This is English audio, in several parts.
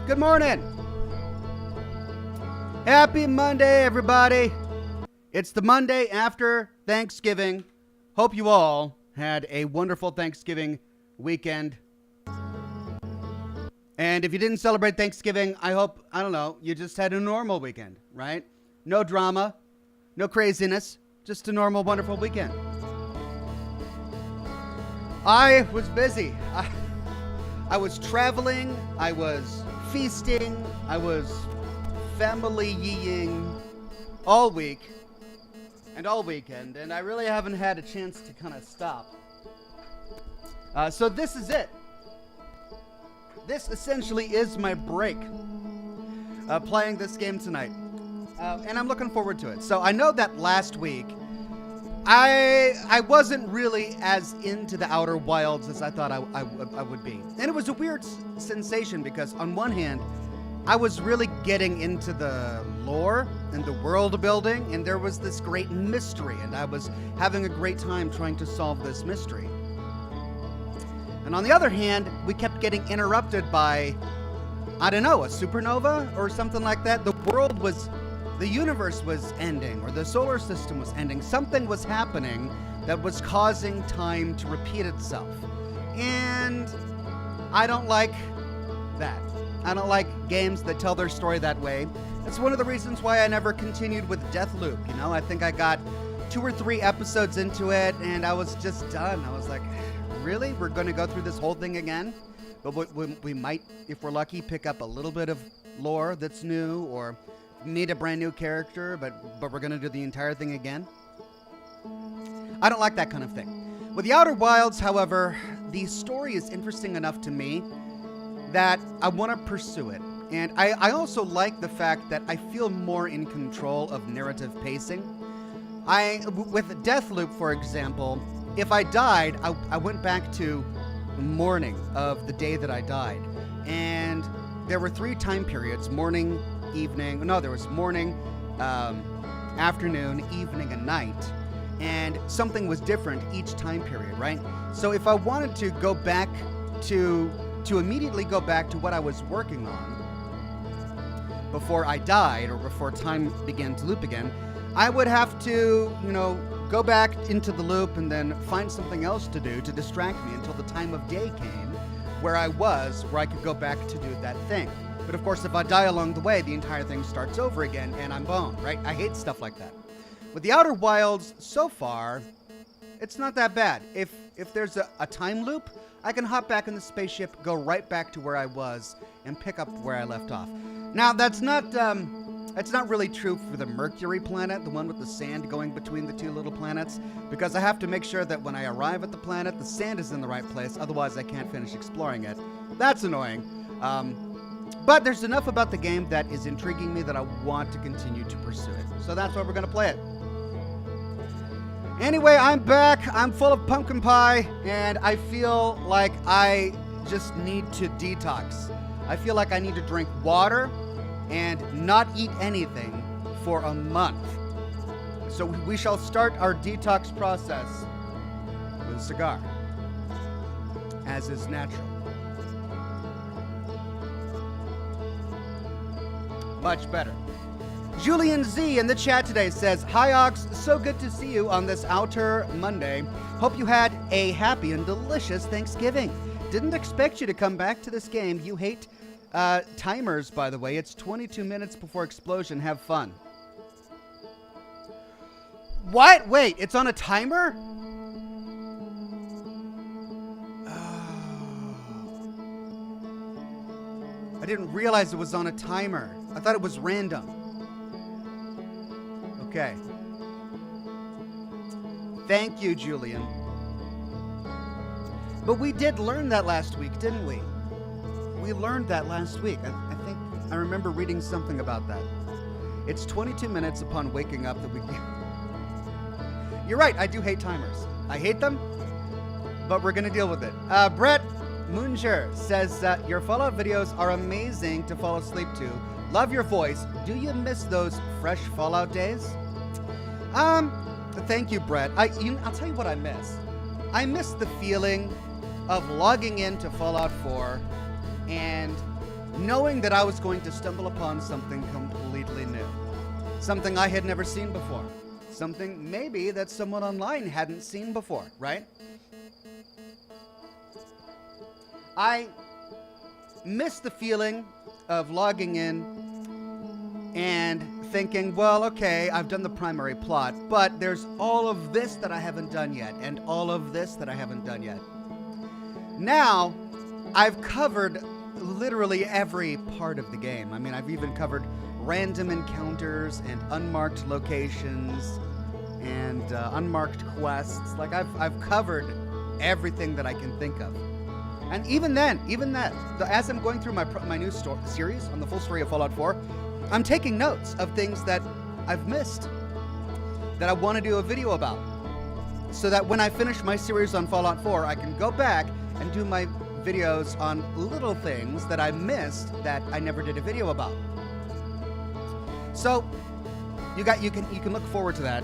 Good morning. Happy Monday, everybody. It's the Monday after Thanksgiving. Hope you all had a wonderful Thanksgiving weekend. And if you didn't celebrate Thanksgiving, I hope, you just had a normal weekend, right? No drama, no craziness, just a normal, wonderful weekend. I was busy. I was traveling, I was feasting, I was family-yeeing all week and all weekend, and I really haven't had a chance to kind of stop. So this is it. This essentially is my break, playing this game tonight, and I'm looking forward to it. So I know that last week, I wasn't really as into the Outer Wilds as I thought I would be. And it was a weird sensation because on one hand, I was really getting into the lore and the world building, and there was this great mystery, and I was having a great time trying to solve this mystery. And on the other hand, we kept getting interrupted by, a supernova or something like that. The universe was ending, or the solar system was ending. Something was happening that was causing time to repeat itself. And I don't like that. I don't like games that tell their story that way. That's one of the reasons why I never continued with Deathloop. I think I got 2 or 3 episodes into it, and I was just done. I was like, really? We're going to go through this whole thing again? But we might, if we're lucky, pick up a little bit of lore that's new, or meet a brand new character, but we're going to do the entire thing again. I don't like that kind of thing. With the Outer Wilds, however, the story is interesting enough to me that I want to pursue it. And I also like the fact that I feel more in control of narrative pacing. With Deathloop, for example, if I died, I went back to the morning of the day that I died. And there were 3 time periods: morning, evening. No, there was morning, afternoon, evening, and night. And something was different each time period, right? So if I wanted to go back to immediately go back to what I was working on before I died, or before time began to loop again, I would have to, go back into the loop and then find something else to do to distract me until the time of day came where I could go back to do that thing. But of course, if I die along the way, the entire thing starts over again and I'm boned, right? I hate stuff like that. With the Outer Wilds, so far, it's not that bad. If there's a time loop, I can hop back in the spaceship, go right back to where I was, and pick up where I left off. Now, that's not really true for the Mercury planet, the one with the sand going between the 2 little planets, because I have to make sure that when I arrive at the planet, the sand is in the right place, otherwise I can't finish exploring it. That's annoying. But there's enough about the game that is intriguing me that I want to continue to pursue it. So that's why we're going to play it. Anyway, I'm back. I'm full of pumpkin pie, and I feel like I just need to detox. I feel like I need to drink water and not eat anything for a month. So we shall start our detox process with a cigar, as is natural. Much better. Julian Z in the chat today says, "Hi Ox, so good to see you on this Outer Monday. Hope you had a happy and delicious Thanksgiving. Didn't expect you to come back to this game. You hate timers, by the way. It's 22 minutes before explosion. Have fun." What? Wait, it's on a timer? I didn't realize it was on a timer. I thought it was random. Okay. Thank you, Julian. But we did learn that last week, didn't we? We learned that last week. I think I remember reading something about that. It's 22 minutes upon waking up that we... You're right, I do hate timers. I hate them, but we're going to deal with it. Brett Munger says, your Fallout videos are amazing to fall asleep to. Love your voice. Do you miss those fresh Fallout days? Thank you, Brett. I'll tell you what I miss. I miss the feeling of logging into Fallout 4 and knowing that I was going to stumble upon something completely new, something I had never seen before, something maybe that someone online hadn't seen before, right? I miss the feeling of logging in and thinking, well, okay, I've done the primary plot, but there's all of this that I haven't done yet, and all of this that I haven't done yet. Now, I've covered literally every part of the game. I mean, I've even covered random encounters and unmarked locations and unmarked quests. Like, I've covered everything that I can think of. And even then, as I'm going through my new series on the full story of Fallout 4, I'm taking notes of things that I've missed, that I want to do a video about, so that when I finish my series on Fallout 4, I can go back and do my videos on little things that I missed that I never did a video about. So you can look forward to that.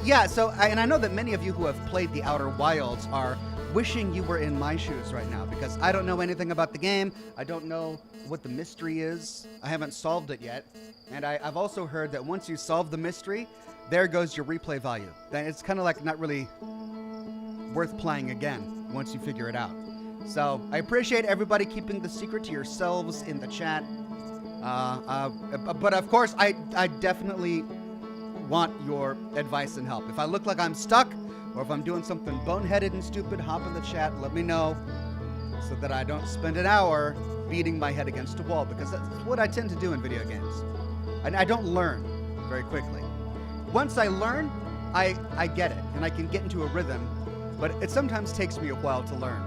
Yeah. So and I know that many of you who have played the Outer Wilds are wishing you were in my shoes right now, because I don't know anything about the game. I don't know what the mystery is. I haven't solved it yet. And I've also heard that once you solve the mystery, there goes your replay value. Then it's kind of like not really worth playing again once you figure it out. So I appreciate everybody keeping the secret to yourselves in the chat. But of course, I definitely want your advice and help. If I look like I'm stuck, or if I'm doing something boneheaded and stupid, hop in the chat, let me know, so that I don't spend an hour beating my head against a wall, because that's what I tend to do in video games. And I don't learn very quickly. Once I learn, I get it, and I can get into a rhythm, but it sometimes takes me a while to learn.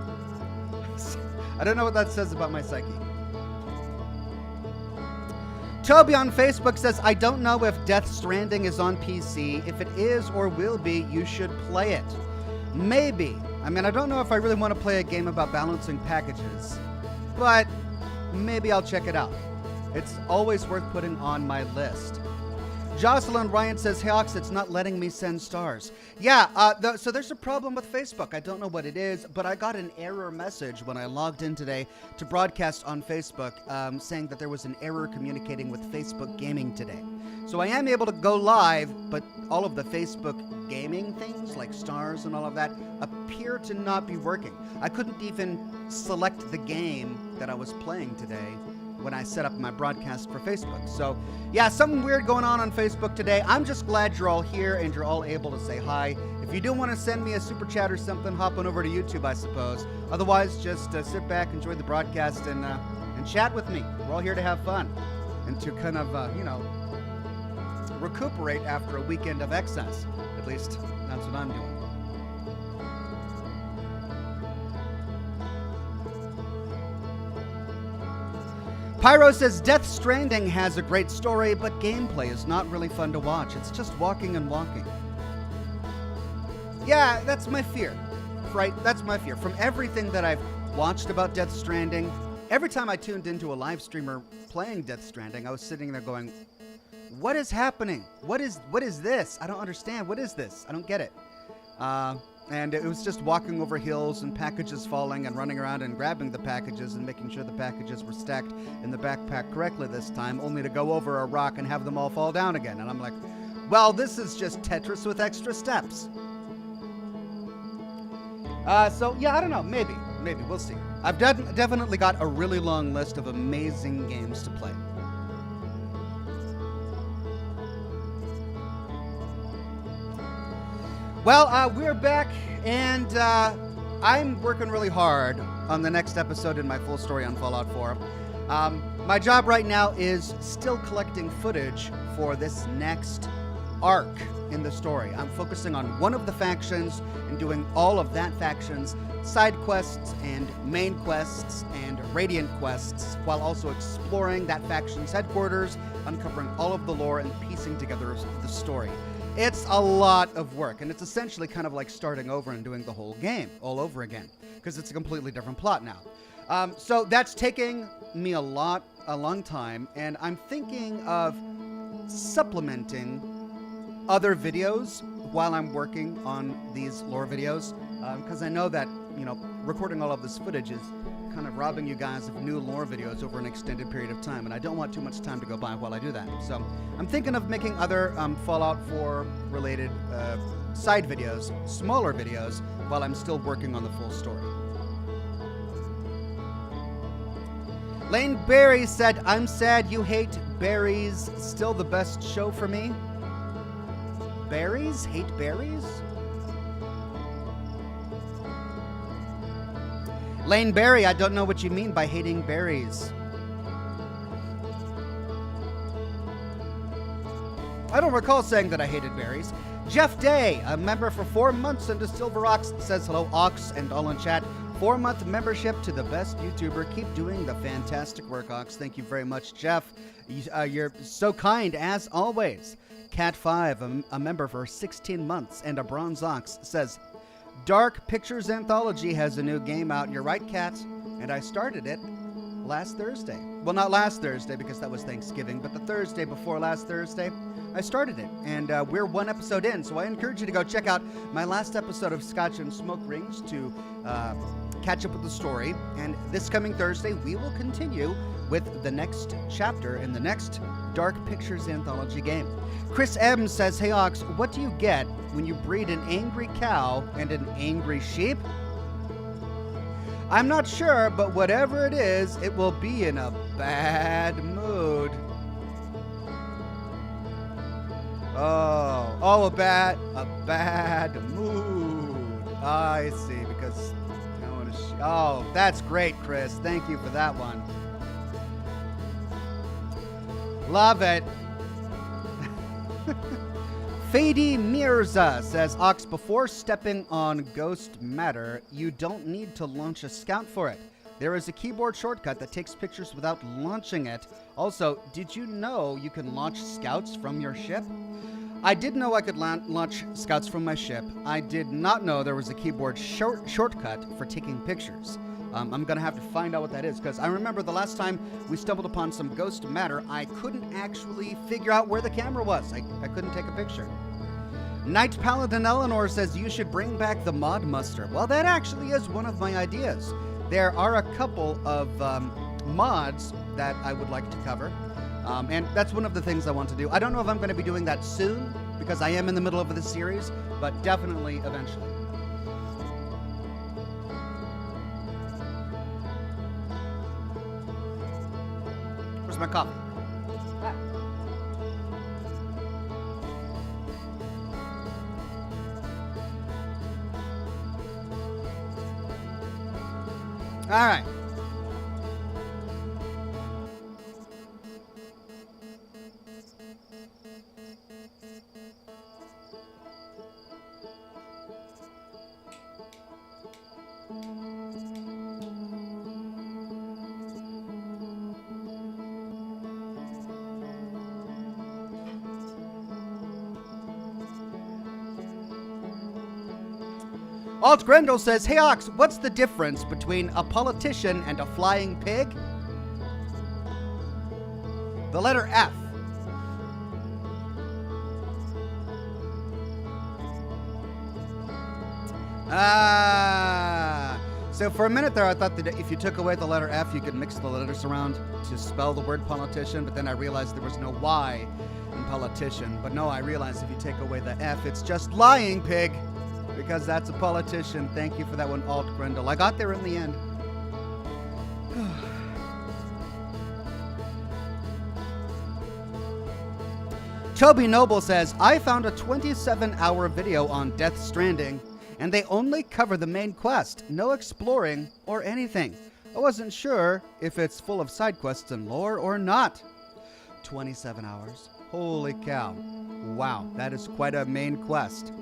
I don't know what that says about my psyche. Toby on Facebook says, I don't know if Death Stranding is on PC. If it is or will be, you should play it. Maybe. I mean, I don't know if I really want to play a game about balancing packages, but maybe I'll check it out. It's always worth putting on my list. Jocelyn Ryan says, hey, Ox, it's not letting me send stars. Yeah, so there's a problem with Facebook. I don't know what it is, but I got an error message when I logged in today to broadcast on Facebook, saying that there was an error communicating with Facebook Gaming today. So I am able to go live, but all of the Facebook gaming things, like stars and all of that, appear to not be working. I couldn't even select the game that I was playing today when I set up my broadcast for Facebook. So yeah, something weird going on Facebook today. I'm just glad you're all here and you're all able to say hi. If you do want to send me a super chat or something, hop on over to YouTube, I suppose. Otherwise, just sit back, enjoy the broadcast, and chat with me. We're all here to have fun and to kind of, recuperate after a weekend of excess. At least that's what I'm doing. Pyro says, Death Stranding has a great story, but gameplay is not really fun to watch. It's just walking and walking. Yeah, that's my fear, right? That's my fear. From everything that I've watched about Death Stranding, every time I tuned into a live streamer playing Death Stranding, I was sitting there going, what is happening? What is this? I don't understand. What is this? I don't get it. And it was just walking over hills and packages falling and running around and grabbing the packages and making sure the packages were stacked in the backpack correctly this time, only to go over a rock and have them all fall down again. And I'm like, well, this is just Tetris with extra steps. So, yeah, I don't know. Maybe. We'll see. I've definitely got a really long list of amazing games to play. Well, we're back, and I'm working really hard on the next episode in my full story on Fallout 4. My job right now is still collecting footage for this next arc in the story. I'm focusing on one of the factions and doing all of that faction's side quests and main quests and Radiant quests, while also exploring that faction's headquarters, uncovering all of the lore, and piecing together the story. It's a lot of work, and it's essentially kind of like starting over and doing the whole game all over again, because it's a completely different plot now. So that's taking me a long time, and I'm thinking of supplementing other videos while I'm working on these lore videos, because I know that, recording all of this footage is kind of robbing you guys of new lore videos over an extended period of time, and I don't want too much time to go by while I do that. So I'm thinking of making other Fallout 4 related side videos, smaller videos, while I'm still working on the full story. Lane Berry said, I'm sad you hate berries. Still the best show for me. Berries? Hate berries? Lane Berry, I don't know what you mean by hating berries. I don't recall saying that I hated berries. Jeff Day, a member for 4 months into Silver Ox, says hello, Ox, and all in chat. 4-month membership to the best YouTuber. Keep doing the fantastic work, Ox. Thank you very much, Jeff. You're so kind, as always. Cat5, a member for 16 months, and a Bronze Ox, says, Dark Pictures Anthology has a new game out. You're right, Cat, and I started it last Thursday. Well, not last Thursday, because that was Thanksgiving, but the Thursday before last Thursday, I started it, and we're 1 episode in, so I encourage you to go check out my last episode of Scotch and Smoke Rings to catch up with the story, and this coming Thursday, we will continue with the next chapter in the next Dark Pictures Anthology game. Chris M says, hey Ox, what do you get when you breed an angry cow and an angry sheep? I'm not sure, but whatever it is, it will be in a bad mood. Oh, a bad mood. I see, because oh, that's great, Chris. Thank you for that one. Love it. Fady Mirza says, Ox, before stepping on ghost matter, you don't need to launch a scout for it. There is a keyboard shortcut that takes pictures without launching it. Also, did you know you can launch scouts from your ship? I did know I could launch scouts from my ship. I did not know there was a keyboard shortcut for taking pictures. I'm going to have to find out what that is, because I remember the last time we stumbled upon some ghost matter, I couldn't actually figure out where the camera was. I couldn't take a picture. Knight Paladin Eleanor says you should bring back the mod muster. Well, that actually is one of my ideas. There are a couple of mods that I would like to cover, and that's one of the things I want to do. I don't know if I'm going to be doing that soon, because I am in the middle of this series, but definitely eventually. Where's my coffee? All right. Alt Grendel says, hey Ox, what's the difference between a politician and a flying pig? The letter F. So for a minute there, I thought that if you took away the letter F, you could mix the letters around to spell the word politician, but then I realized there was no Y in politician. But no, I realized if you take away the F, it's just lying pig. Because that's a politician. Thank you for that one, Alt Grendel. I got there in the end. Toby Noble says, I found a 27-hour video on Death Stranding, and they only cover the main quest. No exploring or anything. I wasn't sure if it's full of side quests and lore or not. 27 hours. Holy cow. Wow, that is quite a main quest.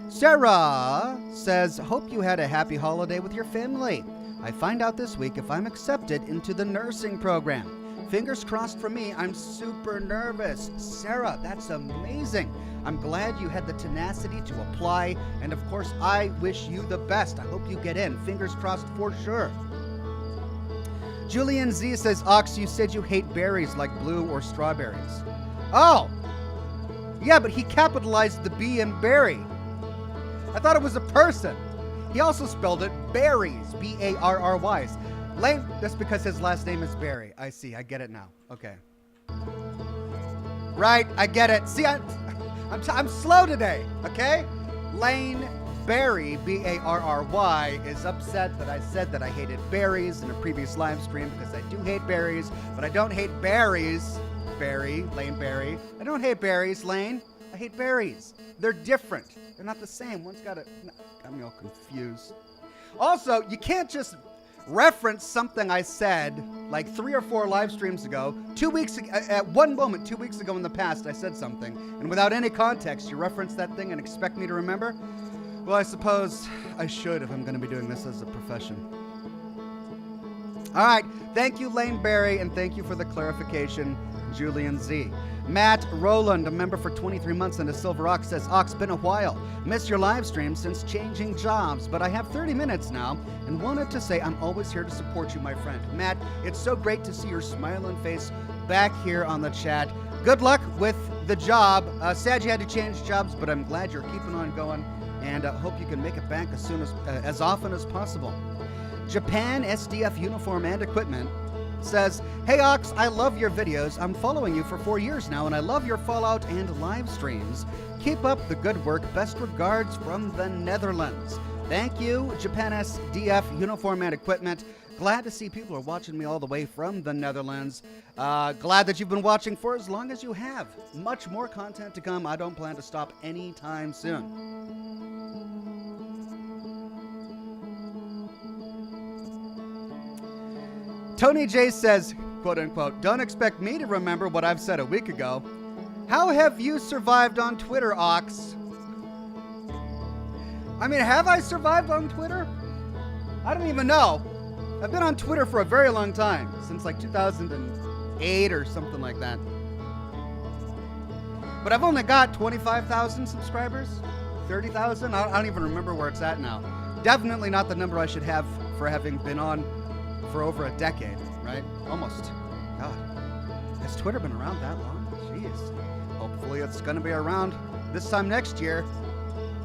Sarah says, hope you had a happy holiday with your family. I find out this week if I'm accepted into the nursing program. Fingers crossed for me. I'm super nervous. Sarah, that's amazing. I'm glad you had the tenacity to apply. And of course, I wish you the best. I hope you get in. Fingers crossed for sure. Julian Z says, Ox, you said you hate berries like blue or strawberries. Oh, yeah, but he capitalized the B in berry. I thought it was a person. He also spelled it berries, B-A-R-R-Ys. Lane, that's because his last name is Barry. I see, I get it now. Okay. Right, I get it. See, I'm slow today, okay? Lane Barry, B-A-R-R-Y, is upset that I said that I hated berries in a previous live stream because I do hate berries, but I don't hate berries. Barry, Lane Barry. I don't hate berries, Lane. I hate berries. They're different. They're not the same. One's got me all confused. Also, you can't just reference something I said like 3 or 4 live streams ago. 2 weeks ago, at one moment, 2 weeks ago in the past, I said something, and without any context, you reference that thing and expect me to remember? Well, I suppose I should if I'm going to be doing this as a profession. All right. Thank you, Lane Barry, and thank you for the clarification, Julian Z. Matt Rowland, a member for 23 months and a Silver Ox, says, Ox, been a while. Missed your live stream since changing jobs, but I have 30 minutes now and wanted to say I'm always here to support you, my friend. Matt, it's so great to see your smiling face back here on the chat. Good luck with the job. Sad you had to change jobs, but I'm glad you're keeping on going, and hope you can make it back as often as possible. Japan SDF Uniform and Equipment says, hey Ox, I love your videos. I'm following you for 4 years now, and I love your Fallout and live streams. Keep up the good work. Best regards from the Netherlands. Thank you, Japan SDF Uniform and Equipment. Glad to see people are watching me all the way from the Netherlands. Glad that you've been watching for as long as you have. Much more content to come. I don't plan to stop anytime soon. Tony J says, quote unquote, don't expect me to remember what I've said a week ago. How have you survived on Twitter, Ox? I mean, have I survived on Twitter? I don't even know. I've been on Twitter for a very long time, since like 2008 or something like that. But I've only got 25,000 subscribers, 30,000. I don't even remember where it's at now. Definitely not the number I should have for having been on for over a decade, right? Almost. God. Has Twitter been around that long? Jeez. Hopefully it's going to be around this time next year.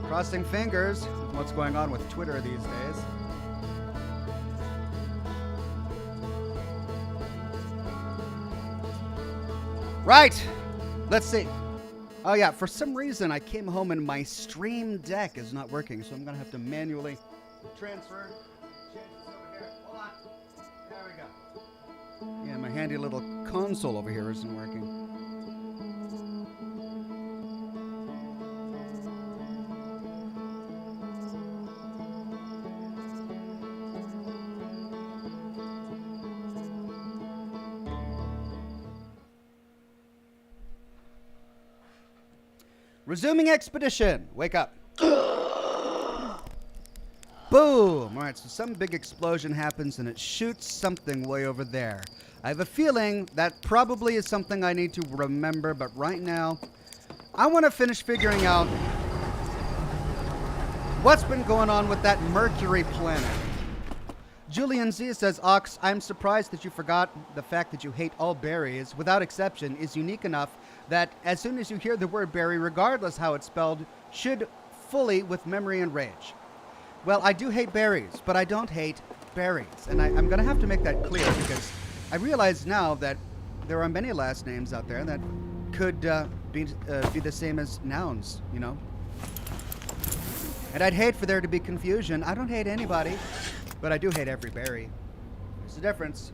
Crossing fingers with what's going on with Twitter these days. Right. Let's see. Oh yeah, for some reason I came home and my Stream Deck is not working, so I'm going to have to manually transfer. Yeah, my handy little console over here isn't working. Resuming expedition. Wake up. Boom! Alright, so some big explosion happens and it shoots something way over there. I have a feeling that probably is something I need to remember, but right now, I want to finish figuring out what's been going on with that Mercury planet. Julian Z says, Ox, I'm surprised that you forgot the fact that you hate all berries, without exception, is unique enough that as soon as you hear the word berry, regardless how it's spelled, should fully with memory and rage. Well, I do hate berries, but I don't hate berries. And I'm going to have to make that clear because I realize now that there are many last names out there that could be the same as nouns, you know? And I'd hate for there to be confusion. I don't hate anybody, but I do hate every berry. There's a difference.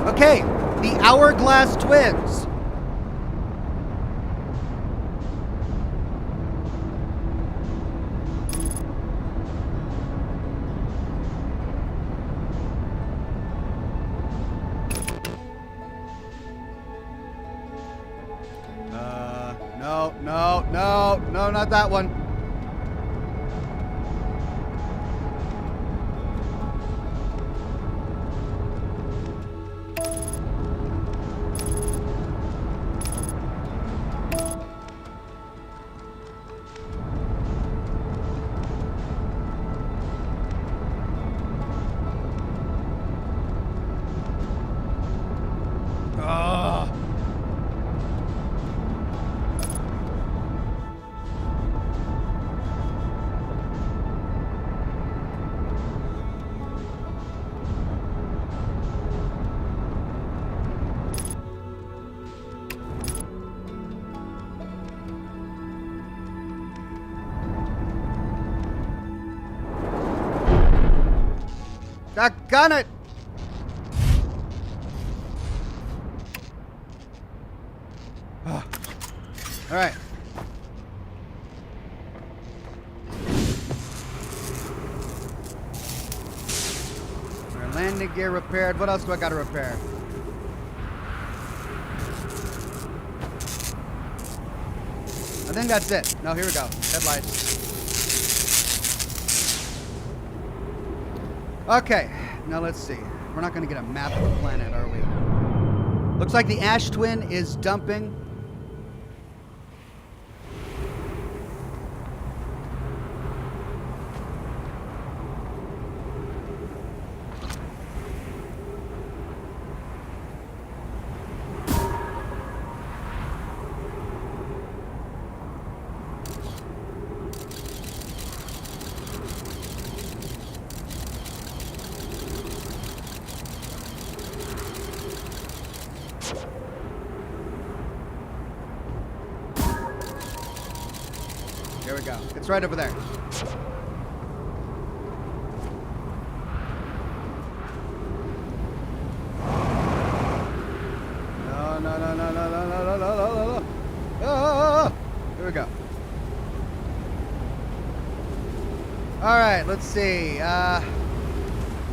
Okay, the Hourglass Twins. No. Got that one. Doggone it! All right. Our landing gear repaired. What else do I got to repair? I think that's it. No, here we go. Headlights. Okay, now let's see. We're not going to get a map of the planet, are we? Looks like the ash twin is dumping. Here we go. It's right over there. No, no, no, no, no, no, no, no, no, no, no. Oh, here we go. All right, let's see. No,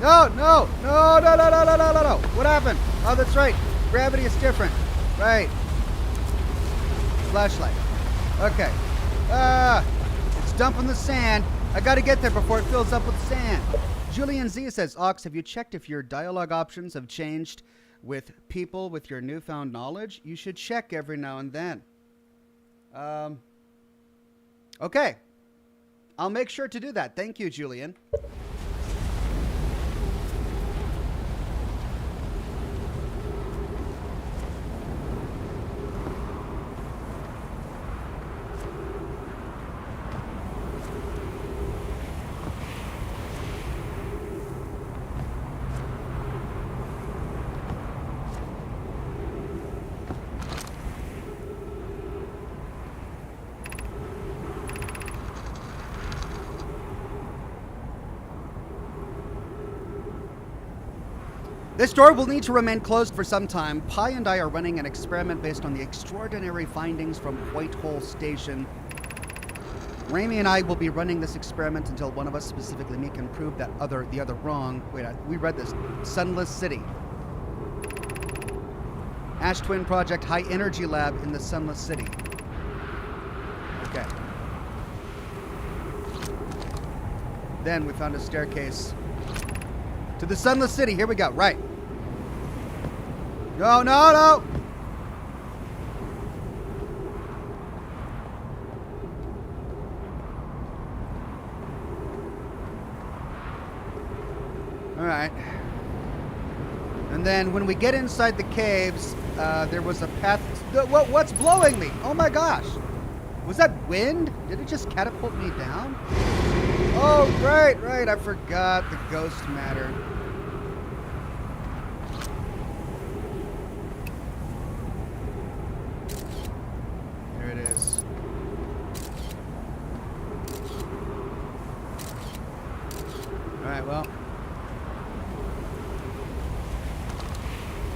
no, no, no, no, no, no, no, no, no. What happened? Oh, that's right. Gravity is different. Right. Flashlight. Okay. It's dumping the sand. I gotta get there before it fills up with sand. Julian Z says, Ox, have you checked if your dialogue options have changed with people with your newfound knowledge? You should check every now and then. Okay. I'll make sure to do that. Thank you, Julian. This door will need to remain closed for some time. Pi and I are running an experiment based on the extraordinary findings from Whitehall Station. Raimi and I will be running this experiment until one of us, specifically me, can prove that the other wrong. Wait, we read this. Sunless City. Ash Twin Project High Energy Lab in the Sunless City. Okay. Then we found a staircase to the Sunless City. Here we go. Right. No, no, no. All right. And then when we get inside the caves, there was a path. What's blowing me? Oh my gosh. Was that wind? Did it just catapult me down? Oh, right, right. I forgot the ghost matter. There it is. All right, well.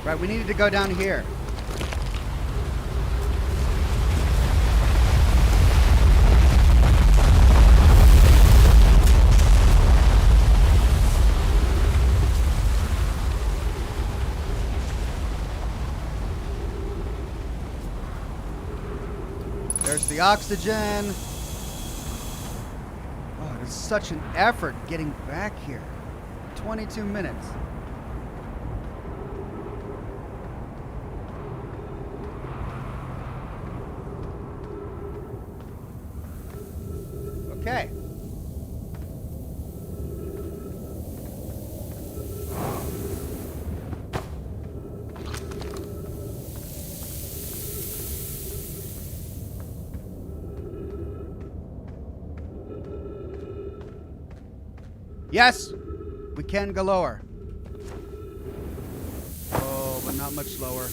Right, we needed to go down here. There's the oxygen. was such an effort getting back here. 22 minutes. Okay. Yes, we can go lower. Oh, but not much lower.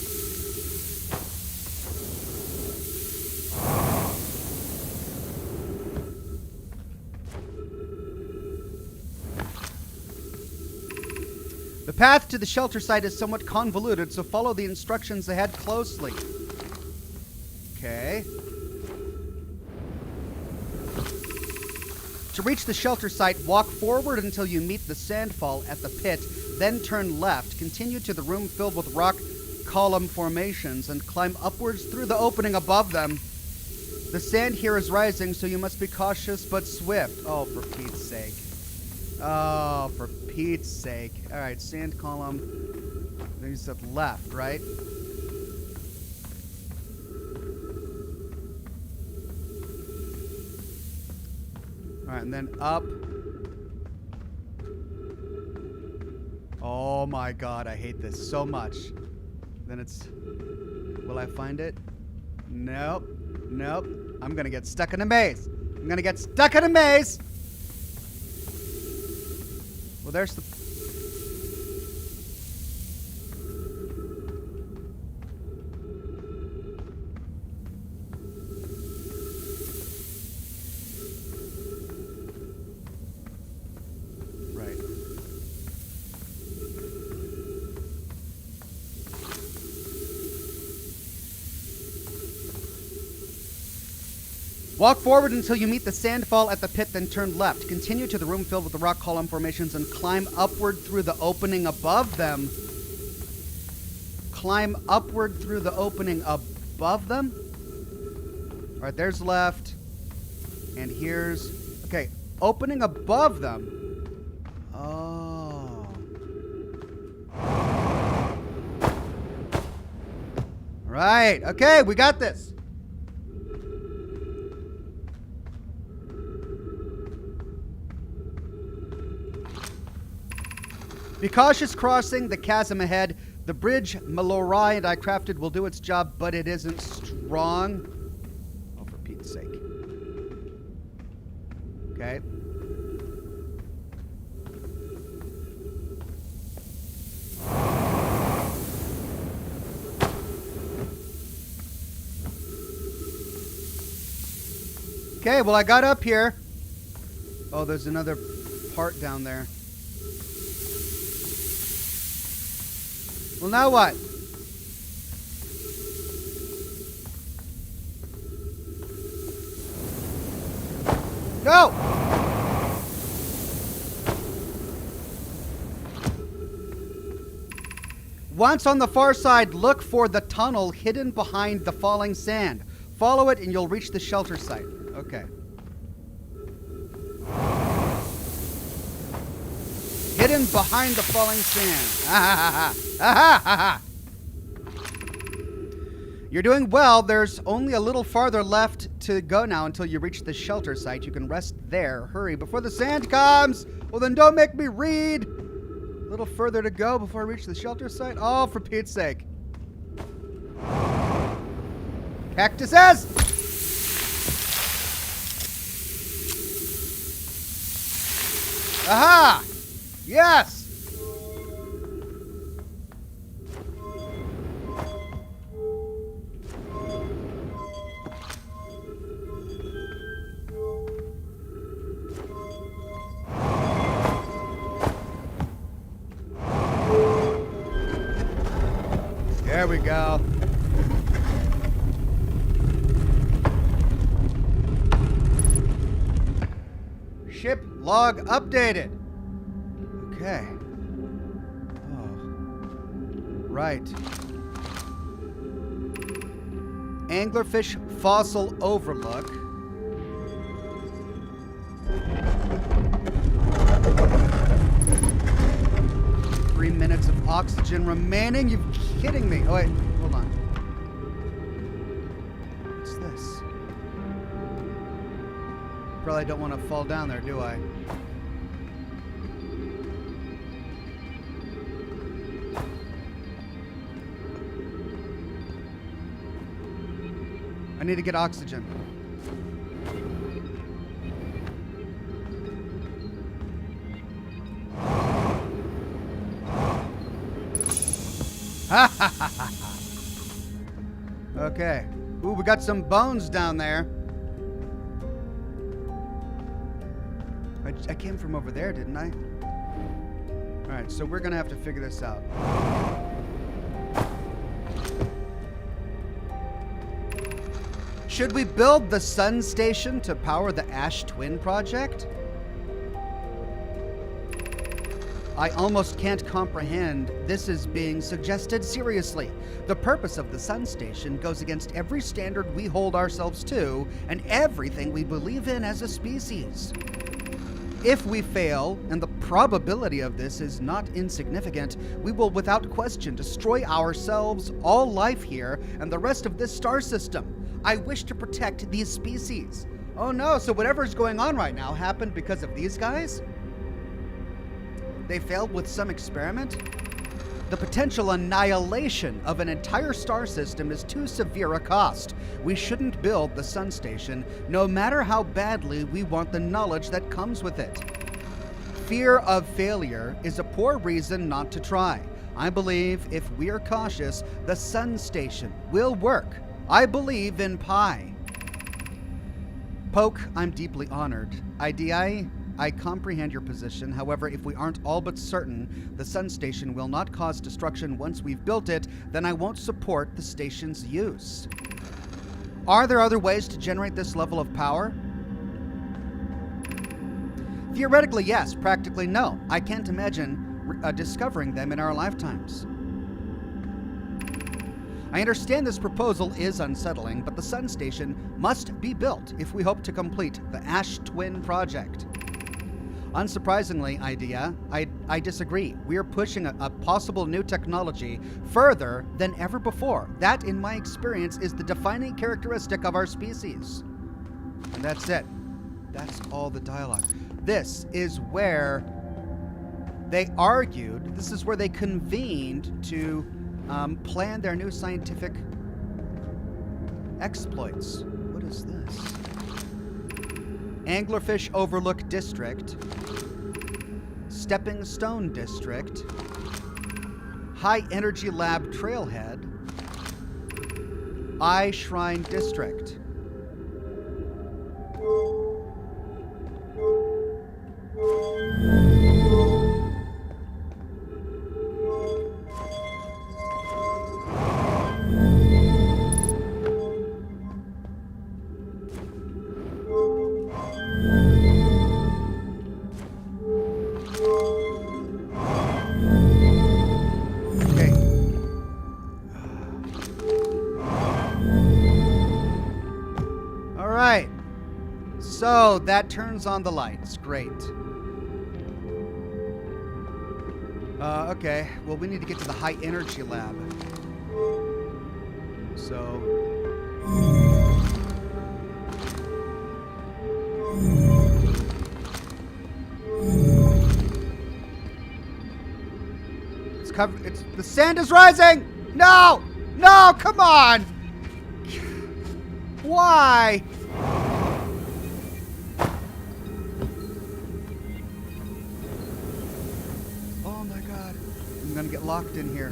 The path to the shelter site is somewhat convoluted, so follow the instructions ahead closely. Okay. To reach the shelter site, walk forward until you meet the sandfall at the pit, then turn left. Continue to the room filled with rock column formations and climb upwards through the opening above them. The sand here is rising, so you must be cautious but swift. Oh, for Pete's sake. Oh, for Pete's sake. All right, sand column. Then you said left, right? All right, and then up. Oh my God, I hate this so much. Then it's, will I find it? Nope, nope. I'm gonna get stuck in a maze. I'm gonna get stuck in a maze. Well, there's the... Right. Walk forward until you meet the sandfall at the pit, then turn left. Continue to the room filled with the rock column formations and climb upward through the opening above them. Climb upward through the opening above them? All right, there's left. And here's... Okay, opening above them. Oh. Right, okay, we got this. Be cautious crossing the chasm ahead. The bridge Malorai and I crafted will do its job, but it isn't strong. Oh, for Pete's sake. Okay. Okay, well, I got up here. Oh, there's another part down there. Well, now what? Go! Once on the far side, look for the tunnel hidden behind the falling sand. Follow it and you'll reach the shelter site. Okay. Hidden behind the falling sand. Ah, ha, ha, ha. You're doing well. There's only a little farther left to go now until you reach the shelter site. You can rest there. Hurry before the sand comes. Well, then don't make me read. A little further to go before I reach the shelter site. Oh, for Pete's sake. Cactuses! Aha! Yes! There we go. Ship log updated. Okay. Oh. Right. Anglerfish fossil overlook. Three minutes of oxygen remaining. You kidding me? Oh wait, hold on. What's this? Probably don't want to fall down there, do I? I need to get oxygen. Okay. Ooh, we got some bones down there. I came from over there, didn't I? Alright, so we're gonna have to figure this out. Should we build the sun station to power the Ash Twin project? I almost can't comprehend this is being suggested seriously. The purpose of the sun station goes against every standard we hold ourselves to and everything we believe in as a species. If we fail, and the probability of this is not insignificant, we will without question destroy ourselves, all life here, and the rest of this star system. I wish to protect these species. Oh no, so whatever's going on right now happened because of these guys? They failed with some experiment? The potential annihilation of an entire star system is too severe a cost. We shouldn't build the sun station, no matter how badly we want the knowledge that comes with it. Fear of failure is a poor reason not to try. I believe if we're cautious, the sun station will work. I believe in pi. Poke, I'm deeply honored. IDI, I comprehend your position. However, if we aren't all but certain the sun station will not cause destruction once we've built it, then I won't support the station's use. Are there other ways to generate this level of power? Theoretically, yes. Practically, no. I can't imagine discovering them in our lifetimes. I understand this proposal is unsettling, but the sun station must be built if we hope to complete the Ash Twin project. Unsurprisingly, I disagree. We are pushing a possible new technology further than ever before. That, in my experience, is the defining characteristic of our species. And that's it. That's all the dialogue. This is where they argued, this is where they convened to plan their new scientific exploits. What is this? Anglerfish Overlook District, Stepping Stone District, High Energy Lab Trailhead, Eye Shrine District. So that turns on the lights. Great. Okay. Well, we need to get to the high energy lab. So. It's covered. The sand is rising! No! No! Come on! Why? I'm gonna get locked in here.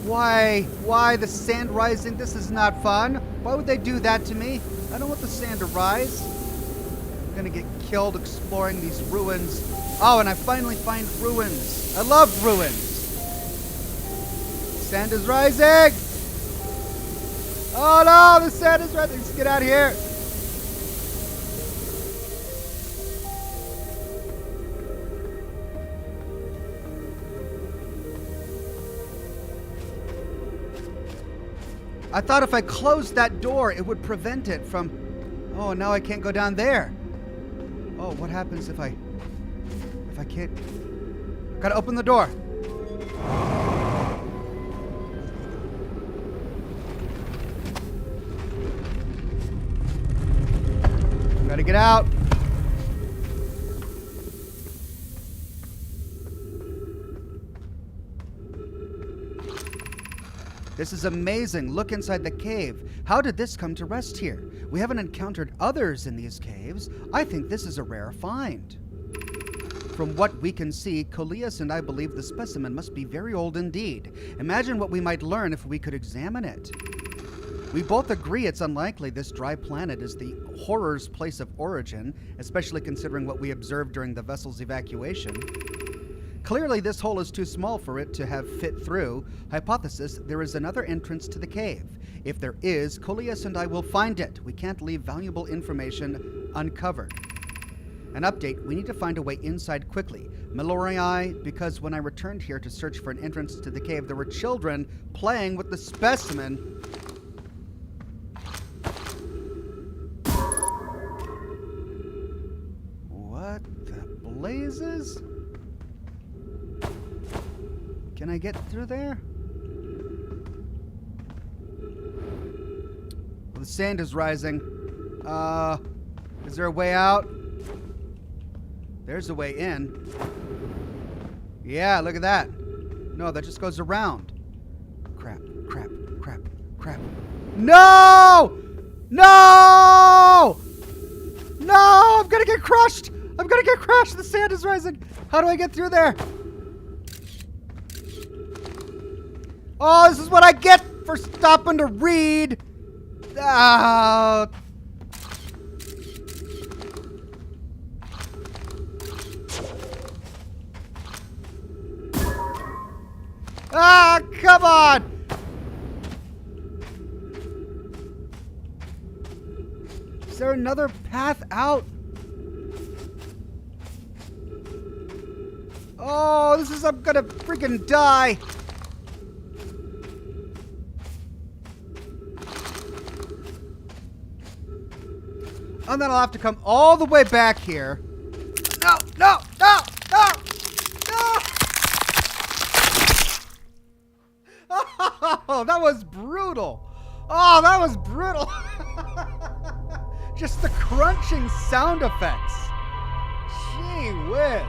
Why? Why the sand rising? This is not fun. Why would they do that to me? I don't want the sand to rise. I'm gonna get killed exploring these ruins. Oh, and I finally find ruins. I love ruins. Sand is rising! Oh no, the sand is rising. Let's get out of here. I thought if I closed that door, it would prevent it from... Oh, now I can't go down there. Oh, what happens if I can't? Gotta open the door. Gotta get out. This is amazing. Look inside the cave. How did this come to rest here? We haven't encountered others in these caves. I think this is a rare find. From what we can see, Coleus and I believe the specimen must be very old indeed. Imagine what we might learn if we could examine it. We both agree it's unlikely this dry planet is the horror's place of origin, especially considering what we observed during the vessel's evacuation. Clearly, this hole is too small for it to have fit through. Hypothesis, there is another entrance to the cave. If there is, Coleus and I will find it. We can't leave valuable information uncovered. An update, we need to find a way inside quickly. Melorii, because when I returned here to search for an entrance to the cave, there were children playing with the specimen. What the blazes? Can I get through there? Well, the sand is rising. Is there a way out? There's a way in. Yeah, look at that. No, that just goes around. Crap, crap, crap, crap. No! No! No! I'm gonna get crushed! I'm gonna get crushed! The sand is rising! How do I get through there? Oh, this is what I get for stopping to read! Ah! Ah, come on! Is there another path out? Oh, this is... I'm gonna freaking die! And then I'll have to come all the way back here. No, no, no, no, no! Oh, that was brutal. Oh, that was brutal. Just the crunching sound effects. Gee whiz.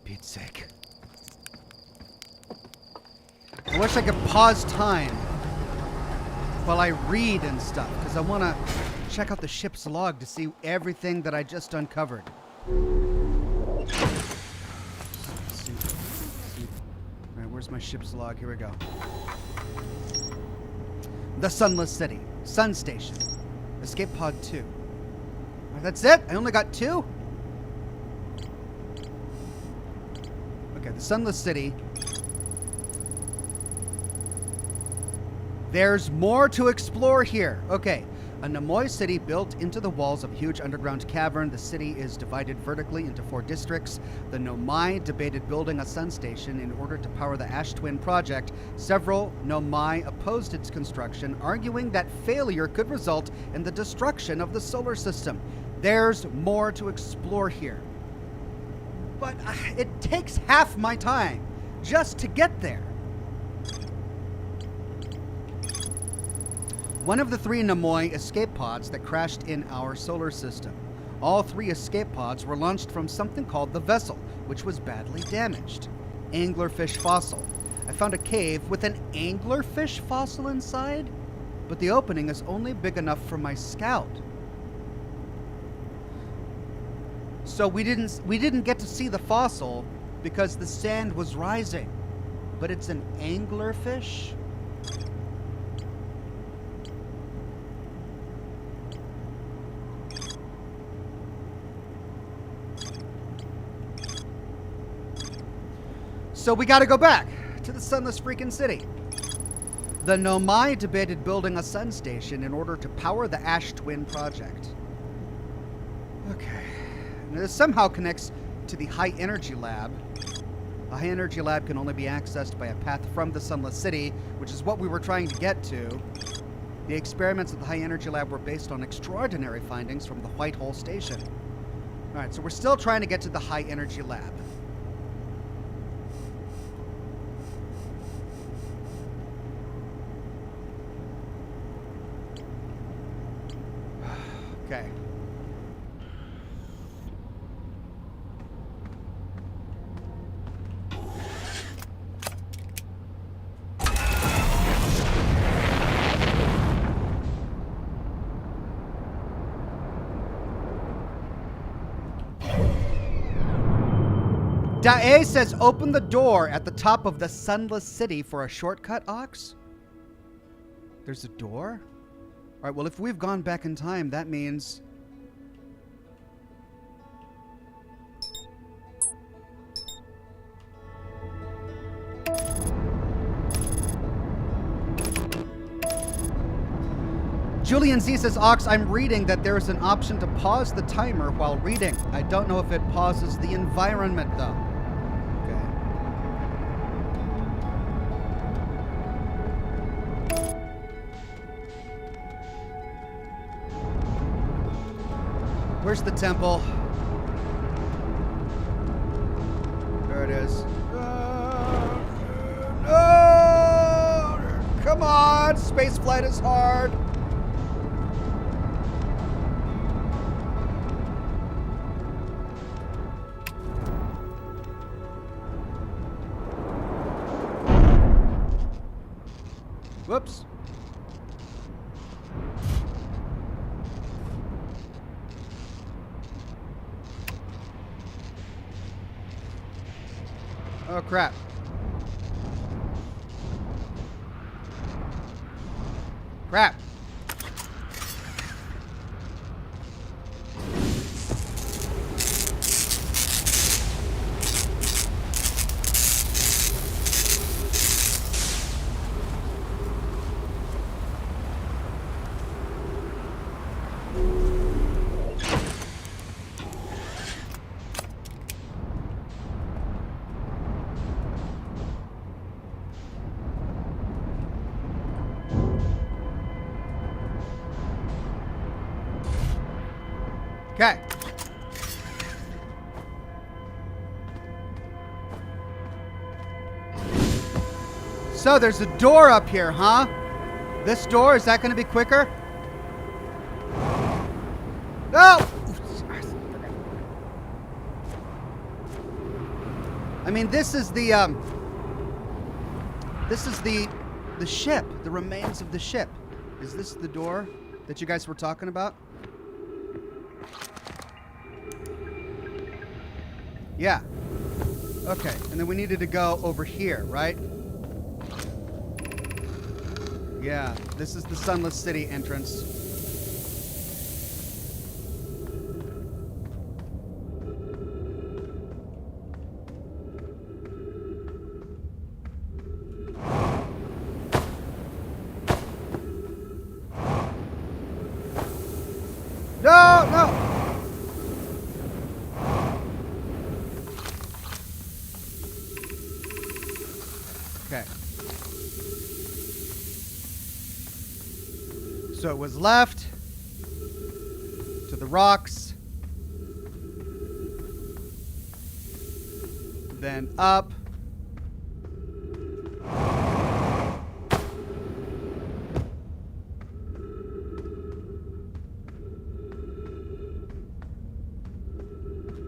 Pete's sake. I wish I could pause time while I read and stuff, because I want to check out the ship's log to see everything that I just uncovered. Alright, where's my ship's log? Here we go. The Sunless City. Sun Station. Escape Pod 2. Alright, that's it? I only got 2? Okay, the Sunless City. There's more to explore here. Okay, a Nomoi city built into the walls of a huge underground cavern. The city is divided vertically into 4 districts. The Nomai debated building a sun station in order to power the Ash Twin project. Several Nomai opposed its construction, arguing that failure could result in the destruction of the solar system. There's more to explore here. But it takes half my time just to get there. One of the 3 Nomoi escape pods that crashed in our solar system. All 3 escape pods were launched from something called the vessel, which was badly damaged. Anglerfish fossil. I found a cave with an anglerfish fossil inside, but the opening is only big enough for my scout. So we didn't get to see the fossil because the sand was rising. But it's an anglerfish? So we gotta go back to the Sunless freaking city. The Nomai debated building a sun station in order to power the Ash Twin project. Okay. Now, this somehow connects to the High Energy Lab. The High Energy Lab can only be accessed by a path from the Sunless City, which is what we were trying to get to. The experiments at the High Energy Lab were based on extraordinary findings from the White Hole Station. Alright, so we're still trying to get to the High Energy Lab. Okay. Da'e says open the door at the top of the Sunless City for a shortcut, Ox? There's a door? Alright, well, if we've gone back in time, that means... Julian Z says, Ox, I'm reading that there is an option to pause the timer while reading. I don't know if it pauses the environment, though. Okay. Where's the temple? There it is. No! Come on! Spaceflight is hard. Whoops. Oh, crap. Crap. Okay. So there's a door up here, huh? This door, is that going to be quicker? No! I mean, this is the ship, the remains of the ship. Is this the door that you guys were talking about? Yeah. Okay, and then we needed to go over here, right? Yeah, this is the Sunless City entrance. No, no! Okay. So it was left to the rocks, then up.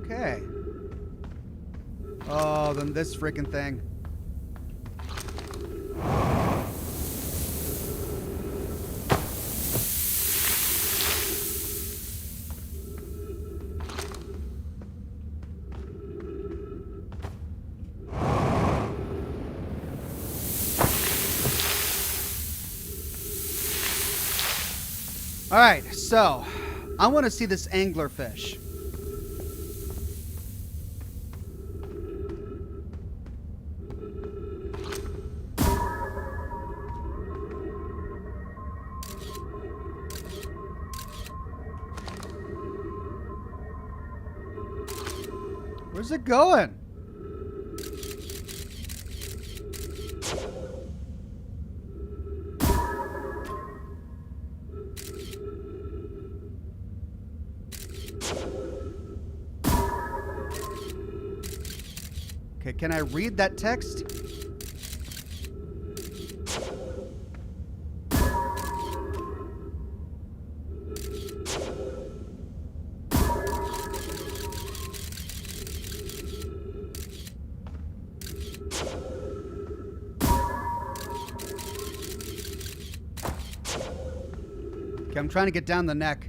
Okay. Oh, then this freaking thing. All right, so I want to see this anglerfish. Where's it going? Okay, can I read that text? Okay, I'm trying to get down the neck.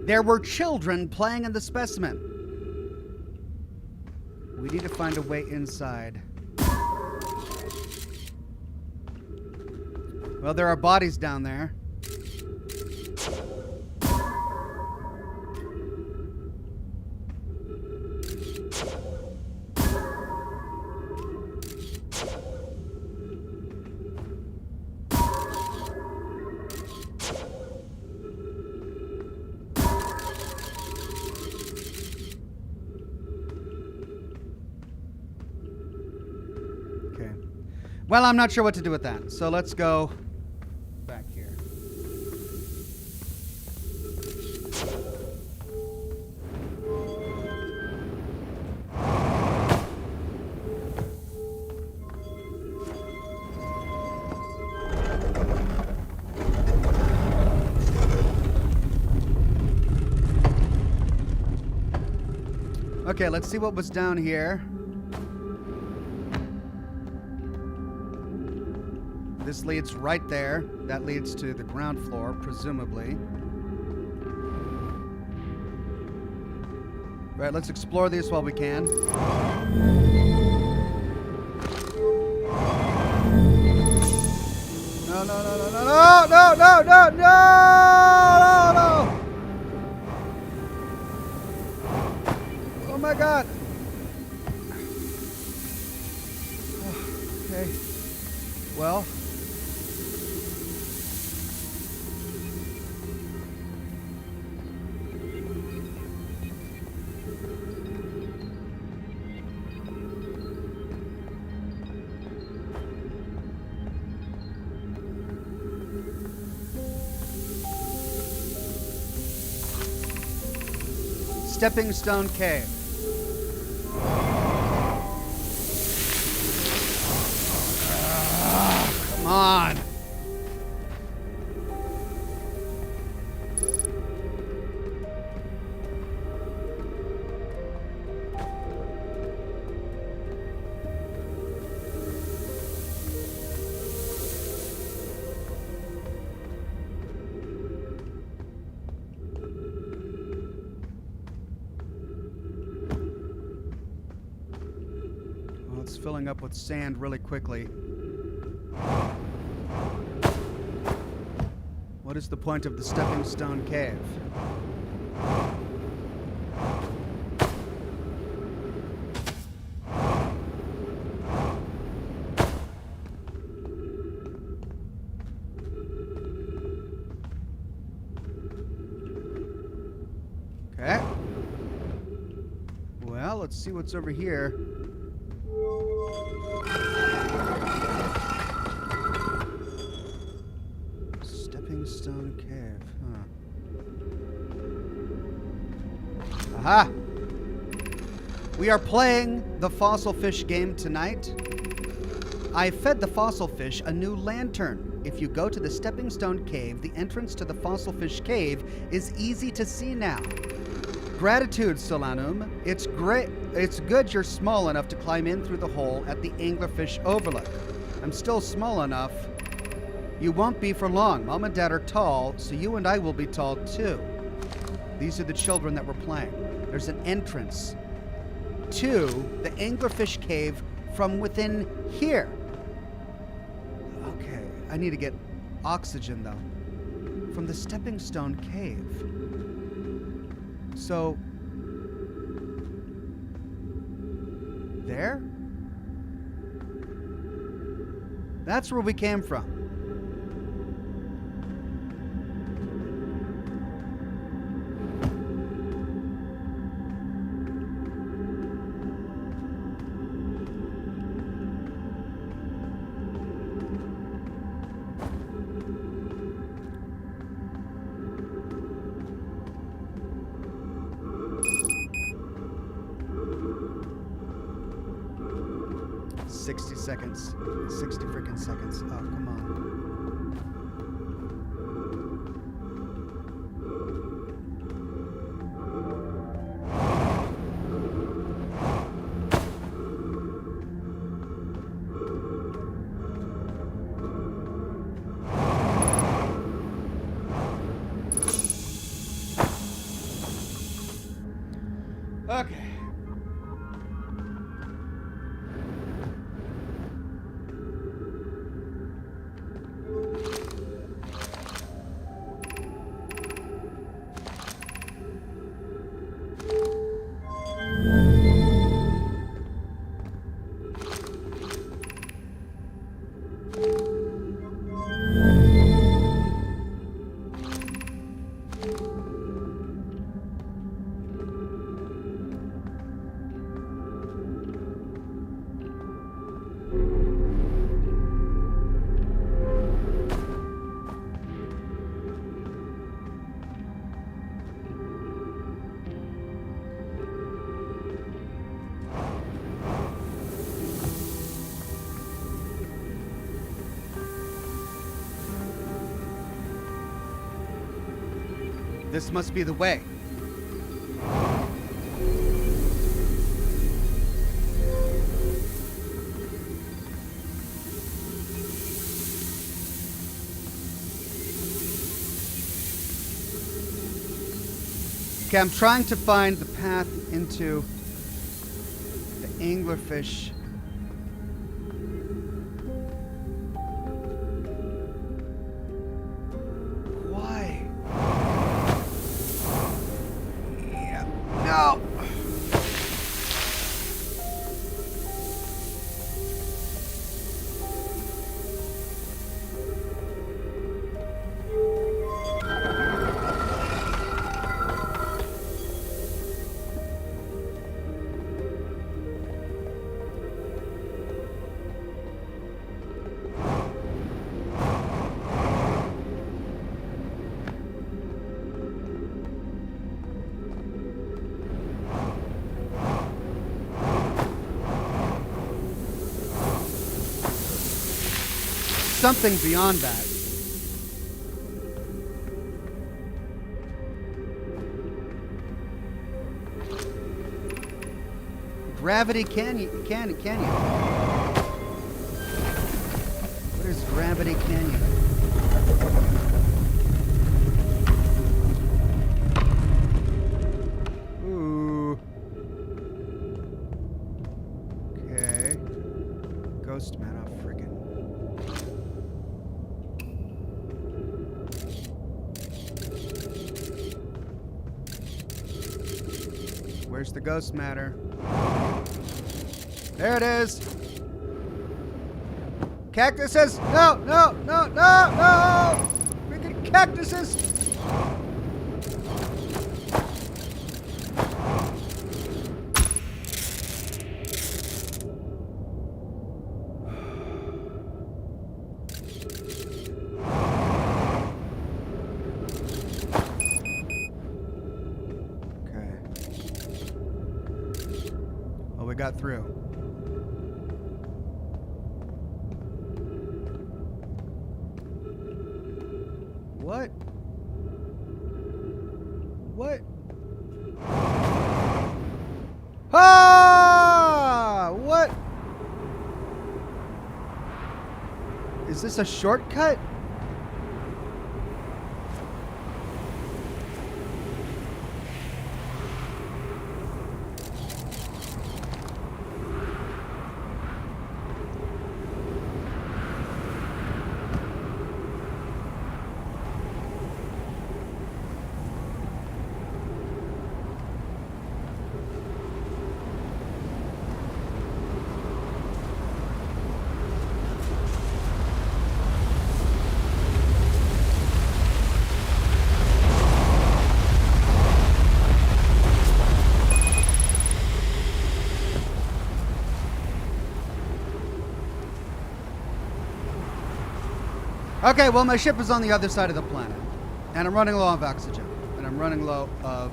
There were children playing in the specimen. We need to find a way inside. Well, there are bodies down there. Well, I'm not sure what to do with that, so let's go back here. Okay, let's see what was down here. This leads right there. That leads to the ground floor, presumably. Right, let's explore these while we can. No, no, no, no, no, no, no, no, no, no, no! Oh my God! Okay. Well. Stepping Stone Cave. Come on. It's filling up with sand really quickly. What is the point of the Stepping Stone Cave? Okay. Well, let's see what's over here. Stepping Stone Cave, huh? Aha! We are playing the fossil fish game tonight. I fed the fossil fish a new lantern. If you go to the Stepping Stone Cave, the entrance to the fossil fish cave is easy to see now. Gratitude, Solanum. It's great. It's good you're small enough to climb in through the hole at the Anglerfish overlook. I'm still small enough. You won't be for long. Mom and Dad are tall, so you and I will be tall too. These are the children that were playing. There's an entrance to the Anglerfish cave from within here. Okay, I need to get oxygen though. From the Stepping Stone cave. So there? That's where we came from. Seconds. 60 freaking seconds. Oh, come on. Okay. This must be the way. Okay, I'm trying to find the path into the Anglerfish. Why? Yeah. No! Something beyond that. Gravity Canyon. What is Gravity Canyon? Ooh. Okay. Ghost man, oh friggin'. Where's the ghost matter? There it is. Cactuses! No! Freaking cactuses! We got through. What? What? Ah! What? Is this a shortcut? Okay, well, my ship is on the other side of the planet. And I'm running low on oxygen. And I'm running low of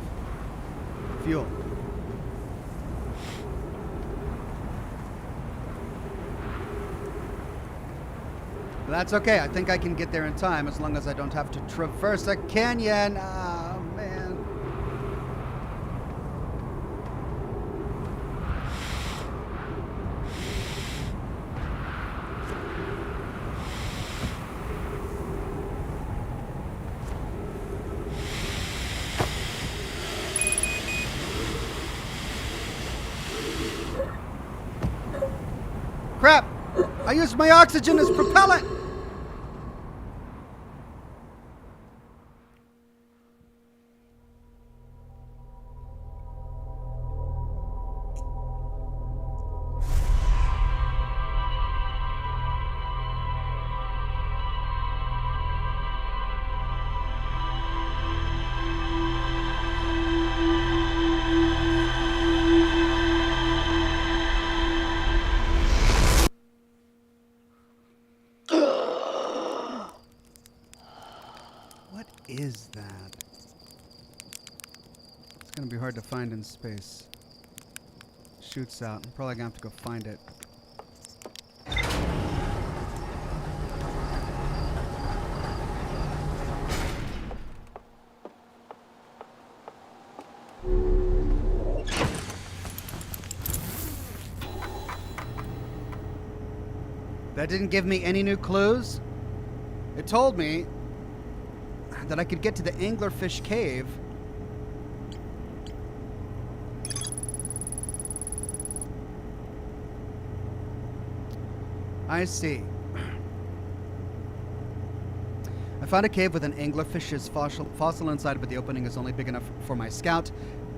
fuel. But that's okay. I think I can get there in time as long as I don't have to traverse a canyon. Oh, man. Crap! I used my oxygen as propellant! What is that? It's gonna be hard to find in space. Shoots out. I'm probably gonna have to go find it. That didn't give me any new clues. It told me that I could get to the Anglerfish cave. I see. I found a cave with an anglerfish's fossil inside, but the opening is only big enough for my scout.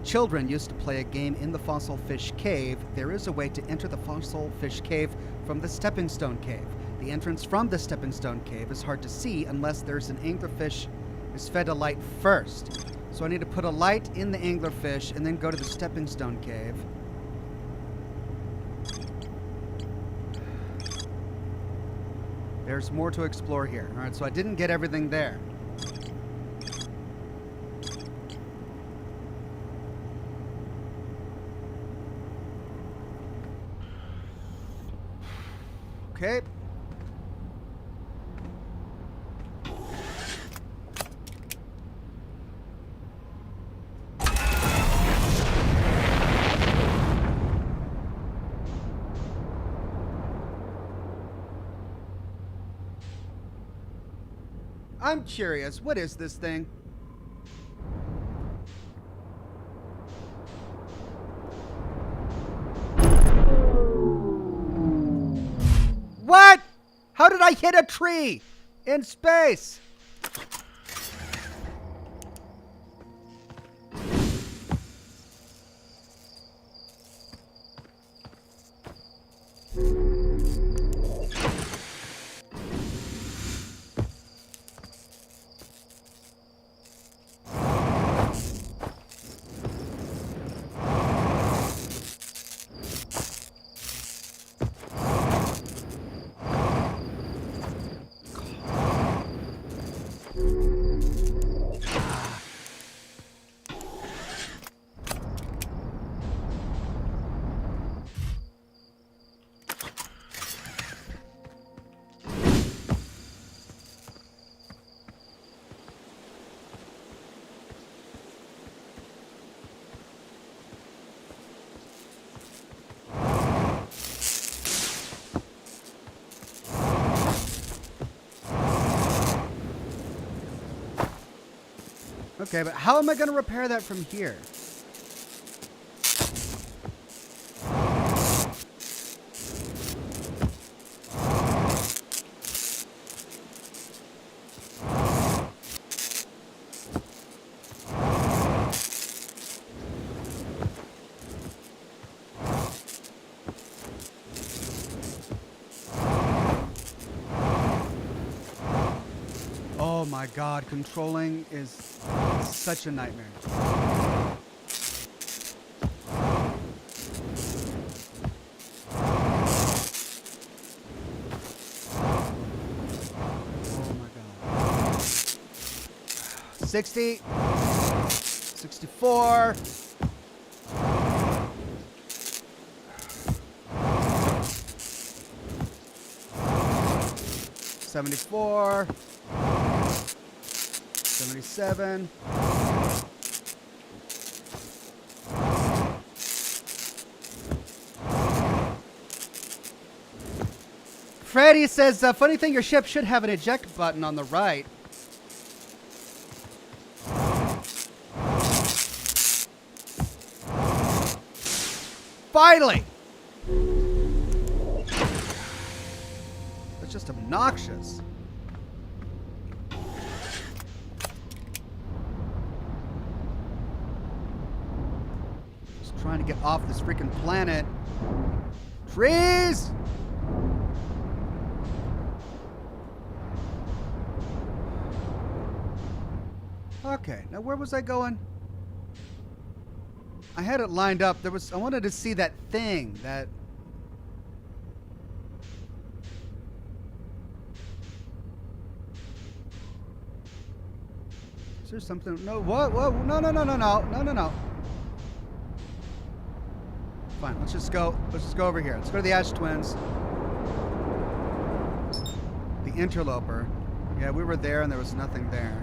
Children used to play a game in the fossil fish cave. There is a way to enter the fossil fish cave from the stepping stone cave. The entrance from the stepping stone cave is hard to see unless there's an anglerfish is fed a light first. So I need to put a light in the anglerfish and then go to the stepping stone cave. There's more to explore here. All right, so I didn't get everything there. Okay. I'm curious, what is this thing? What? How did I hit a tree in space? Okay, but how am I going to repair that from here? Oh my God, controlling is such a nightmare. Oh my 60. 64. 74. 77. Freddy says, funny thing, your ship should have an eject button on the right. Finally! That's just obnoxious. Just trying to get off this freaking planet. Trees! Okay, now where was I going? I had it lined up. I wanted to see that thing, that... Is there something? No, what? No. Fine, let's just go over here. Let's go to the Ash Twins. The Interloper. Yeah, we were there and there was nothing there.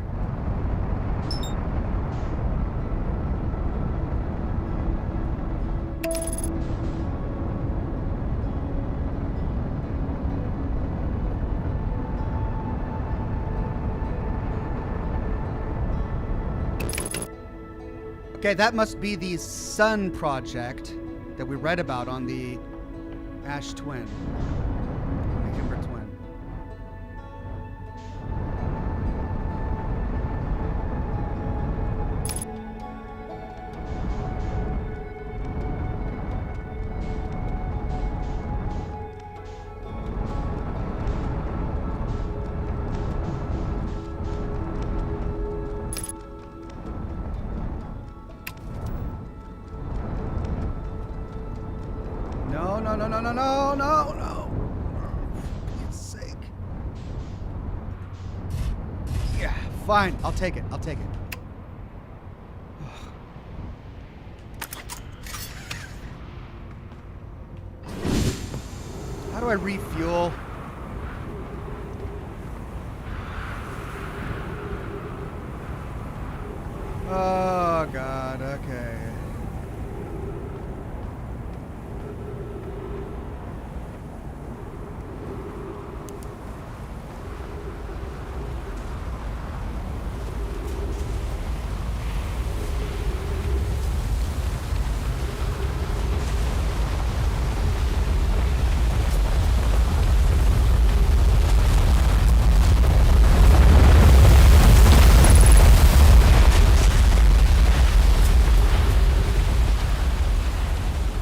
Okay, that must be the Sun project that we read about on the Ash Twin. The Kimber Twin. No. For Pete's sake. Yeah, fine. I'll take it. How do I refuel? Oh, God. Okay.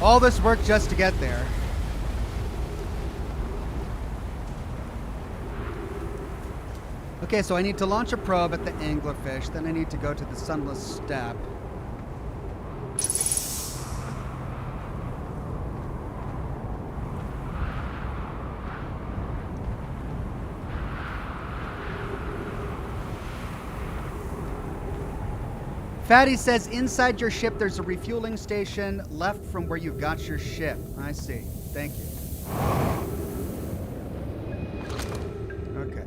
All this work just to get there. Okay, so I need to launch a probe at the Anglerfish, then I need to go to the Sunless step. Fatty says, inside your ship there's a refueling station left from where you got your ship. I see. Thank you. Okay.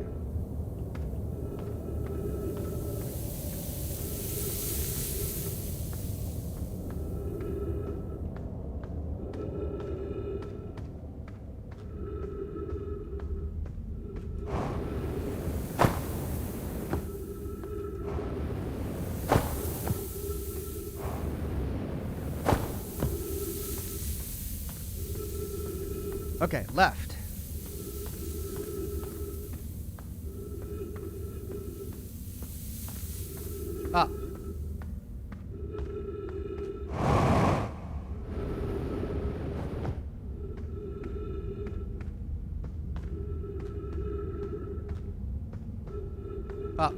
Okay, left. Up. Up.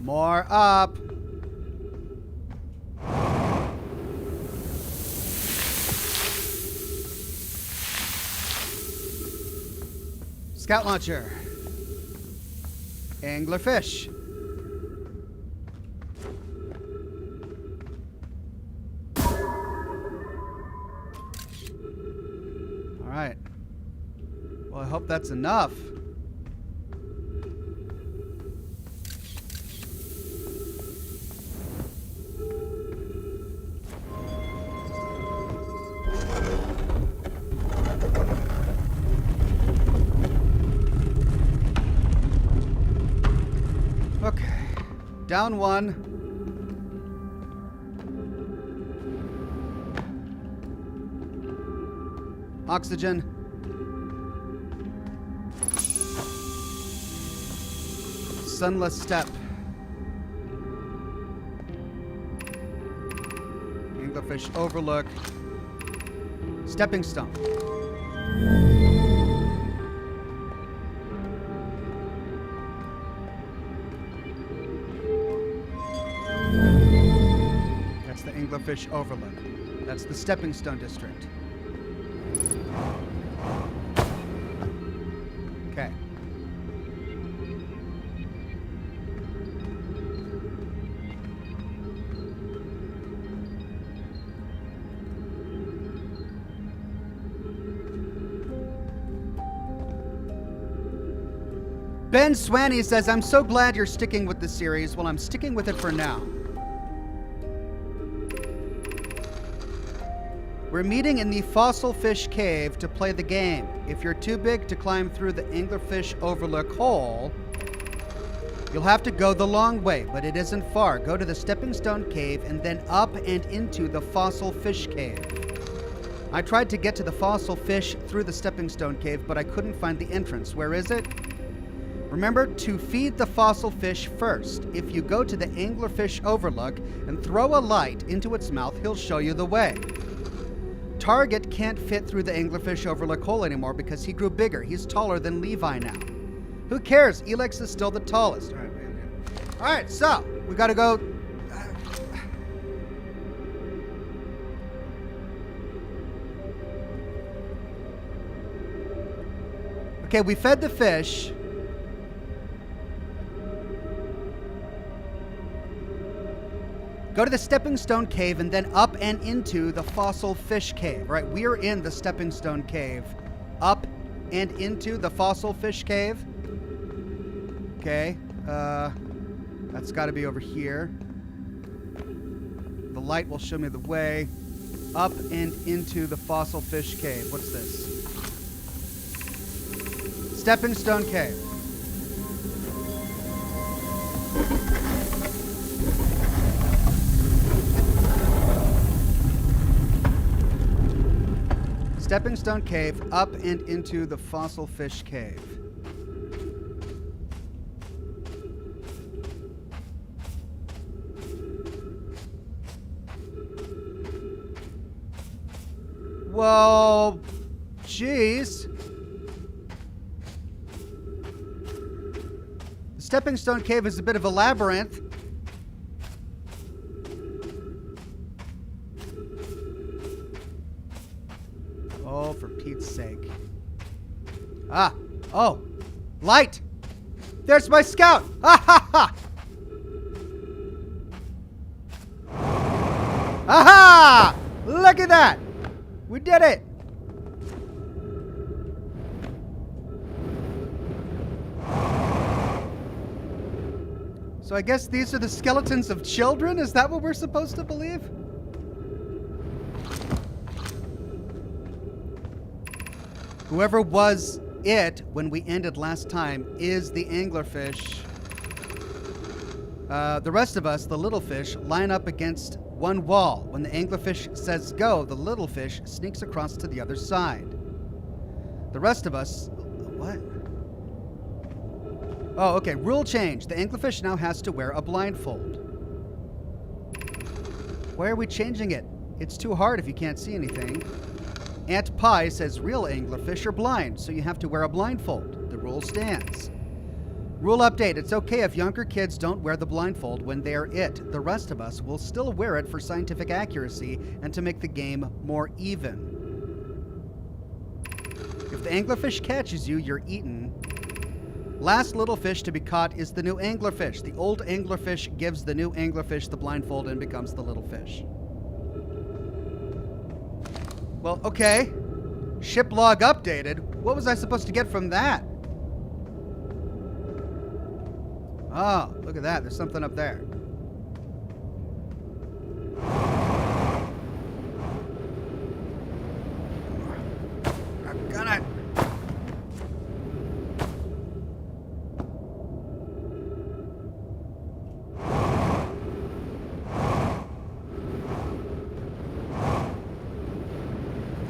More up. Scout launcher. Anglerfish. All right. Well, I hope that's enough. Okay. Down one. Oxygen. Sunless step. Anglerfish overlook. Stepping stone. That's the Anglerfish overlook. That's the stepping stone district. Okay. Ben Swanny says, I'm so glad you're sticking with the series. Well, I'm sticking with it for now. We're meeting in the Fossil Fish Cave to play the game. If you're too big to climb through the Anglerfish Overlook hole, you'll have to go the long way, but it isn't far. Go to the Stepping Stone Cave and then up and into the Fossil Fish Cave. I tried to get to the Fossil Fish through the Stepping Stone Cave, but I couldn't find the entrance. Where is it? Remember to feed the fossil fish first. If you go to the Anglerfish Overlook and throw a light into its mouth, he'll show you the way. Target can't fit through the Anglerfish Overlook hole anymore because he grew bigger. He's taller than Levi now. Who cares? Elex is still the tallest. All right, so we got to go. Okay, we fed the fish. Go to the Stepping Stone Cave and then up and into the Fossil Fish Cave. Right, we are in the Stepping Stone Cave. Up and into the Fossil Fish Cave. Okay, that's got to be over here. The light will show me the way. Up and into the Fossil Fish Cave. What's this? Stepping Stone Cave. Stepping Stone Cave, up and into the Fossil Fish Cave. Well, geez. The Stepping Stone Cave is a bit of a labyrinth. Oh, for Pete's sake. Ah, oh, light. There's my scout. Ha ha ha. Aha! Look at that. We did it. So I guess these are the skeletons of children? Is that what we're supposed to believe? Whoever was it when we ended last time is the anglerfish. The rest of us, the little fish, line up against one wall. When the anglerfish says go, the little fish sneaks across to the other side. The rest of us... What? Oh, okay. Rule change. The anglerfish now has to wear a blindfold. Why are we changing it? It's too hard if you can't see anything. Aunt Pie says real anglerfish are blind, so you have to wear a blindfold. The rule stands. Rule update. It's okay if younger kids don't wear the blindfold when they're it. The rest of us will still wear it for scientific accuracy and to make the game more even. If the anglerfish catches you, you're eaten. Last little fish to be caught is the new anglerfish. The old anglerfish gives the new anglerfish the blindfold and becomes the little fish. Well, okay. Ship log updated. What was I supposed to get from that? Oh, look at that. There's something up there. I'm gonna...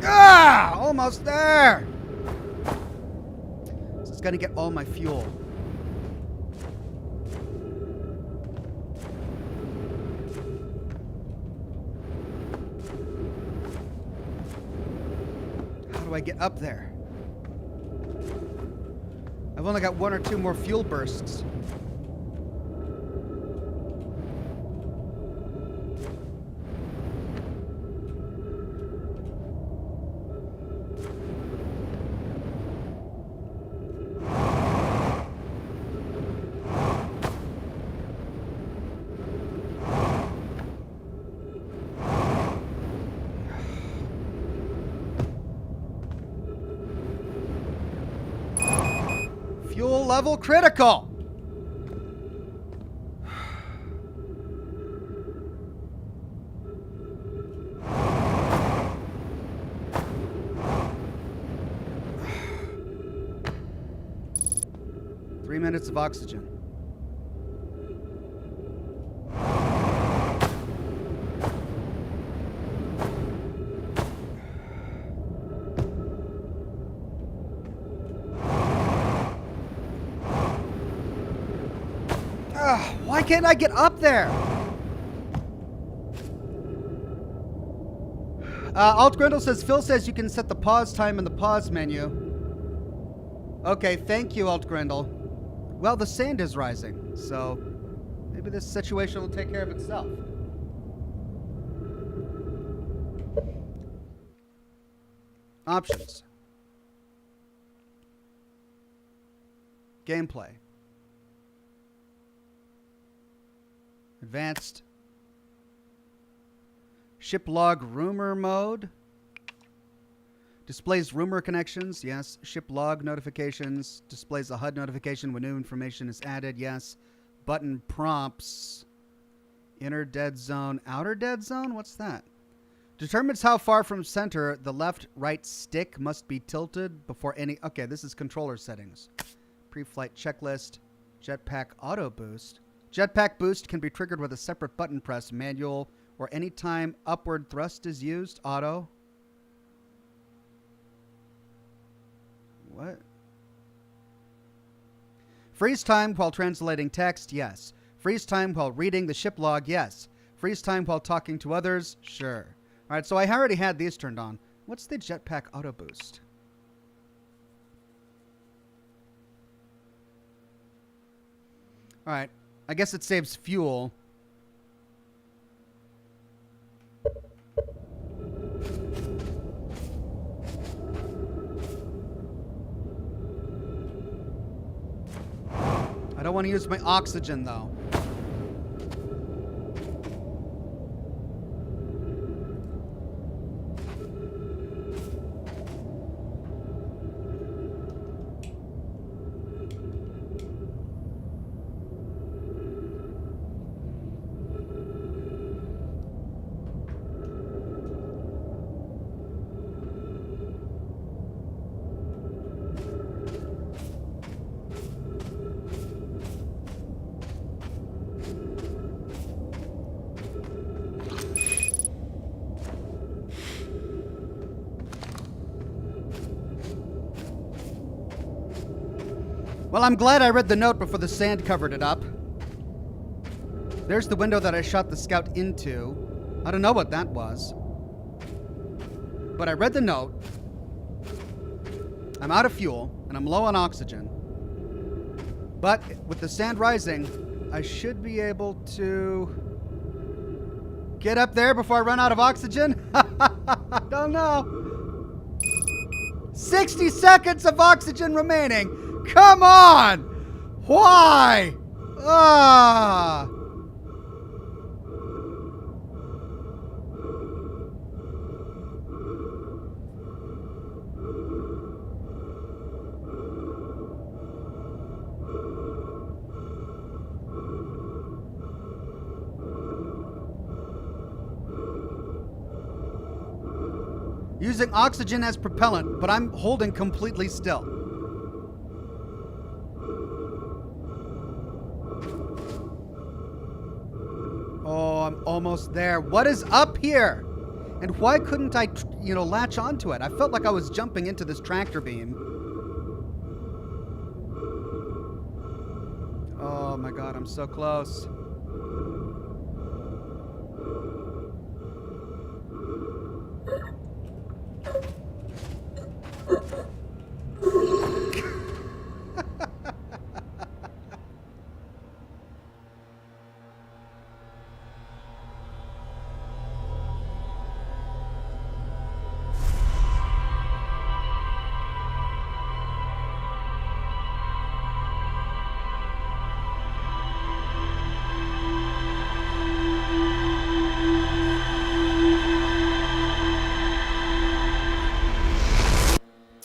Ah! Almost there! So it's gonna get all my fuel. How do I get up there? I've only got 1 or 2 more fuel bursts. Fuel level critical. Three minutes of oxygen. Why can't I get up there? Alt Grindle says, Phil says you can set the pause time in the pause menu. Okay, thank you, Alt Grindle. Well, the sand is rising, so maybe this situation will take care of itself. Options. Gameplay. Advanced. Ship log rumor mode. Displays rumor connections. Yes. Ship log notifications. Displays a HUD notification when new information is added. Yes. Button prompts. Inner dead zone. Outer dead zone? What's that? Determines how far from center the left-right stick must be tilted before any... Okay, this is controller settings. Pre-flight checklist. Jetpack auto boost. Jetpack boost can be triggered with a separate button press, manual, or any time upward thrust is used, auto. What? Freeze time while translating text, yes. Freeze time while reading the ship log, yes. Freeze time while talking to others, sure. All right, so I already had these turned on. What's the jetpack auto boost? All right. I guess it saves fuel. I don't want to use my oxygen, though. Well, I'm glad I read the note before the sand covered it up. There's the window that I shot the scout into. I don't know what that was. But I read the note. I'm out of fuel, and I'm low on oxygen. But with the sand rising, I should be able to get up there before I run out of oxygen. I don't know. 60 seconds of oxygen remaining. Come on! Why? Ah! Using oxygen as propellant, but I'm holding completely still. Oh, I'm almost there. What is up here? And why couldn't I, latch onto it? I felt like I was jumping into this tractor beam. Oh my God, I'm so close.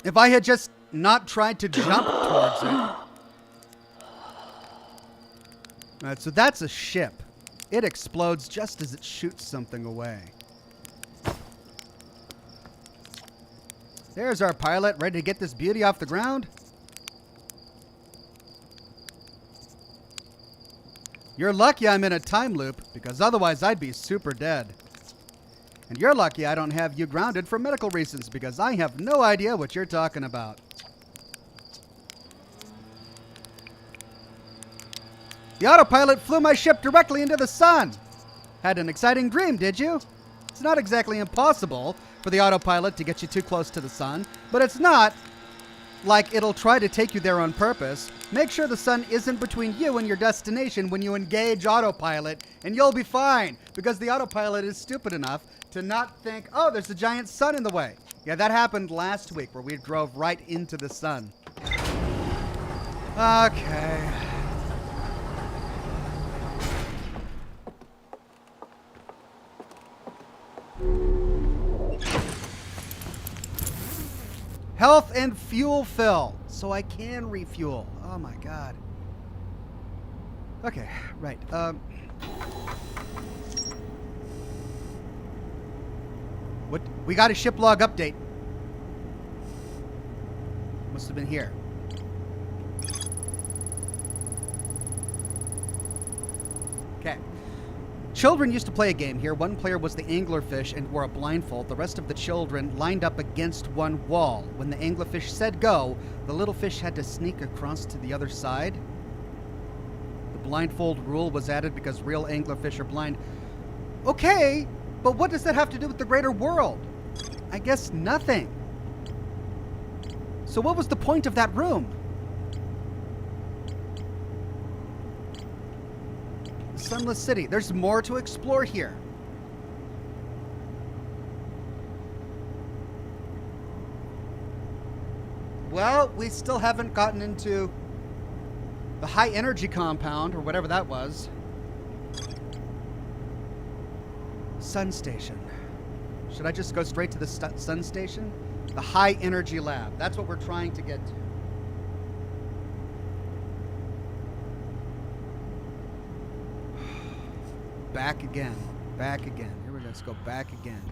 If I had just not tried to jump towards it. Alright, so that's a ship. It explodes just as it shoots something away. There's our pilot, ready to get this beauty off the ground. You're lucky I'm in a time loop, because otherwise I'd be super dead. And you're lucky I don't have you grounded for medical reasons, because I have no idea what you're talking about. The autopilot flew my ship directly into the sun. Had an exciting dream, did you? It's not exactly impossible for the autopilot to get you too close to the sun, but it's not like it'll try to take you there on purpose. Make sure the sun isn't between you and your destination when you engage autopilot, and you'll be fine, because the autopilot is stupid enough to not think, oh, there's a giant sun in the way. Yeah, that happened last week where we drove right into the sun. Okay. Health and fuel fill, so I can refuel. Oh my God. Okay, right. What? We got a ship log update. Must have been here. Okay. Children used to play a game here. One player was the anglerfish and wore a blindfold. The rest of the children lined up against one wall. When the anglerfish said go, the little fish had to sneak across to the other side. The blindfold rule was added because real anglerfish are blind. Okay, but what does that have to do with the greater world? I guess nothing. So what was the point of that room? The Sunless City. There's more to explore here. Well, we still haven't gotten into the high energy compound or whatever that was. Sun station. Should I just go straight to the sun station? The high energy lab. That's what we're trying to get to. Back again. Back again. Here we go. Let's go back again.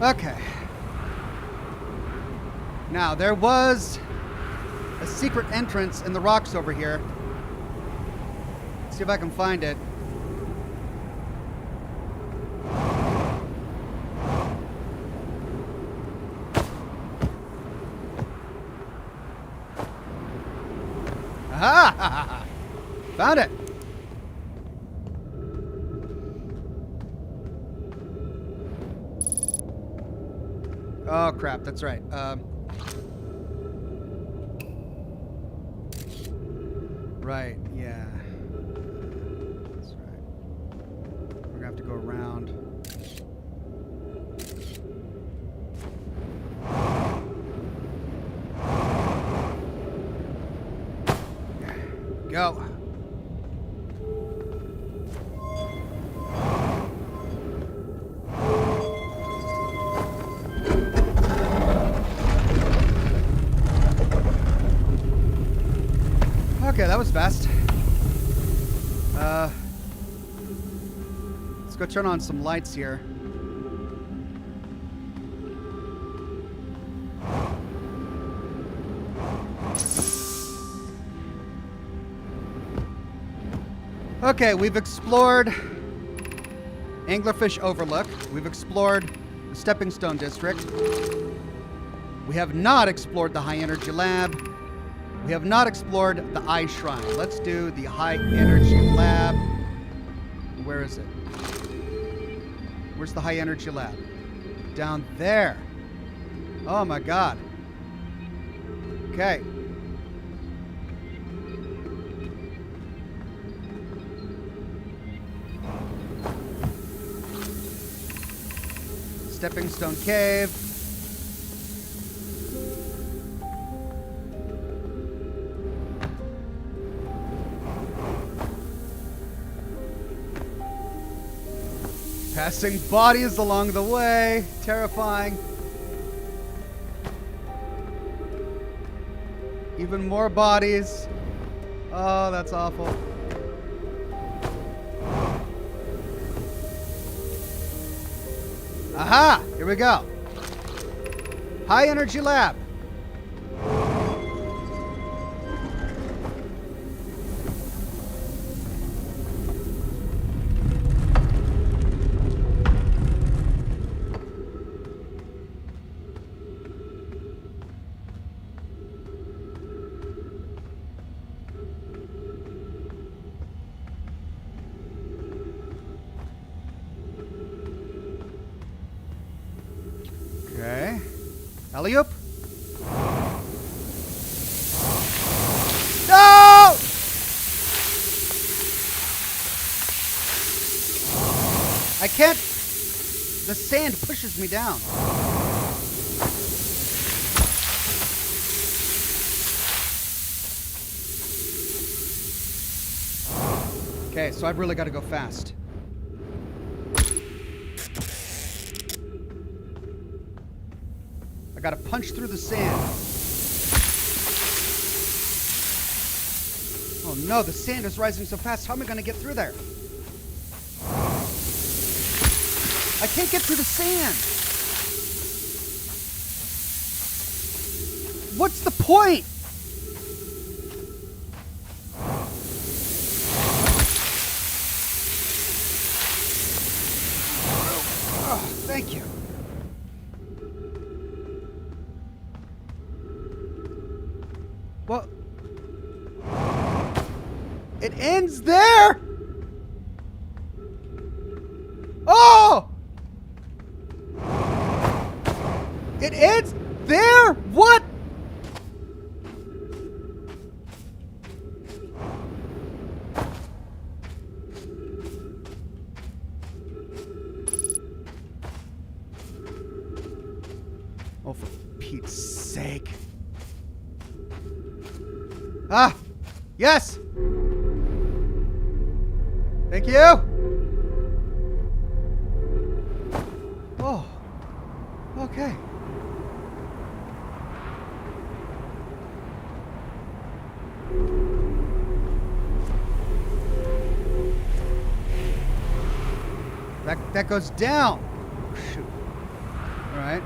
Okay. Now, there was a secret entrance in the rocks over here. Let's see if I can find it. Aha! Found it! Oh, crap. That's right. Right. Yeah. That's right. We're going to have to go around. Go. Okay, that was fast. Let's go turn on some lights here. Okay, we've explored Anglerfish Overlook. We've explored the Stepping Stone District. We have not explored the High Energy Lab. We have not explored the Eye Shrine. Let's do the High Energy Lab. Where is it? Where's the High Energy Lab? Down there. Oh my god. Okay. Stepping Stone Cave. Passing bodies along the way. Terrifying. Even more bodies. Oh, that's awful. Aha! Here we go. High Energy Lab. Okay. Alley-oop. No! I can't. The sand pushes me down. Okay, so I've really got to go fast. I gotta punch through the sand. Oh no, the sand is rising so fast. How am I gonna get through there? I can't get through the sand. What's the point? Oh, thank you. Well, it ends there. Oh! It ends there? What? Oh, for Pete's sake. Ah! Yes! Thank you! Oh. Okay. That goes down. Oh, shoot. right.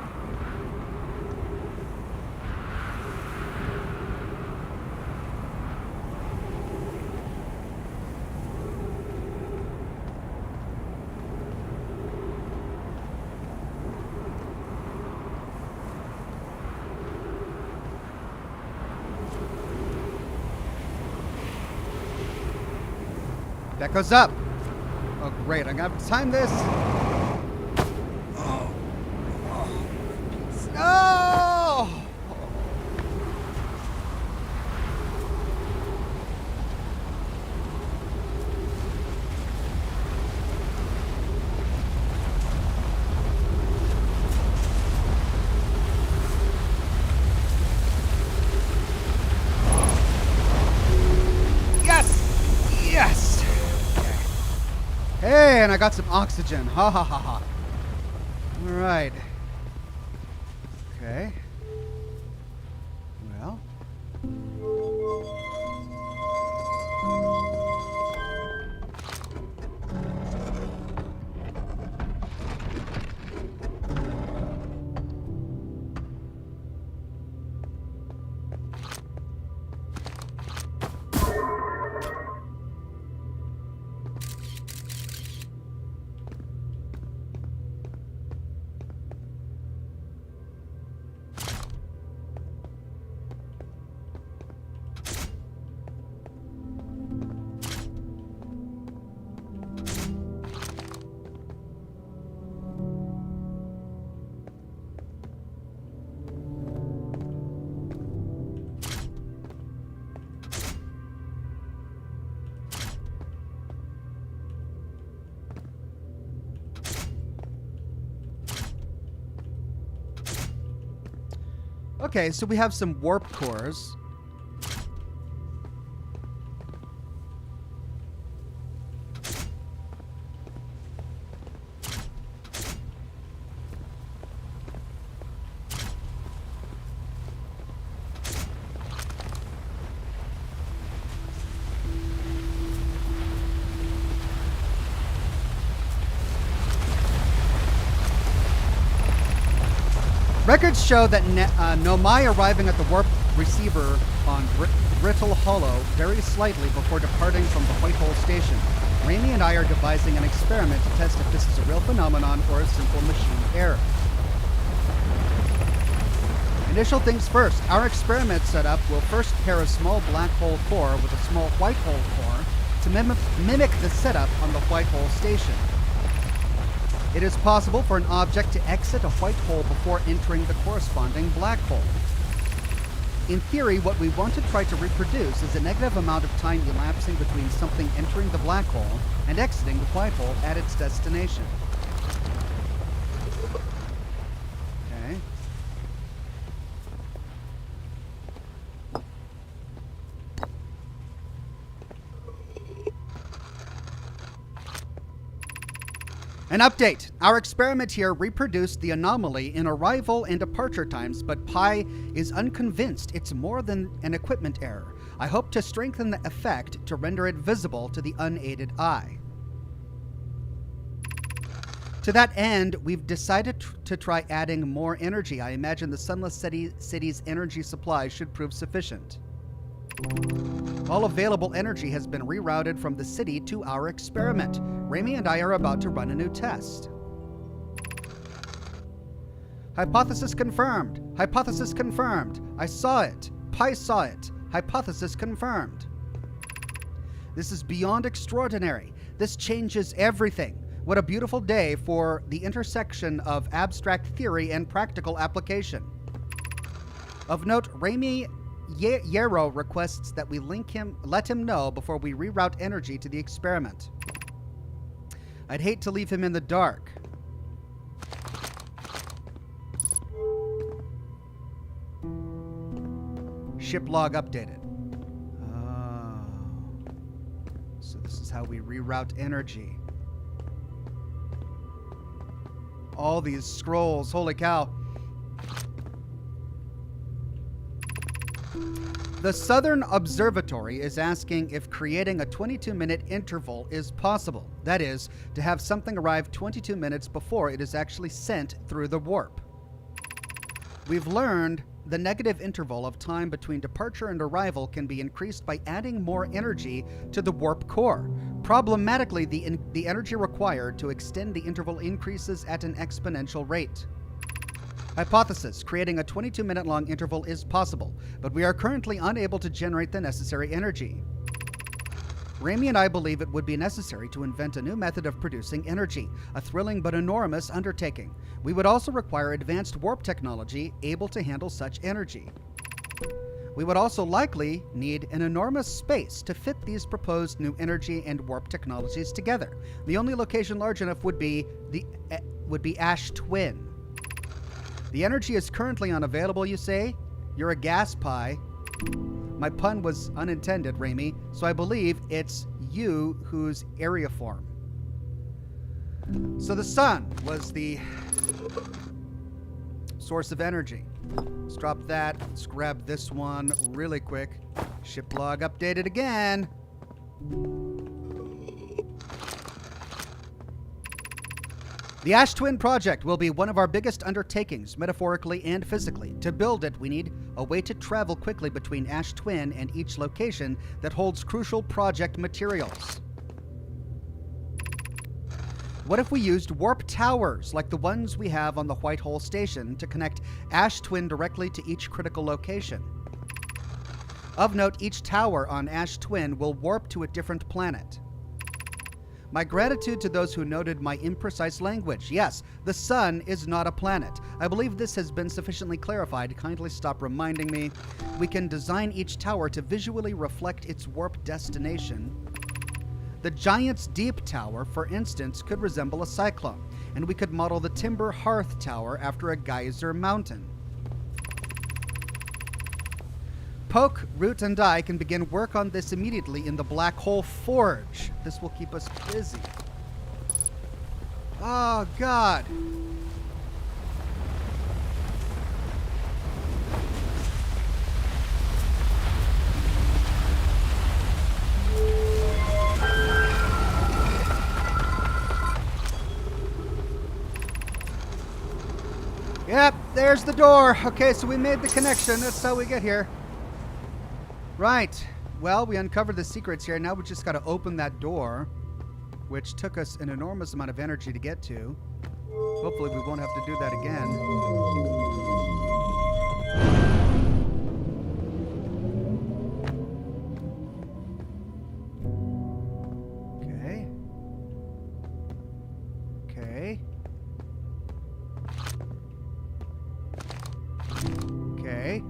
That goes up. Oh, great. I'm going to have to time this. Oh. No! Yes! Yes! Hey, and I got some oxygen. Ha ha ha ha. All right. Okay. Well. Okay, so we have some warp cores. Records show that Nomai arriving at the warp receiver on Brittle Hollow very slightly before departing from the White Hole station. Raimi and I are devising an experiment to test if this is a real phenomenon or a simple machine error. Initial things first. Our experiment setup will first pair a small black hole core with a small white hole core to mimic the setup on the White Hole station. It is possible for an object to exit a white hole before entering the corresponding black hole. In theory, what we want to try to reproduce is a negative amount of time elapsing between something entering the black hole and exiting the white hole at its destination. Okay. An update. Our experiment here reproduced the anomaly in arrival and departure times, but Pi is unconvinced it's more than an equipment error. I hope to strengthen the effect to render it visible to the unaided eye. To that end, we've decided to try adding more energy. I imagine the Sunless City's energy supply should prove sufficient. All available energy has been rerouted from the city to our experiment. Raimi and I are about to run a new test. Hypothesis confirmed. Hypothesis confirmed. I saw it. Pi saw it. Hypothesis confirmed. This is beyond extraordinary. This changes everything. What a beautiful day for the intersection of abstract theory and practical application. Of note, Raimi Yarrow requests that we let him know before we reroute energy to the experiment. I'd hate to leave him in the dark. Ship log updated. Oh. So this is how we reroute energy. All these scrolls, holy cow. The Southern Observatory is asking if creating a 22-minute interval is possible. That is, to have something arrive 22 minutes before it is actually sent through the warp. We've learned the negative interval of time between departure and arrival can be increased by adding more energy to the warp core. Problematically, the energy required to extend the interval increases at an exponential rate. Hypothesis: creating a 22-minute long interval is possible, but we are currently unable to generate the necessary energy. Rami and I believe it would be necessary to invent a new method of producing energy, a thrilling but enormous undertaking. We would also require advanced warp technology able to handle such energy. We would also likely need an enormous space to fit these proposed new energy and warp technologies together. The only location large enough would be Ash Twin. The energy is currently unavailable, you say? You're a gas pie. My pun was unintended, Rami, so I believe it's you who's areaform. So the sun was the source of energy. Let's drop that. Let's grab this one really quick. Ship log updated again. The Ash Twin project will be one of our biggest undertakings, metaphorically and physically. To build it, we need a way to travel quickly between Ash Twin and each location that holds crucial project materials. What if we used warp towers, like the ones we have on the Whitehall station, to connect Ash Twin directly to each critical location? Of note, each tower on Ash Twin will warp to a different planet. My gratitude to those who noted my imprecise language. Yes, the sun is not a planet. I believe this has been sufficiently clarified. Kindly stop reminding me. We can design each tower to visually reflect its warp destination. The Giant's Deep Tower, for instance, could resemble a cyclone, and we could model the Timber Hearth Tower after a geyser mountain. Poke, Root, and I can begin work on this immediately in the Black Hole Forge. This will keep us busy. Oh, God. Yep, there's the door. Okay, so we made the connection. That's how we get here. Right. Well, we uncovered the secrets here. Now we just got to open that door, which took us an enormous amount of energy to get to. Hopefully we won't have to do that again. Okay. Okay. Okay.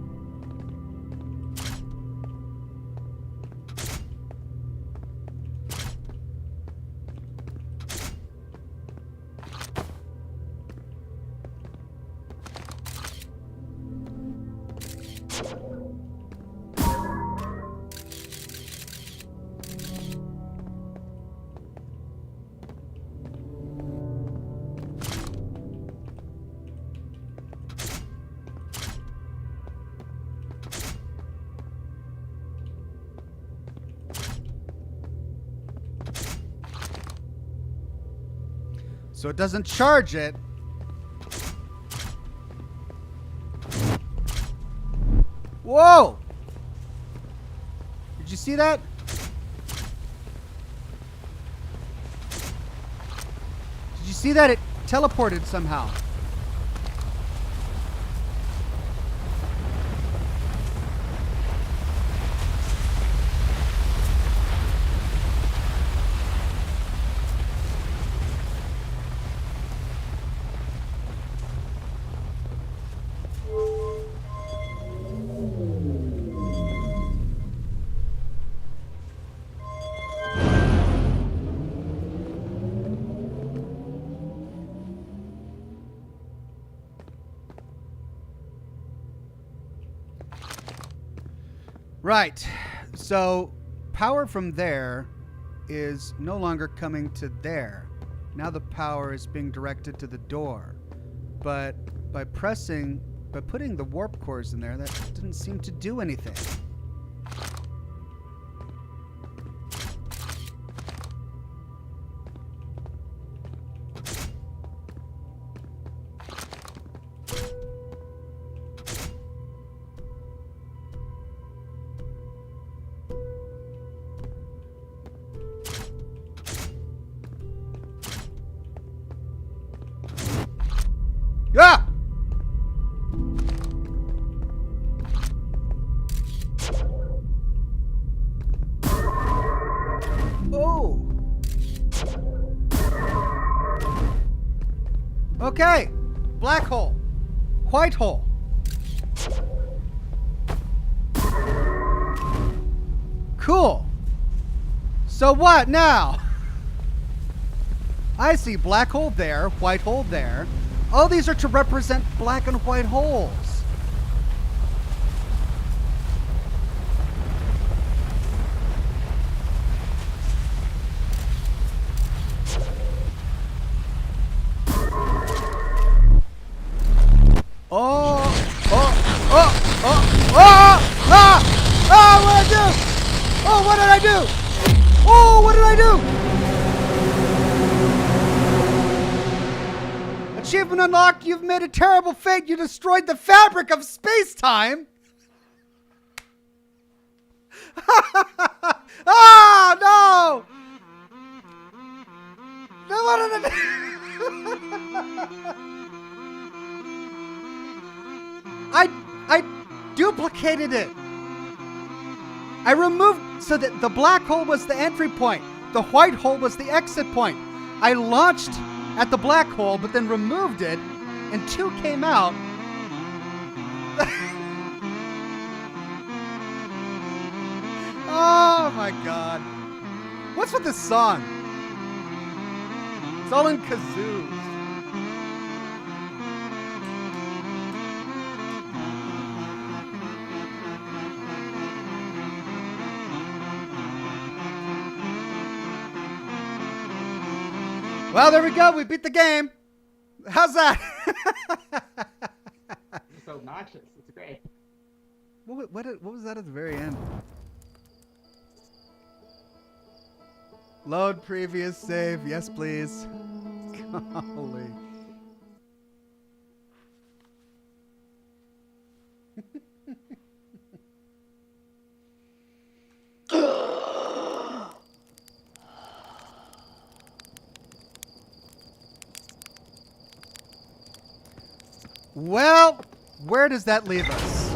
So it doesn't charge it. Whoa! Did you see that? Did you see that? It teleported somehow. Right. So power from there is no longer coming to there. Now the power is being directed to the door. But by putting the warp cores in there, that didn't seem to do anything. Ah! Oh! Okay. Black hole. White hole. Cool. So what now? I see black hole there, white hole there. All these are to represent black and white holes. What did I do? Oh, what did I do? Oh, what did I do? Achievement unlocked. You've made a terrible fate. You destroyed the fabric of space-time. Oh, no! No, what did I do? I duplicated it. I removed so that the black hole was the entry point. The white hole was the exit point. I launched at the black hole, but then removed it, and 2 came out. Oh my God. What's with this song? It's all in kazoos. Well, there we go. We beat the game. How's that? It's so obnoxious. It's great. What was that at the very end? Load previous save. Yes, please. Golly. Well, where does that leave us?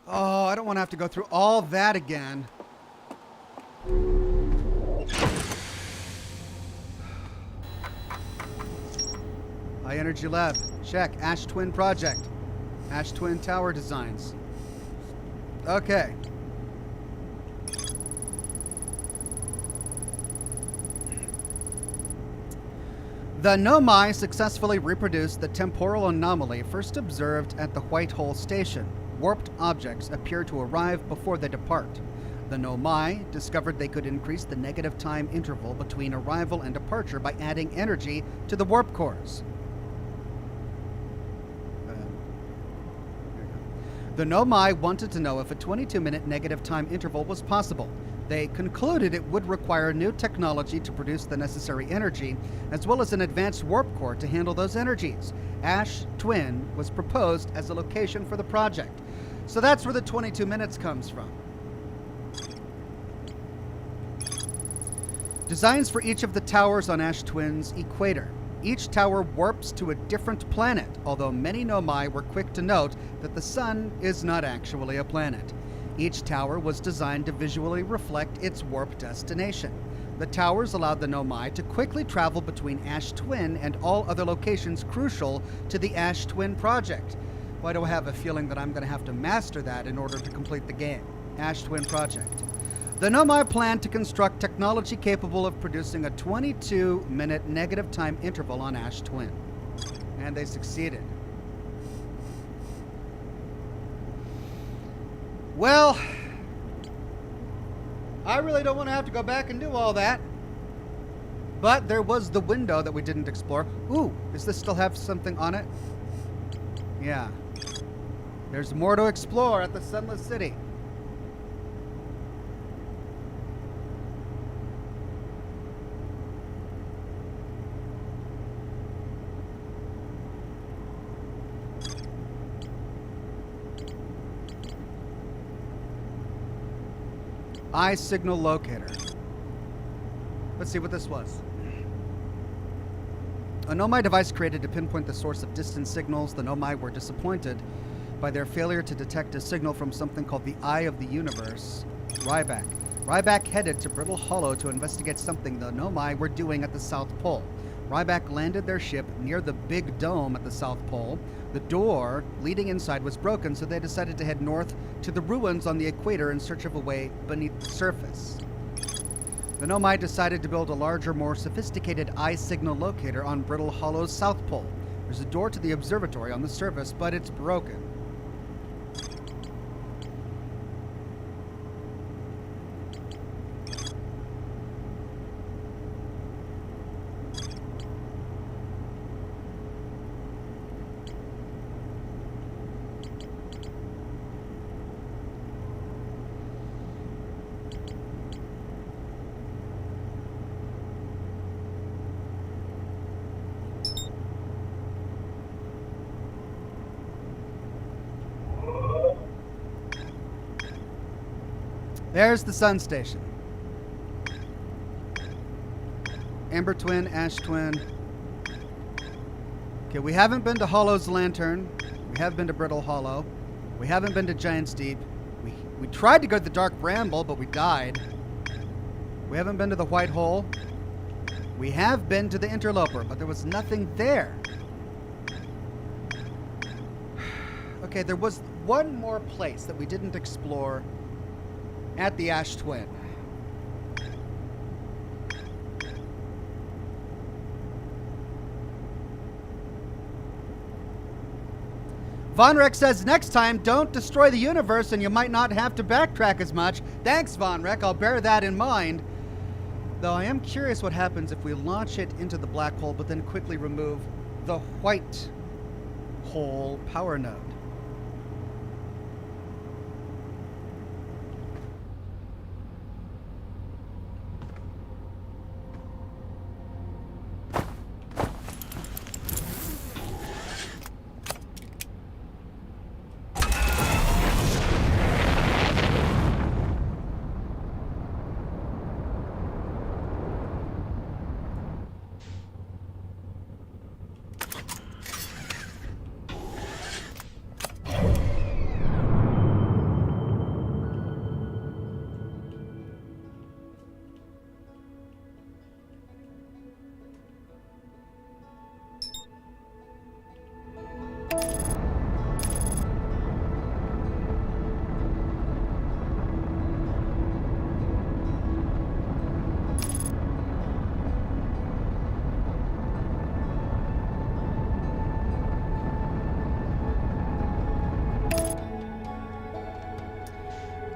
Oh, I don't want to have to go through all that again. High Energy Lab. Check. Ash Twin Project. Ash Twin Tower Designs. Okay. The Nomai successfully reproduced the temporal anomaly first observed at the White Hole Station. Warped objects appear to arrive before they depart. The Nomai discovered they could increase the negative time interval between arrival and departure by adding energy to the warp cores. The Nomai wanted to know if a 22-minute negative time interval was possible. They concluded it would require new technology to produce the necessary energy, as well as an advanced warp core to handle those energies. Ash Twin was proposed as a location for the project. So that's where the 22 minutes comes from. Designs for each of the towers on Ash Twin's equator. Each tower warps to a different planet, although many Nomai were quick to note that the sun is not actually a planet. Each tower was designed to visually reflect its warp destination. The towers allowed the Nomai to quickly travel between Ash Twin and all other locations crucial to the Ash Twin project. Why do I have a feeling that I'm going to have to master that in order to complete the game? Ash Twin project. The Nomai planned to construct technology capable of producing a 22-minute negative time interval on Ash Twin. And they succeeded. Well, I really don't want to have to go back and do all that. But there was the window that we didn't explore. Ooh, does this still have something on it? Yeah. There's more to explore at the Sunless City. Eye signal locator. Let's see what this was. A Nomai device created to pinpoint the source of distant signals. The Nomai were disappointed by their failure to detect a signal from something called the Eye of the Universe, Ryback. Ryback headed to Brittle Hollow to investigate something the Nomai were doing at the South Pole. Ryback landed their ship near the big dome at the South Pole. The door leading inside was broken, so they decided to head north to the ruins on the equator in search of a way beneath the surface. The Nomai decided to build a larger, more sophisticated eye signal locator on Brittle Hollow's South Pole. There's a door to the observatory on the surface, but it's broken. There's the sun station. Amber Twin, Ash Twin. Okay, we haven't been to Hollow's Lantern. We have been to Brittle Hollow. We haven't been to Giant's Deep. We tried to go to the Dark Bramble, but we died. We haven't been to the White Hole. We have been to the Interloper, but there was nothing there. Okay, there was one more place that we didn't explore at the Ash Twin. Von Rex says, next time, don't destroy the universe and you might not have to backtrack as much. Thanks, Von Rex. I'll bear that in mind. Though I am curious what happens if we launch it into the black hole, but then quickly remove the white hole power node.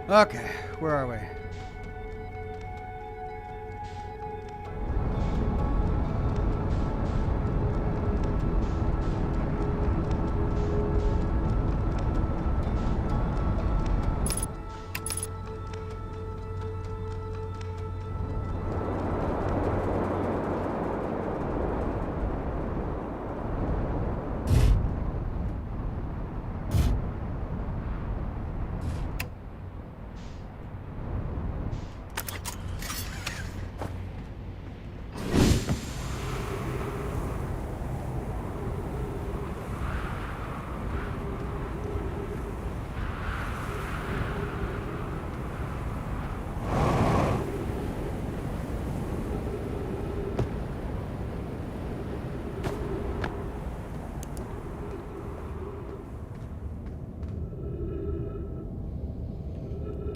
Okay, where are we?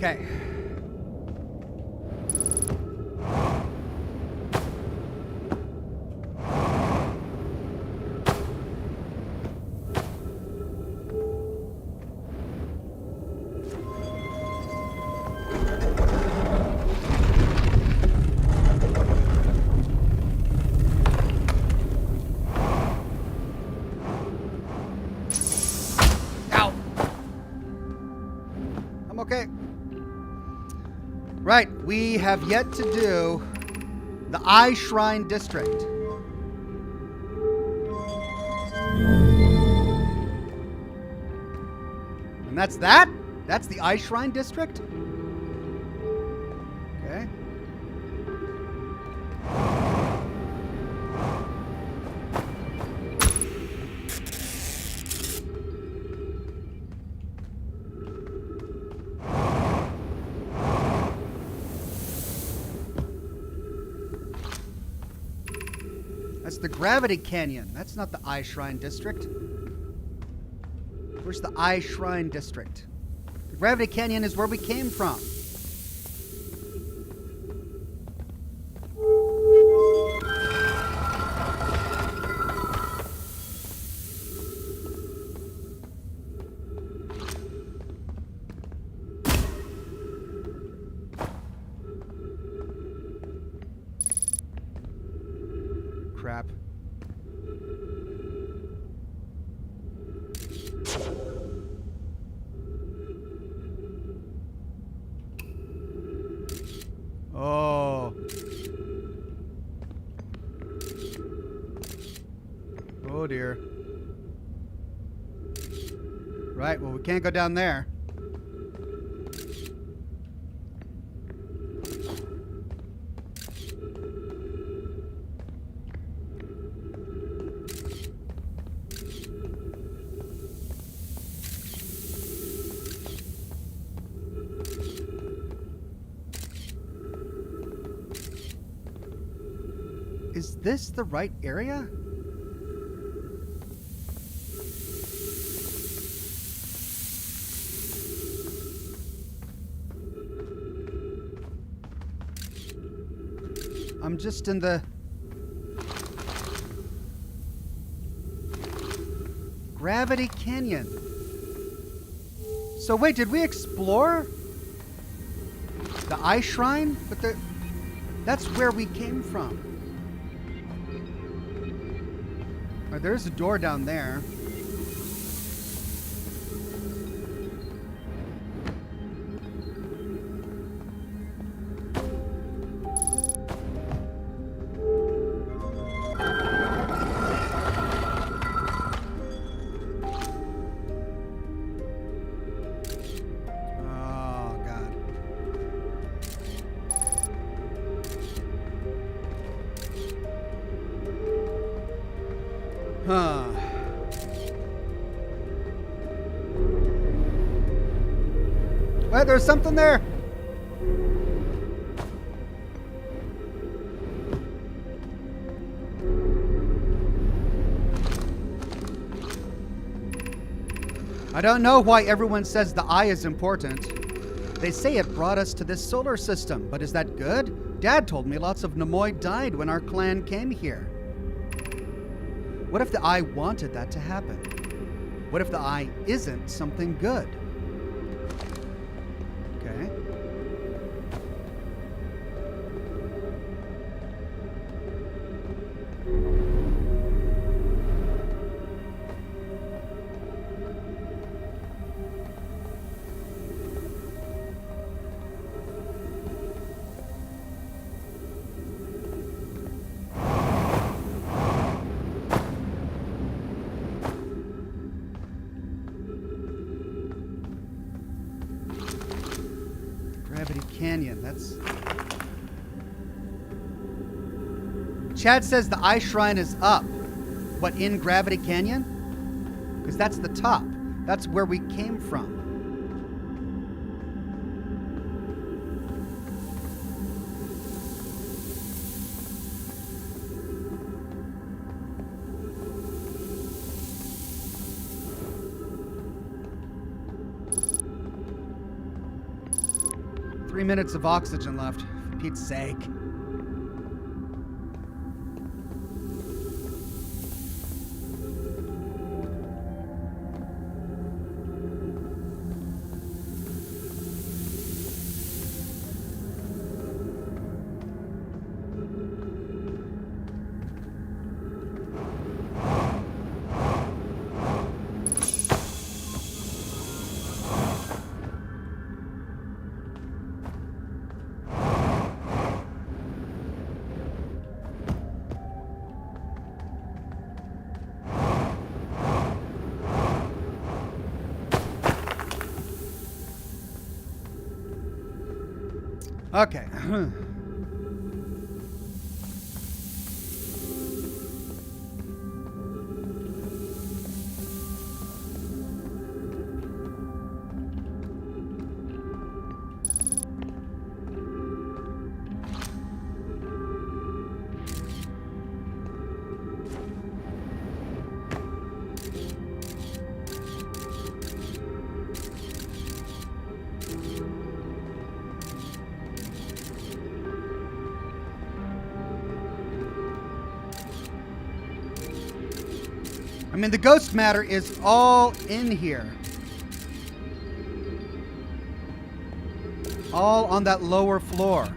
Okay. Ow. I'm okay. Right, we have yet to do the Eye Shrine District. And that's that? That's the Eye Shrine District? Okay. That's the Gravity Canyon. That's not the Eye Shrine District. Where's the Eye Shrine District? The Gravity Canyon is where we came from. Crap. Oh. Oh dear. Right, well, we can't go down there. Is this the right area? I'm just in the Gravity Canyon. So wait, did we explore the Eye Shrine? But that's where we came from. There's a door down there. Oh, God. Huh. Wait, there's something there. I don't know why everyone says the eye is important. They say it brought us to this solar system, but is that good? Dad told me lots of Nemoid died when our clan came here. What if the eye wanted that to happen? What if the eye isn't something good? Okay. Gravity Canyon, that's... Chad says the Eye Shrine is up. What, in Gravity Canyon? Because that's the top. That's where we came from. Three minutes of oxygen left, for Pete's sake. Okay. I mean, the ghost matter is all in here. All on that lower floor.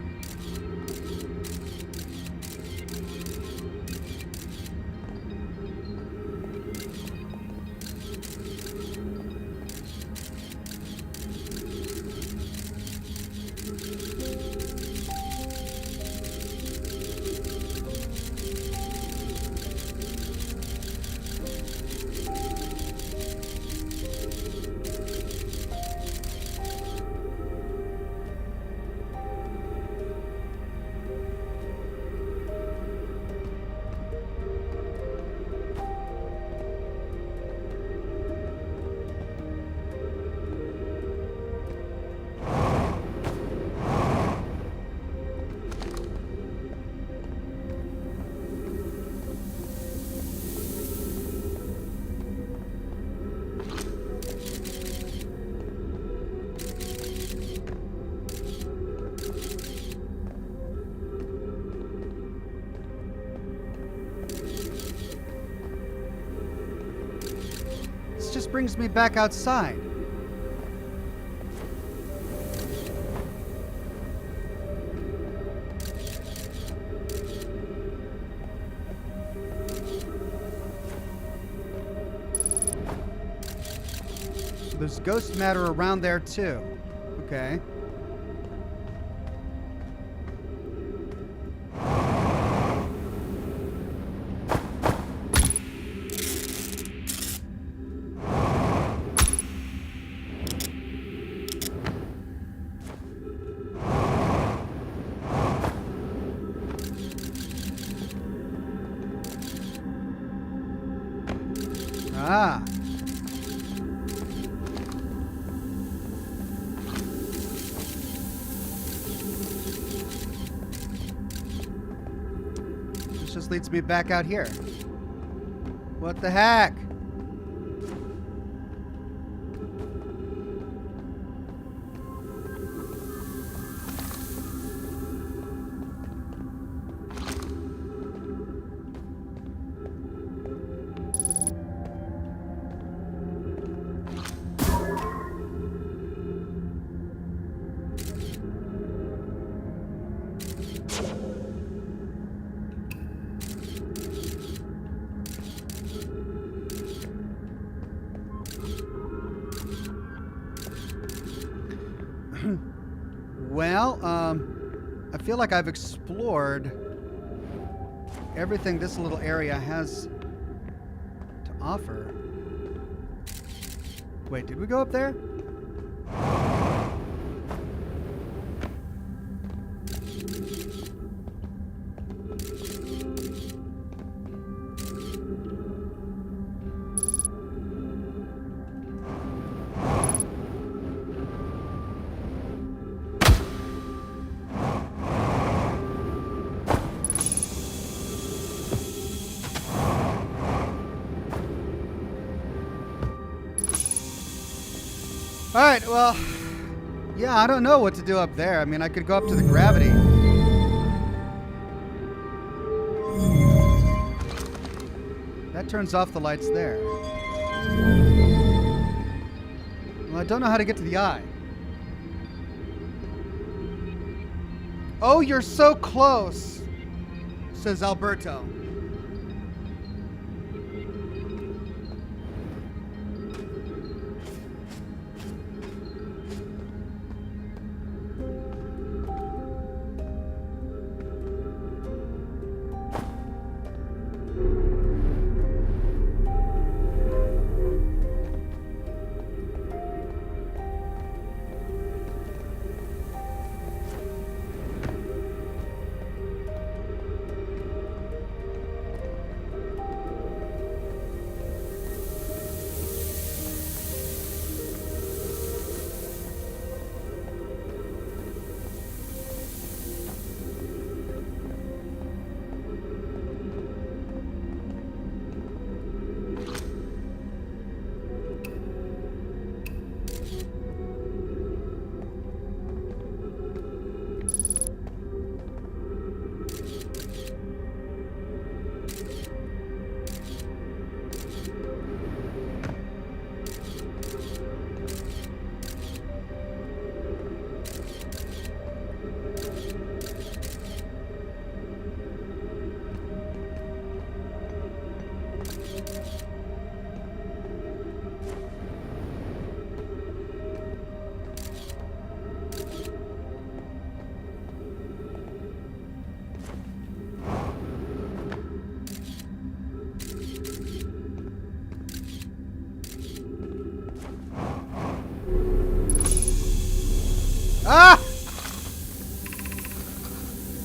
Just brings me back outside. So there's ghost matter around there too. Okay. Ah. This just leads me back out here. What the heck? Well, I feel like I've explored everything this little area has to offer. Wait, did we go up there? All right, well, yeah, I don't know what to do up there. I mean, I could go up to the gravity. That turns off the lights there. Well, I don't know how to get to the eye. Oh, you're so close, says Alberto.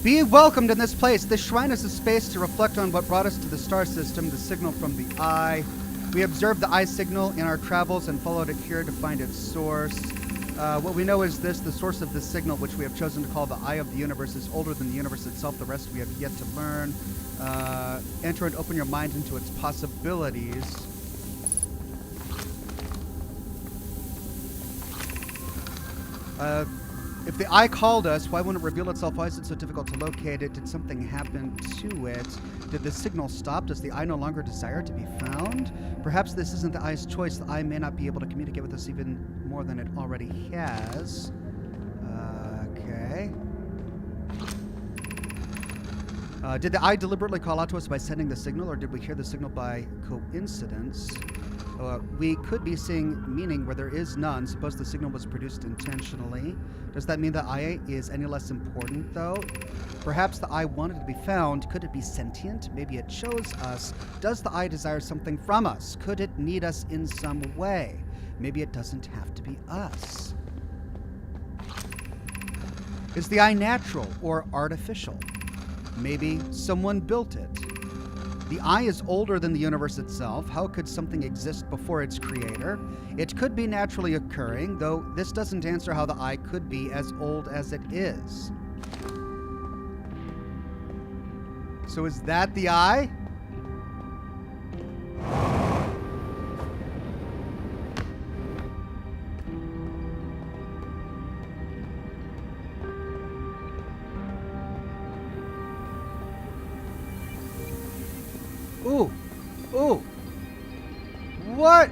Be welcomed in this place. This shrine is a space to reflect on what brought us to the star system, the signal from the eye. We observed the eye signal in our travels and followed it here to find its source. What we know is this: the source of this signal, which we have chosen to call the eye of the universe, is older than the universe itself. The rest we have yet to learn. Enter and open your mind into its possibilities. If the eye called us, why wouldn't it reveal itself? Why is it so difficult to locate it? Did something happen to it? Did the signal stop? Does the eye no longer desire to be found? Perhaps this isn't the eye's choice. The eye may not be able to communicate with us even more than it already has. Okay. Did the eye deliberately call out to us by sending the signal, or did we hear the signal by coincidence? We could be seeing meaning where there is none. Suppose the signal was produced intentionally. Does that mean the eye is any less important, though? Perhaps the eye wanted to be found. Could it be sentient? Maybe it chose us. Does the eye desire something from us? Could it need us in some way? Maybe it doesn't have to be us. Is the eye natural or artificial? Maybe someone built it. The eye is older than the universe itself. How could something exist before its creator? It could be naturally occurring, though this doesn't answer how the eye could be as old as it is. So is that the eye? Ooh. Ooh. What?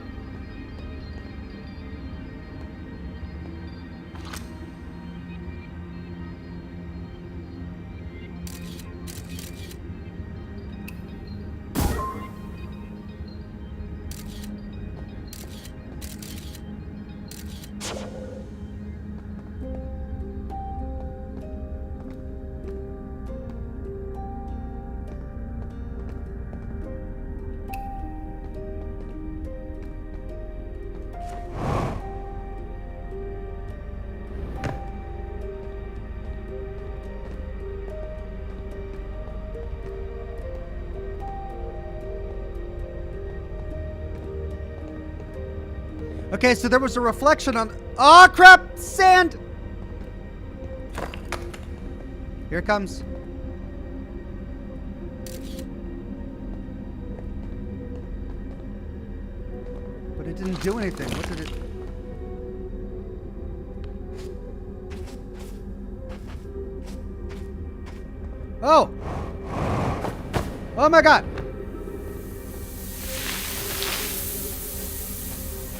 Okay, so there was a reflection on... Oh, crap! Sand! Here it comes. But it didn't do anything. What did it... Oh! Oh my god!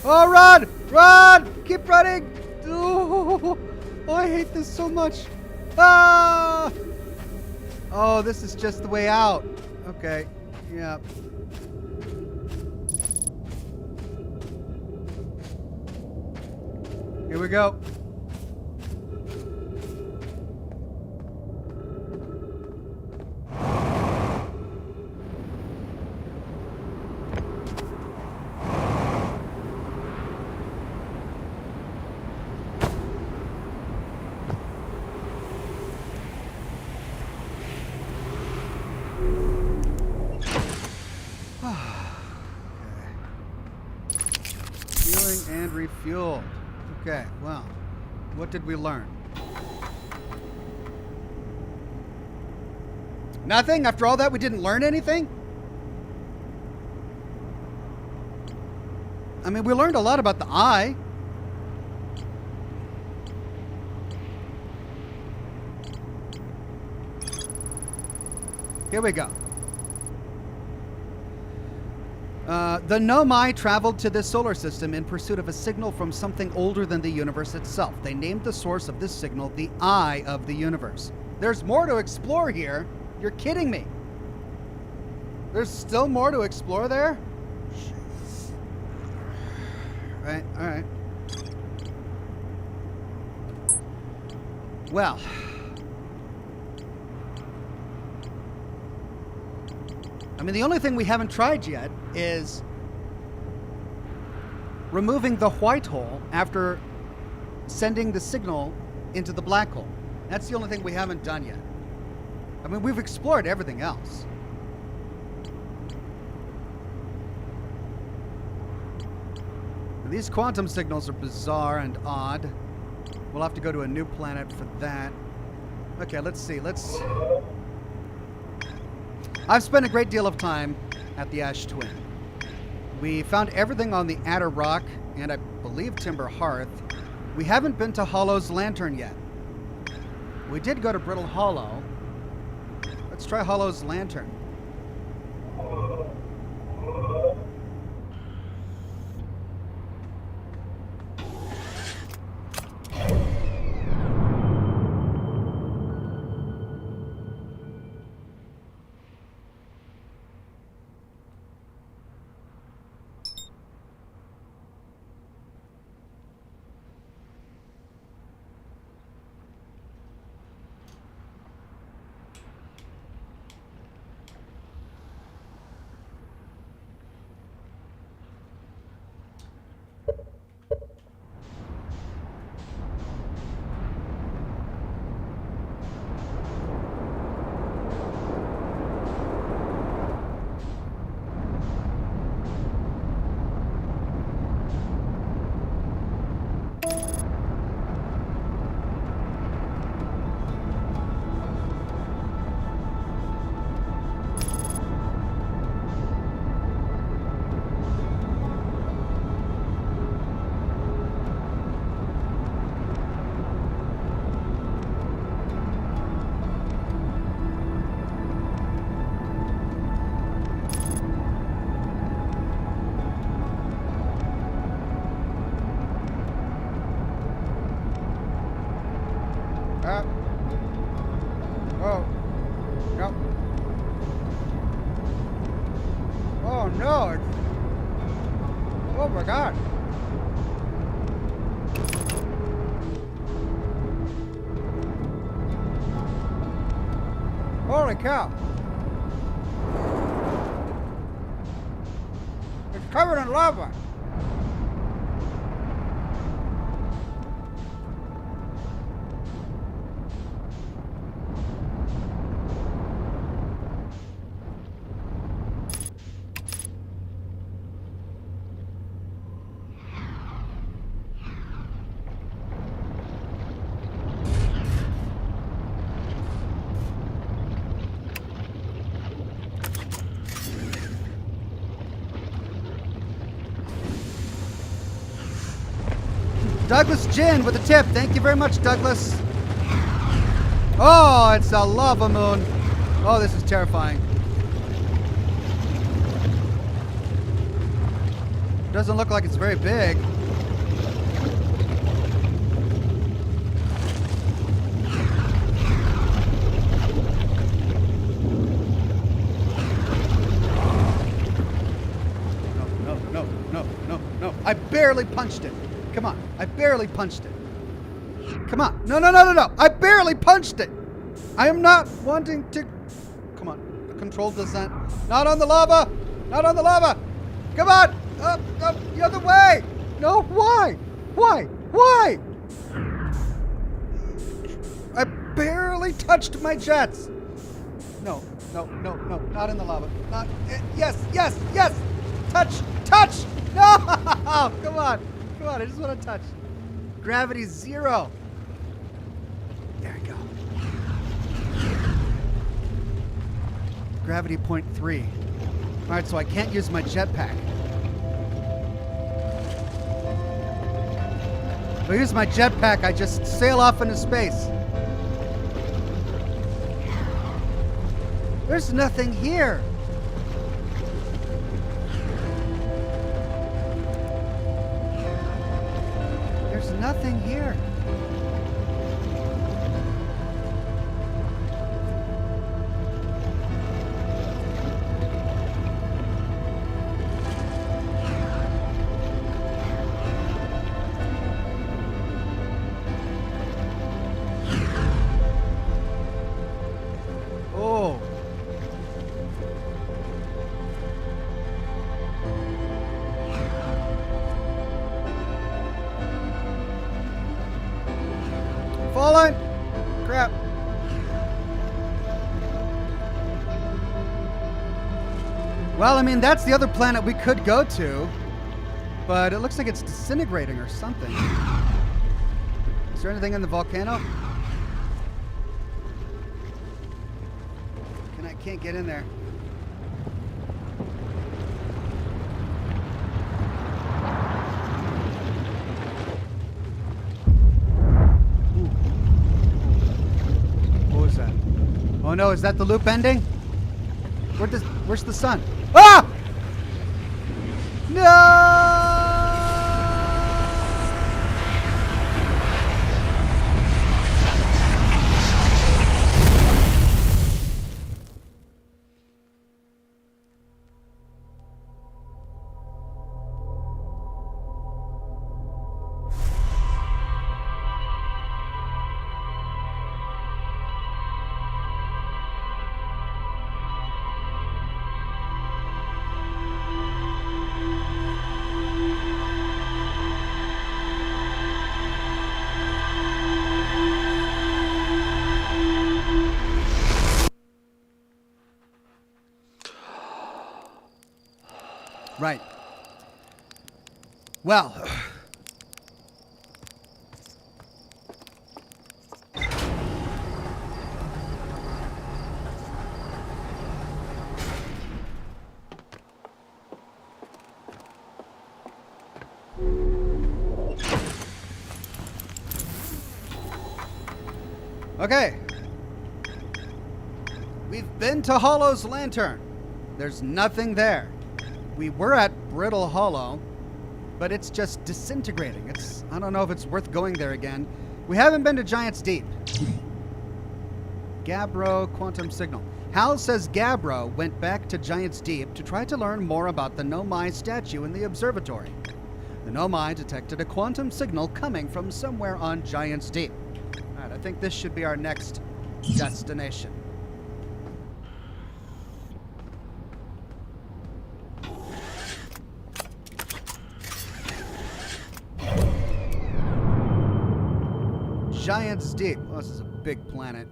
Oh, run! Run! Keep running! Oh, I hate this so much. Ah! Oh, this is just the way out. Okay. Yeah. Here we go. And refueled. Okay, well, what did we learn? Nothing? After all that, we didn't learn anything? I mean, we learned a lot about the eye. Here we go. The Nomai traveled to this solar system in pursuit of a signal from something older than the universe itself. They named the source of this signal the Eye of the Universe. There's more to explore here. You're kidding me. There's still more to explore there? Right, all right. Well... I mean, the only thing we haven't tried yet is removing the white hole after sending the signal into the black hole. That's the only thing we haven't done yet. I mean, we've explored everything else. These quantum signals are bizarre and odd. We'll have to go to a new planet for that. Okay, let's see. I've spent a great deal of time at the Ash Twin. We found everything on the Adder Rock and I believe Timber Hearth. We haven't been to Hollow's Lantern yet. We did go to Brittle Hollow. Let's try Hollow's Lantern. Oh. No. Oh no. Oh my God. Holy cow. It's covered in lava. Douglas Gin with a tip. Thank you very much, Douglas. Oh, it's a lava moon. Oh, this is terrifying. Doesn't look like it's very big. No. I barely punched it. Come on. I barely punched it. Come on. No. I barely punched it. I am not wanting to... Come on. Controlled descent. Not on the lava. Not on the lava. Come on. Up the other way. No, why? Why? I barely touched my jets. No. Not in the lava. Not... Yes. Touch. No. Come on. I just want to touch. Gravity 0. There we go. Gravity 0.3. All right, so I can't use my jetpack. If I use my jetpack, I just sail off into space. There's nothing here. Nothing here. Oh. Well, I mean, that's the other planet we could go to. But it looks like it's disintegrating or something. Is there anything in the volcano? I can't get in there. Ooh. What was that? Oh no, is that the loop ending? Where's the sun? Ah! No! Right. Well. Okay. We've been to Hollow's Lantern. There's nothing there. We were at Brittle Hollow, but it's just disintegrating. I don't know if it's worth going there again. We haven't been to Giant's Deep. Gabbro quantum signal. Hal says Gabbro went back to Giant's Deep to try to learn more about the Nomai statue in the observatory. The Nomai detected a quantum signal coming from somewhere on Giant's Deep. All right, I think this should be our next destination. Giant's Deep. Oh, this is a big planet.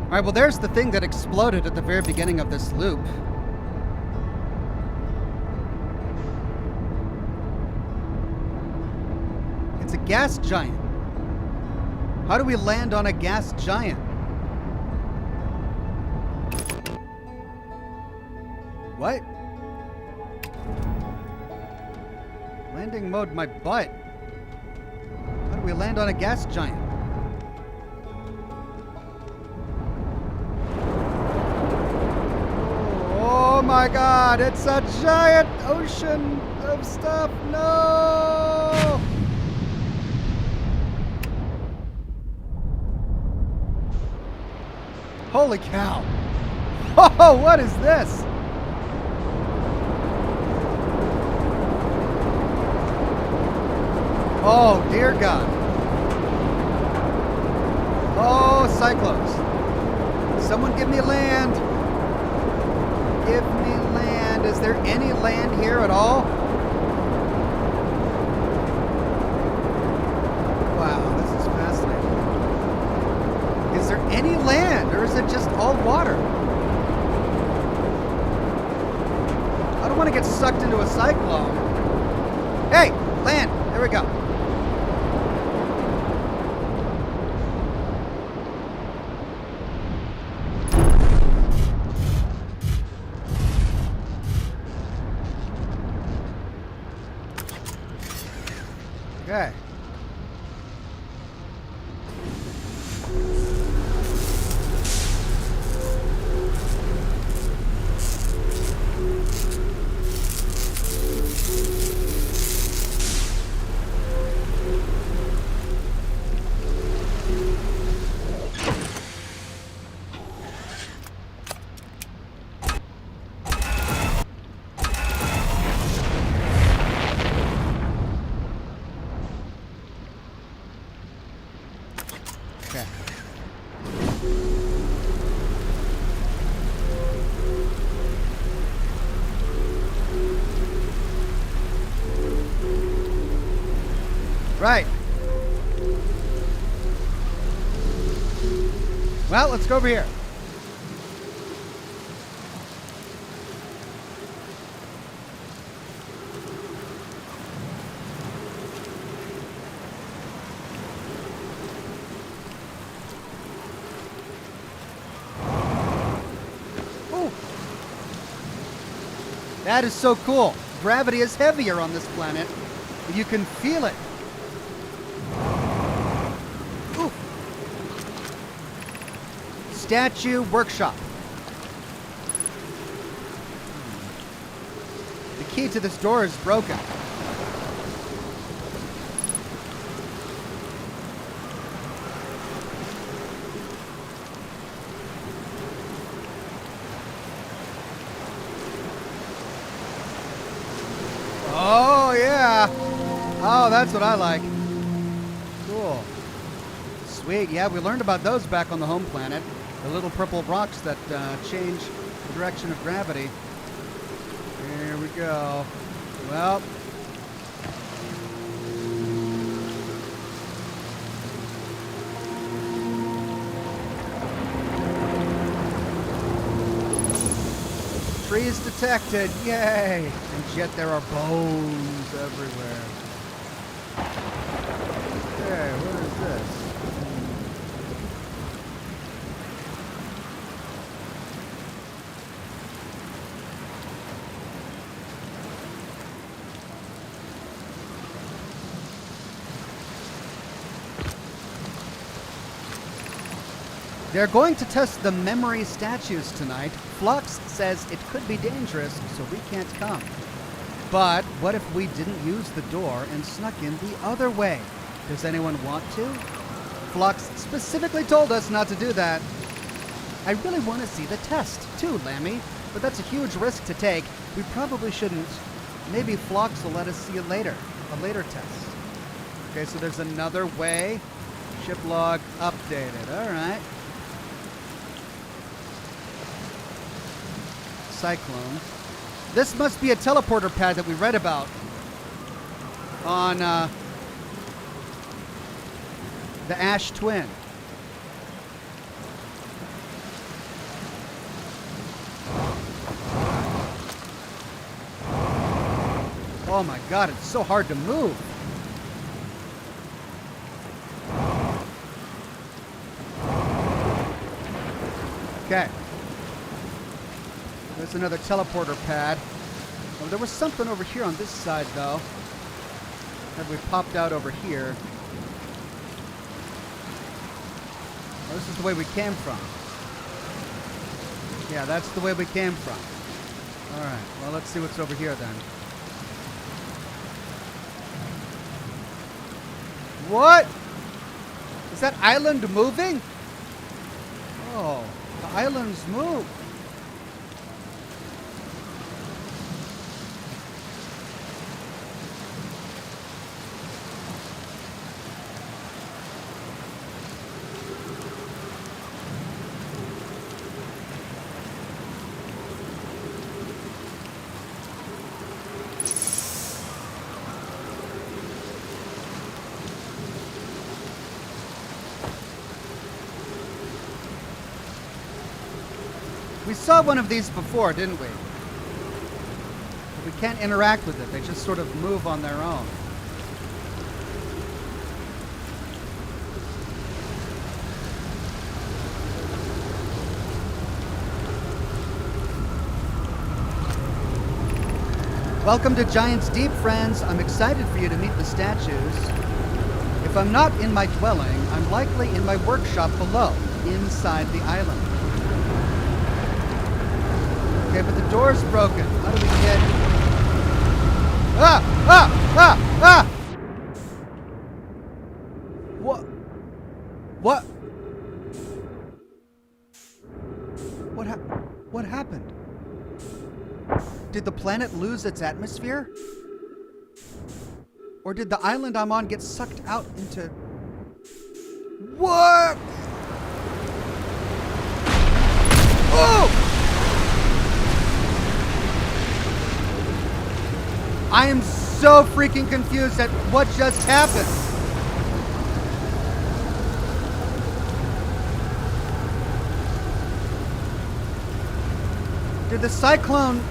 All right, well, there's the thing that exploded at the very beginning of this loop. It's a gas giant. How do we land on a gas giant? What? Landing mode, my butt. How do we land on a gas giant? Oh my god, it's a giant ocean of stuff. No! Holy cow. Oh, what is this? Oh, dear God. Oh, cyclones. Someone give me land. Give me land. Is there any land here at all? Wow, this is fascinating. Is there any land, or is it just all water? I don't want to get sucked into a cyclone. Hey, land. There we go. Okay. Right. Well, let's go over here. Ooh. That is so cool. Gravity is heavier on this planet. You can feel it. Ooh. Statue workshop. The key to this door is broken. Oh, yeah. Oh, that's what I like. Cool. Sweet. Yeah, we learned about those back on the home planet. The little purple rocks that change the direction of gravity. Here we go. Well. Trees detected. Yay. And yet there are bones everywhere. Okay, what is this? They're going to test the memory statues tonight. Flux says it could be dangerous, so we can't come. But what if we didn't use the door and snuck in the other way? Does anyone want to? Flux specifically told us not to do that. I really want to see the test, too, Lammy. But that's a huge risk to take. We probably shouldn't. Maybe Flux will let us see it later. A later test. Okay, so there's another way. Ship log updated. All right. Cyclone. This must be a teleporter pad that we read about on the Ash Twin. Oh my God, it's so hard to move. Okay. There's another teleporter pad. Oh, there was something over here on this side, though. That we popped out over here. Oh, this is the way we came from. Yeah, that's the way we came from. All right. Well, let's see what's over here then. What? Is that island moving? Oh, the island's moved. We saw one of these before, didn't we? But we can't interact with it. They just sort of move on their own. Welcome to Giant's Deep, friends. I'm excited for you to meet the statues. If I'm not in my dwelling, I'm likely in my workshop below, inside the island. Okay, but the door's broken. How do we get... Ah! What? What? What happened? Did the planet lose its atmosphere? Or did the island I'm on get sucked out into... What? Oh! I am so freaking confused at what just happened. Did the cyclone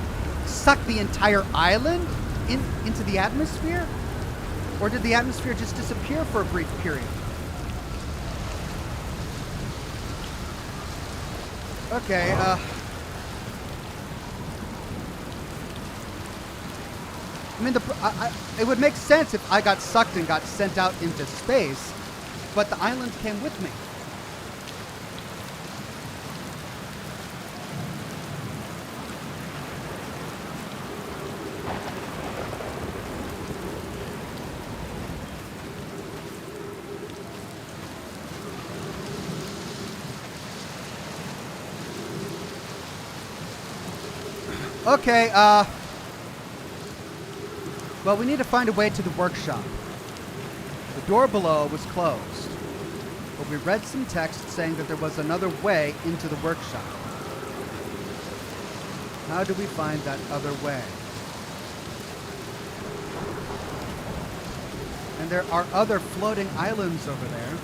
suck the entire island into the atmosphere? Or did the atmosphere just disappear for a brief period? Okay, I mean, it would make sense if I got sucked and got sent out into space, but the island came with me. Okay, well, we need to find a way to the workshop. The door below was closed, but we read some text saying that there was another way into the workshop. How do we find that other way? And there are other floating islands over there.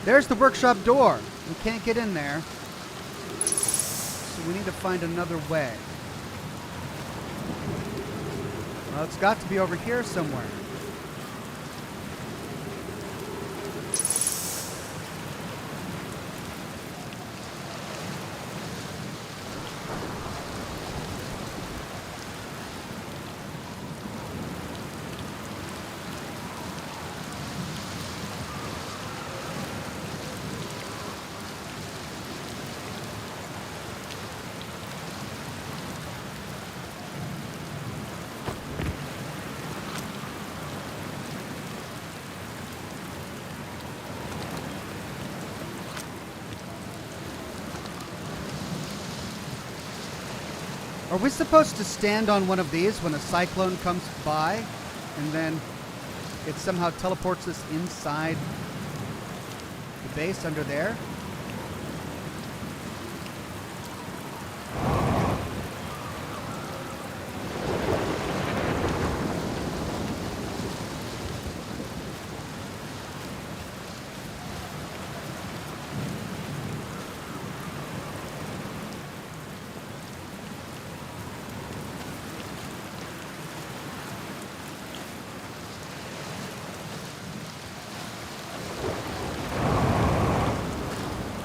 There's the workshop door. We can't get in there. So we need to find another way. Well, it's got to be over here somewhere. Are we supposed to stand on one of these when a cyclone comes by and then it somehow teleports us inside the base under there?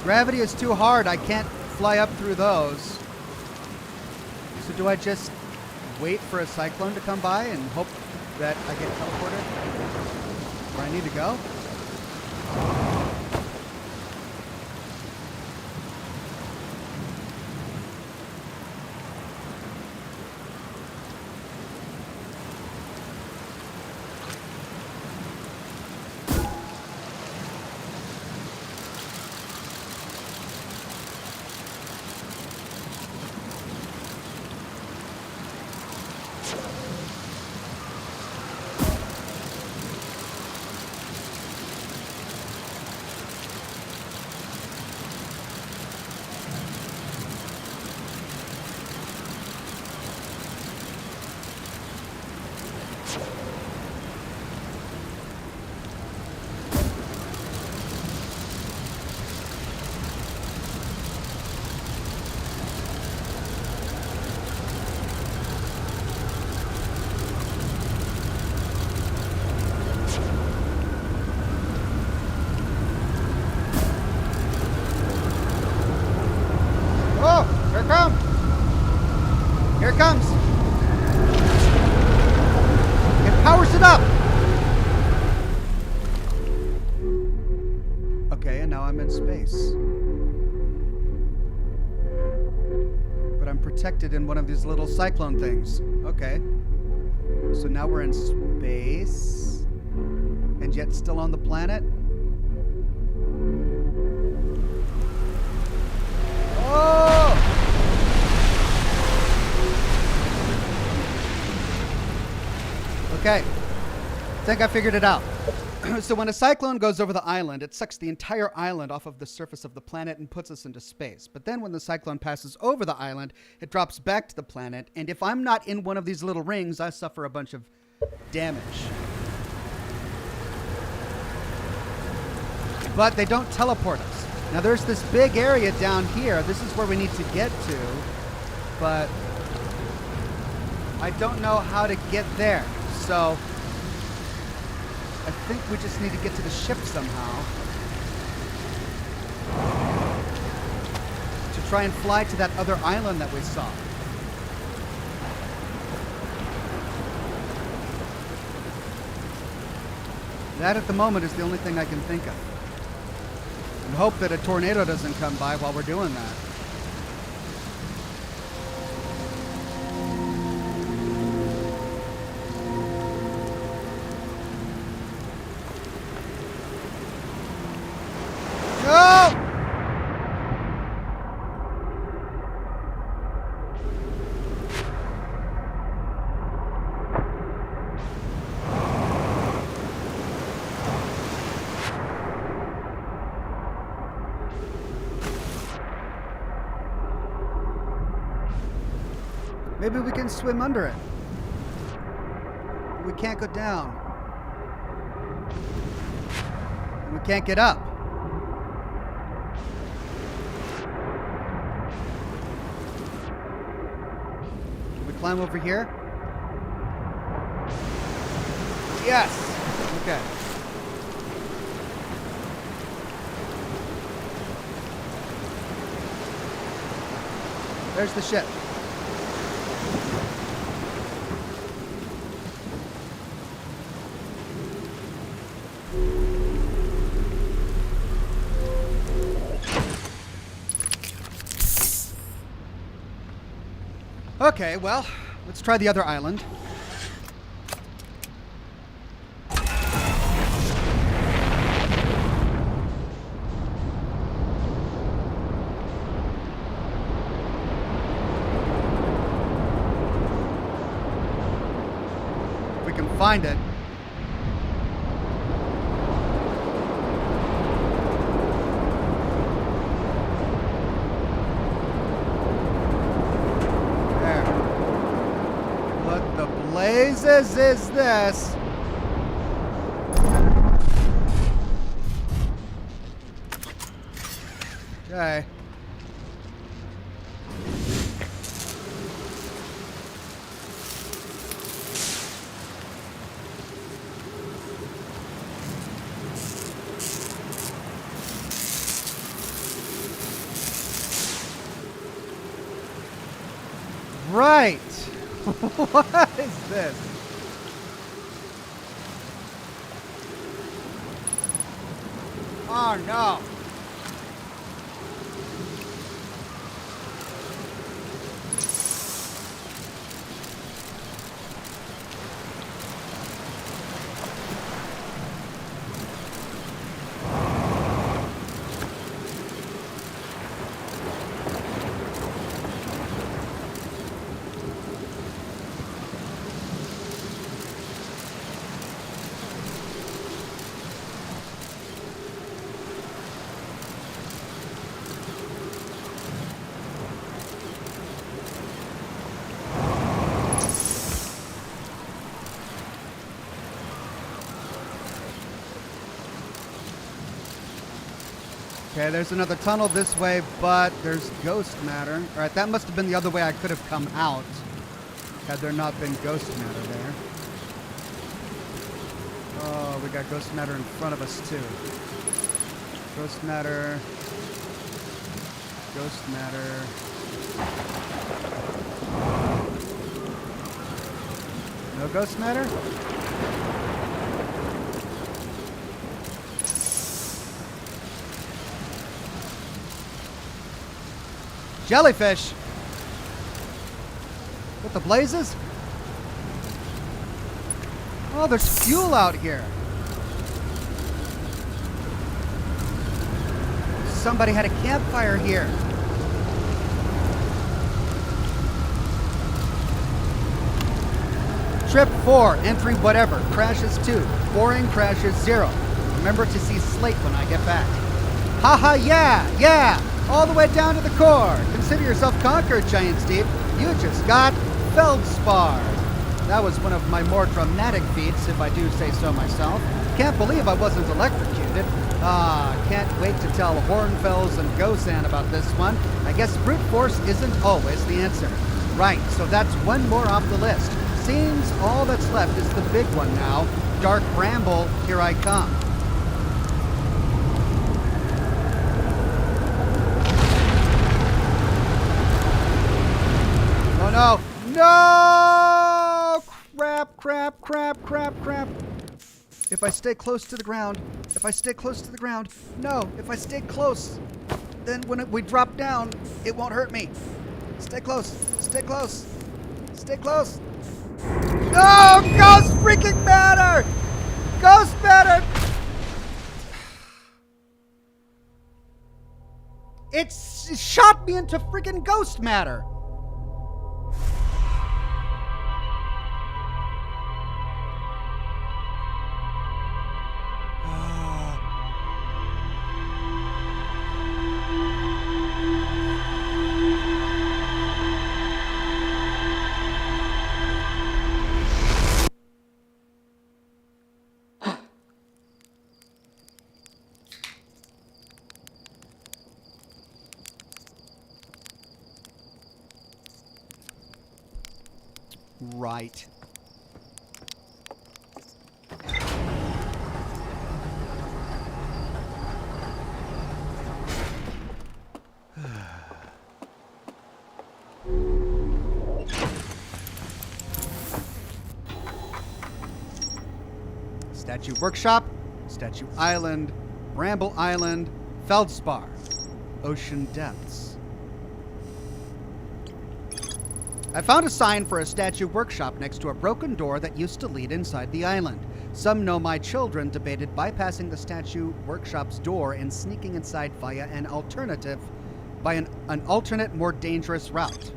Gravity is too hard. I can't fly up through those. So do I just wait for a cyclone to come by and hope that I get teleported where I need to go? Here it comes. It powers it up. Okay, and now I'm in space. But I'm protected in one of these little cyclone things. Okay. So now we're in space. And yet still on the planet. Oh! Okay. I think I figured it out. So when a cyclone goes over the island, it sucks the entire island off of the surface of the planet and puts us into space. But then when the cyclone passes over the island, it drops back to the planet. And if I'm not in one of these little rings, I suffer a bunch of damage. But they don't teleport us. Now there's this big area down here. This is where we need to get to. But I don't know how to get there. So I think we just need to get to the ship somehow to try and fly to that other island that we saw. That at the moment is the only thing I can think of. And hope that a tornado doesn't come by while we're doing that. Maybe we can swim under it. We can't go down. And we can't get up. Can we climb over here? Yes! Okay. There's the ship. Okay, well, let's try the other island. If we can find it. Blazes is this? Okay. Right. What is this? Oh no. Okay, there's another tunnel this way, but there's ghost matter. All right, that must have been the other way I could have come out had there not been ghost matter there. Oh, we got ghost matter in front of us, too. Ghost matter. Ghost matter. No ghost matter? Jellyfish! What, the blazes? Oh, there's fuel out here. Somebody had a campfire here. Trip 4, entry whatever, crashes 2, boring crashes 0. Remember to see Slate when I get back. Haha, yeah, all the way down to the core. Consider yourself conquered, Giant Steve. You just got feldspar. That was one of my more dramatic feats, if I do say so myself. Can't believe I wasn't electrocuted. Can't wait to tell Hornfels and Gozan about this one. I guess brute force isn't always the answer. Right, so that's one more off the list. Seems all that's left is the big one now. Dark Bramble, here I come. Oh no! No! Crap. If I stay close to the ground, no, if I stay close, then when we drop down, it won't hurt me. Stay close. No! Ghost freaking matter! Ghost matter! It shot me into freaking ghost matter! Right. Statue Workshop, Statue Island, Bramble Island, Feldspar, Ocean Depths. I found a sign for a statue workshop next to a broken door that used to lead inside the island. Some know my children debated bypassing the statue workshop's door and sneaking inside via an alternate, more dangerous route.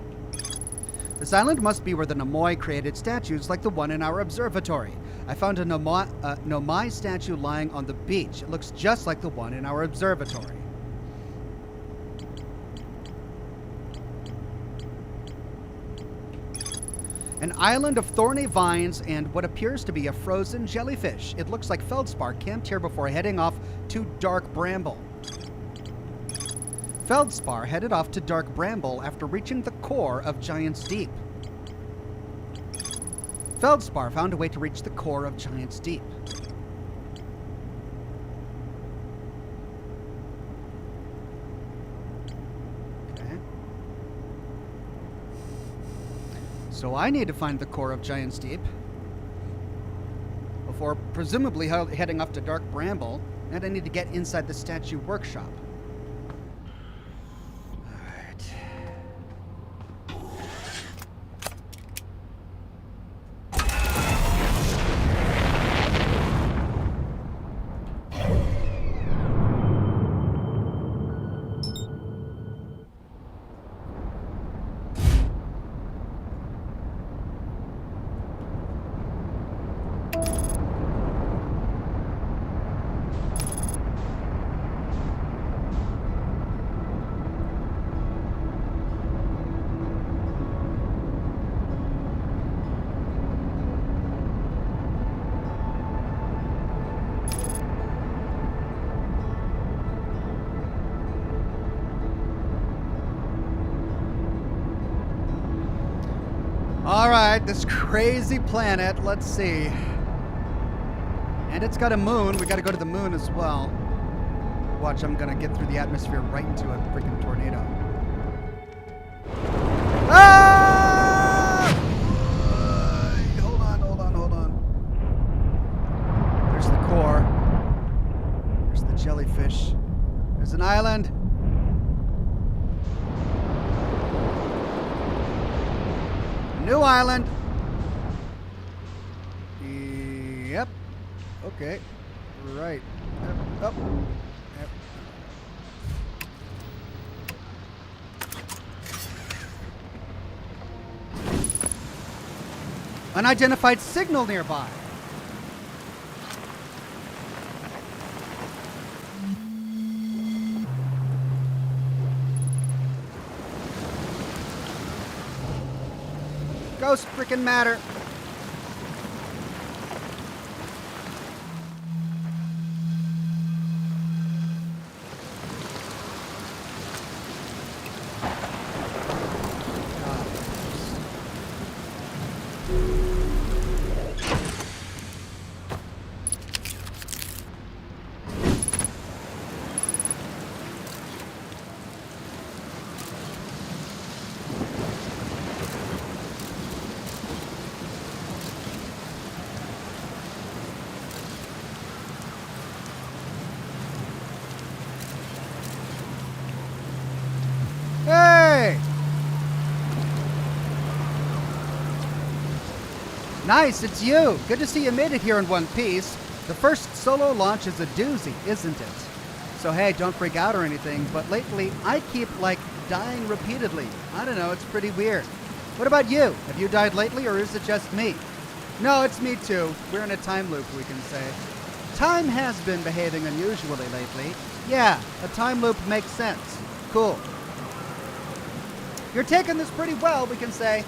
This island must be where the Nomoi created statues like the one in our observatory. I found a Nomai statue lying on the beach. It looks just like the one in our observatory. An island of thorny vines and what appears to be a frozen jellyfish. It looks like Feldspar camped here before heading off to Dark Bramble. Feldspar headed off to Dark Bramble after reaching the core of Giant's Deep. Feldspar found a way to reach the core of Giant's Deep. So I need to find the core of Giant's Deep before presumably heading off to Dark Bramble, and I need to get inside the statue workshop. Alright, this crazy planet, let's see. And it's got a moon. We gotta go to the moon as well. Watch, I'm gonna get through the atmosphere right into a freaking tornado. Ah! Hold on. There's the core. There's the jellyfish. There's an island. New island. Yep. Okay. Right. Yep. Up. Yep. Unidentified signal nearby. Ghost freaking matter. Hey! Nice, it's you. Good to see you made it here in one piece. The first solo launch is a doozy, isn't it? So hey, don't freak out or anything, but lately I keep, dying repeatedly. I don't know, it's pretty weird. What about you? Have you died lately, or is it just me? No, it's me too. We're in a time loop, we can say. Time has been behaving unusually lately. Yeah, a time loop makes sense. Cool. You're taking this pretty well, we can say.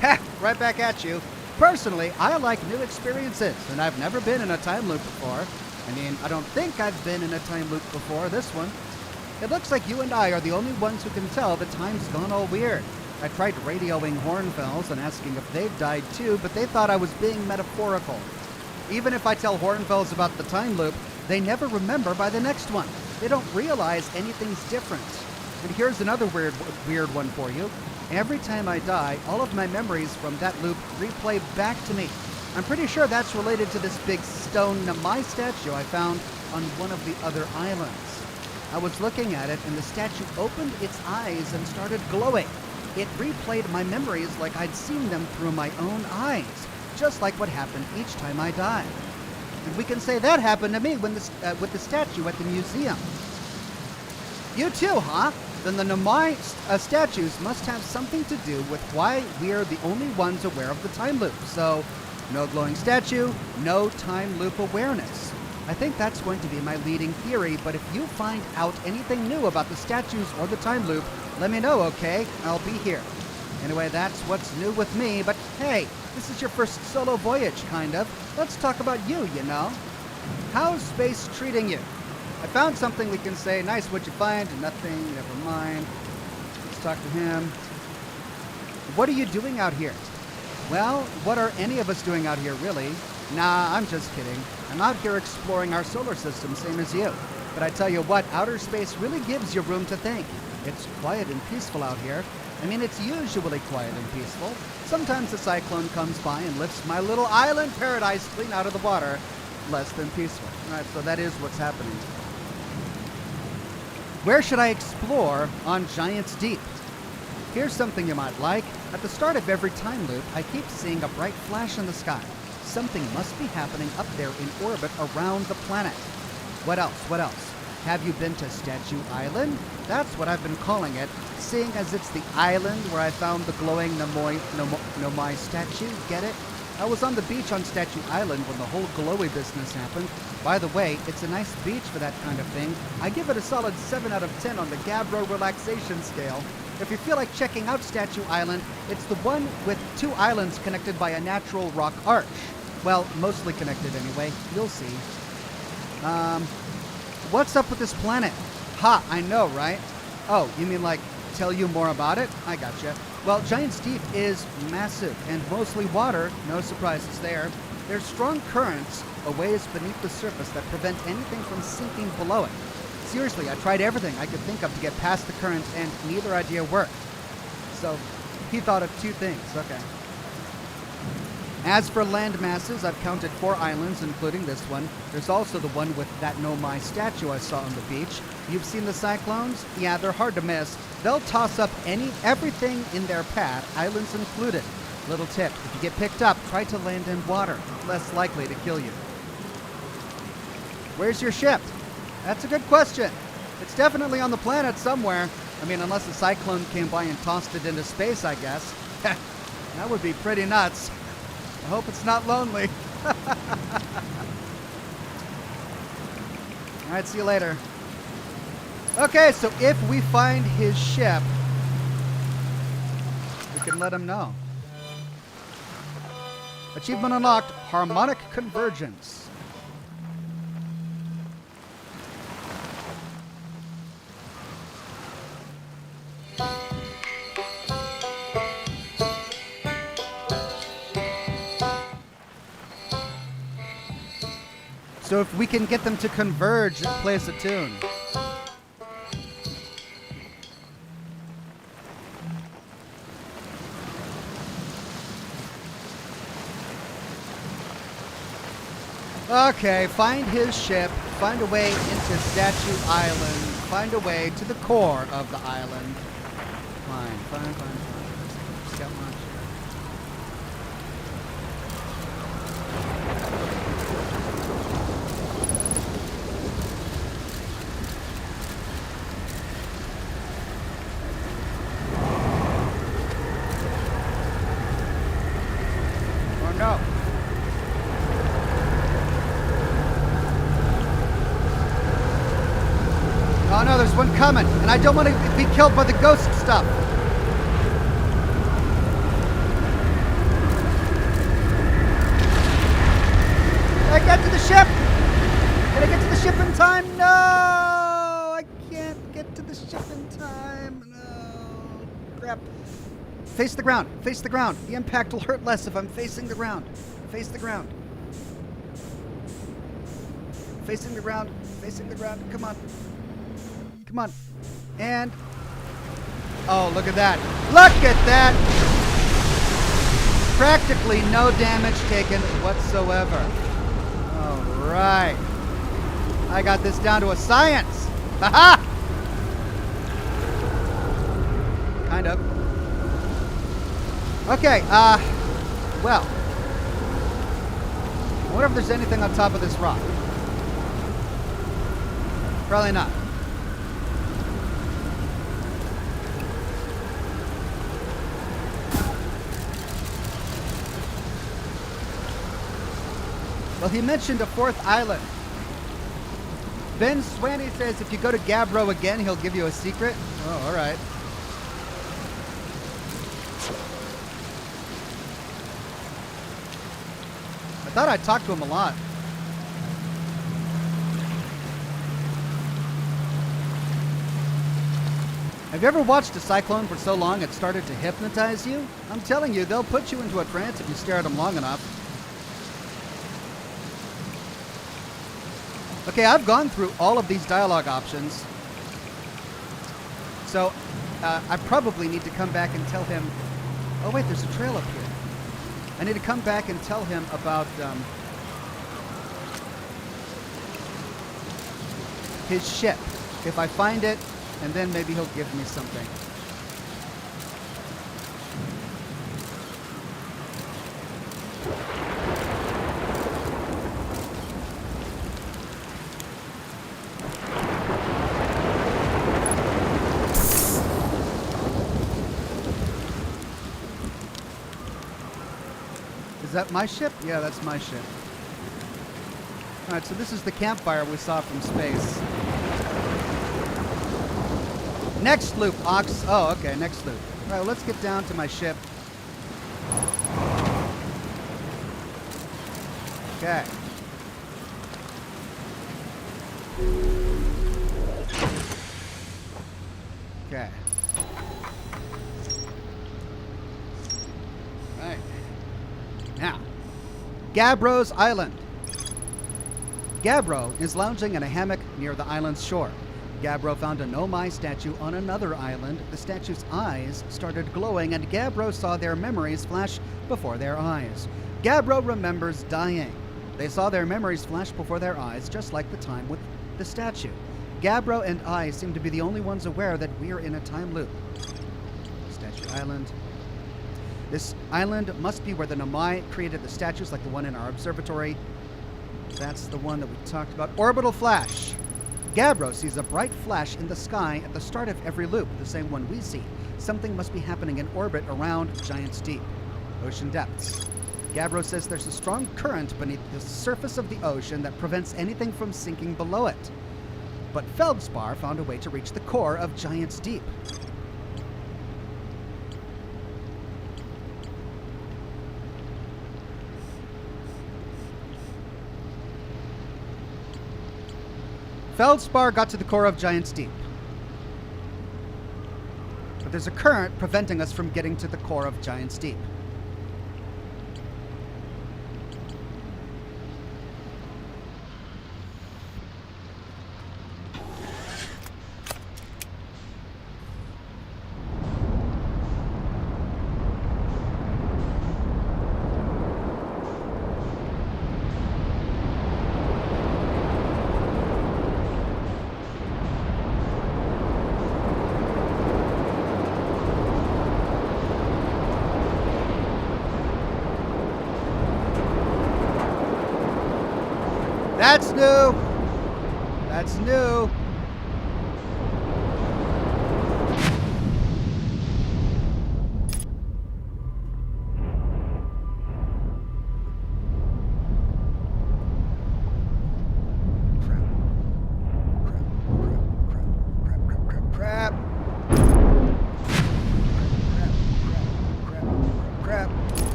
Ha! Right back at you. Personally, I like new experiences, and I've never been in a time loop before. I mean, I don't think I've been in a time loop before this one. It looks like you and I are the only ones who can tell that time's gone all weird. I tried radioing Hornfells and asking if they've died too, but they thought I was being metaphorical. Even if I tell Hornfells about the time loop, they never remember by the next one. They don't realize anything's different. And here's another weird one for you. Every time I die, all of my memories from that loop replay back to me. I'm pretty sure that's related to this big stone Namai statue I found on one of the other islands. I was looking at it, and the statue opened its eyes and started glowing. It replayed my memories like I'd seen them through my own eyes, just like what happened each time I died. And we can say that happened to me when with the statue at the museum. You too, huh? Then the Namai statues must have something to do with why we're the only ones aware of the time loop. So, no glowing statue, no time loop awareness. I think that's going to be my leading theory, but if you find out anything new about the statues or the time loop, let me know, okay? I'll be here. Anyway, that's what's new with me, but hey, this is your first solo voyage, kind of. Let's talk about you, you know? How's space treating you? I found something we can say. Nice, what'd you find? Nothing, never mind. Let's talk to him. What are you doing out here? Well, what are any of us doing out here, really? Nah, I'm just kidding. I'm out here exploring our solar system, same as you. But I tell you what, outer space really gives you room to think. It's quiet and peaceful out here. I mean, it's usually quiet and peaceful. Sometimes a cyclone comes by and lifts my little island paradise clean out of the water. Less than peaceful. All right, so that is what's happening. Where should I explore on Giant's Deep? Here's something you might like. At the start of every time loop, I keep seeing a bright flash in the sky. Something must be happening up there in orbit around the planet. What else? What else? Have you been to Statue Island? That's what I've been calling it, seeing as it's the island where I found the glowing Nomai statue. Get it? I was on the beach on Statue Island when the whole glowy business happened. By the way, it's a nice beach for that kind of thing. I give it a solid 7 out of 10 on the Gabbro relaxation scale. If you feel like checking out Statue Island, it's the one with 2 islands connected by a natural rock arch. Well, mostly connected anyway. You'll see. What's up with this planet? Ha, I know, right? Oh, you mean like tell you more about it? I gotcha. Well, Giant's Deep is massive and mostly water. No surprises there. There's strong currents a ways beneath the surface that prevent anything from sinking below it. Seriously, I tried everything I could think of to get past the current, and neither idea worked. So, he thought of 2 things. Okay. As for land masses, I've counted 4 islands, including this one. There's also the one with that Nomai statue I saw on the beach. You've seen the cyclones? Yeah, they're hard to miss. They'll toss up everything in their path, islands included. Little tip, if you get picked up, try to land in water. Less likely to kill you. Where's your ship? That's a good question. It's definitely on the planet somewhere. I mean, unless a cyclone came by and tossed it into space, I guess. That would be pretty nuts. I hope it's not lonely. Alright, see you later. Okay, so if we find his ship, we can let him know. Achievement unlocked, Harmonic Convergence. So if we can get them to converge, play us a tune. Okay, find his ship, find a way into Statue Island, find a way to the core of the island. Fine. Scout launch. No. Oh no, there's one coming, and I don't want to be killed by the ghost stuff. Can I get to the ship? Can I get to the ship in time? No! I can't get to the ship in time. No. Crap. Face the ground. Face the ground. The impact will hurt less if I'm facing the ground. Face the ground. Facing the ground. Facing the ground. Come on. Come on. And... oh, look at that. Look at that! Practically no damage taken whatsoever. All right. I got this down to a science. Ha-ha! Kind of. Okay, well. I wonder if there's anything on top of this rock. Probably not. Well, he mentioned a fourth island. Ben Swaney says if you go to Gabbro again, he'll give you a secret. Oh, all right. I thought I'd talked to him a lot. Have you ever watched a cyclone for so long it started to hypnotize you? I'm telling you, they'll put you into a trance if you stare at them long enough. Okay, I've gone through all of these dialogue options. So, I probably need to come back and tell him... oh wait, there's a trail up here. I need to come back and tell him about his ship. If I find it, and then maybe he'll give me something. Is that my ship? Yeah, that's my ship. All right, so this is the campfire we saw from space. Next loop, Ox. Oh, okay, next loop. All right, well, let's get down to my ship. Okay. Okay. All right. Now, Gabbro's Island. Gabbro is lounging in a hammock near the island's shore. Gabbro found a Nomai statue on another island. The statue's eyes started glowing, and Gabbro saw their memories flash before their eyes. Gabbro remembers dying. They saw their memories flash before their eyes, just like the time with the statue. Gabbro and I seem to be the only ones aware that we're in a time loop. Statue Island. This island must be where the Nomai created the statues like the one in our observatory. That's the one that we talked about. Orbital flash. Gabbro sees a bright flash in the sky at the start of every loop, the same one we see. Something must be happening in orbit around Giant's Deep. Ocean depths. Gabbro says there's a strong current beneath the surface of the ocean that prevents anything from sinking below it. But Feldspar found a way to reach the core of Giant's Deep. Feldspar got to the core of Giant's Deep. But there's a current preventing us from getting to the core of Giant's Deep. That's new. That's new. Crap.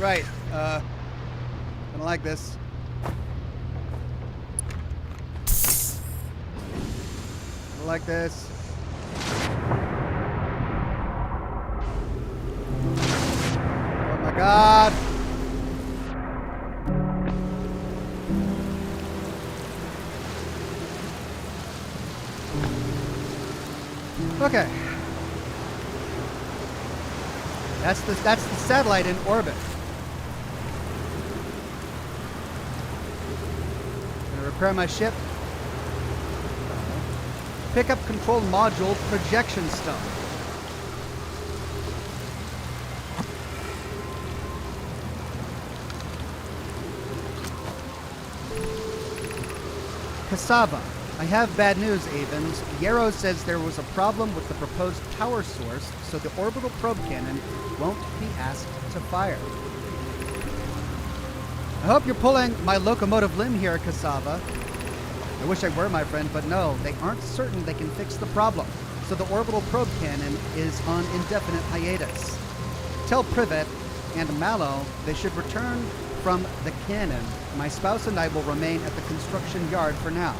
Right, I don't like this. I don't like this. Oh my God. Okay. That's the satellite in orbit. Repair my ship. Pick up control module projection stone. Cassava. I have bad news, Avens. Yarrow says there was a problem with the proposed power source, so the orbital probe cannon won't be asked to fire. I hope you're pulling my locomotive limb here, Cassava. I wish I were, my friend, but no, they aren't certain they can fix the problem, so the orbital probe cannon is on indefinite hiatus. Tell Privet and Mallow they should return from the cannon. My spouse and I will remain at the construction yard for now.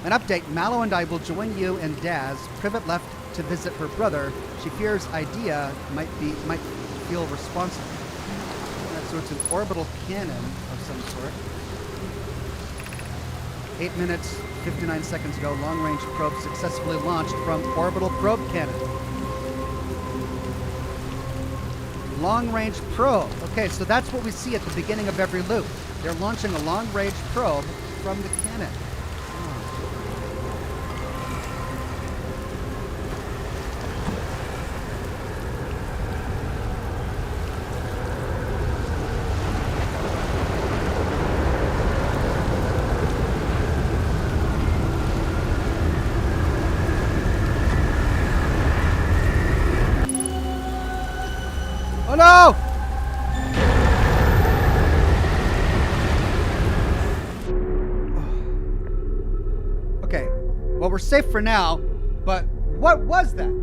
An update, Mallow and I will join you and Daz. Privet left to visit her brother. She fears Idea might feel responsible. So it's an orbital cannon of some sort. 8 minutes, 59 seconds ago, long-range probe successfully launched from Orbital Probe Cannon. Long-range probe. Okay, so that's what we see at the beginning of every loop. They're launching a long-range probe from the cannon. Oh no! Okay, well, we're safe for now, but what was that?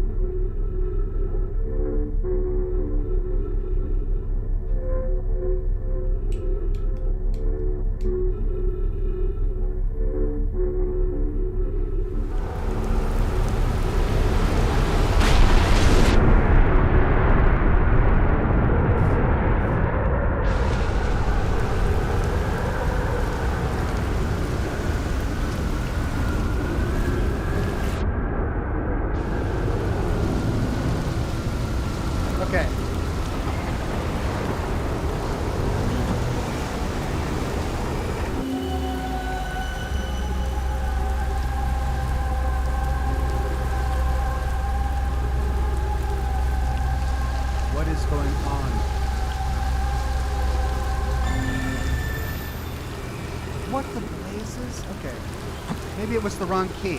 Okay. What is going on? what the blazes? Okay. Maybe it was the wrong key.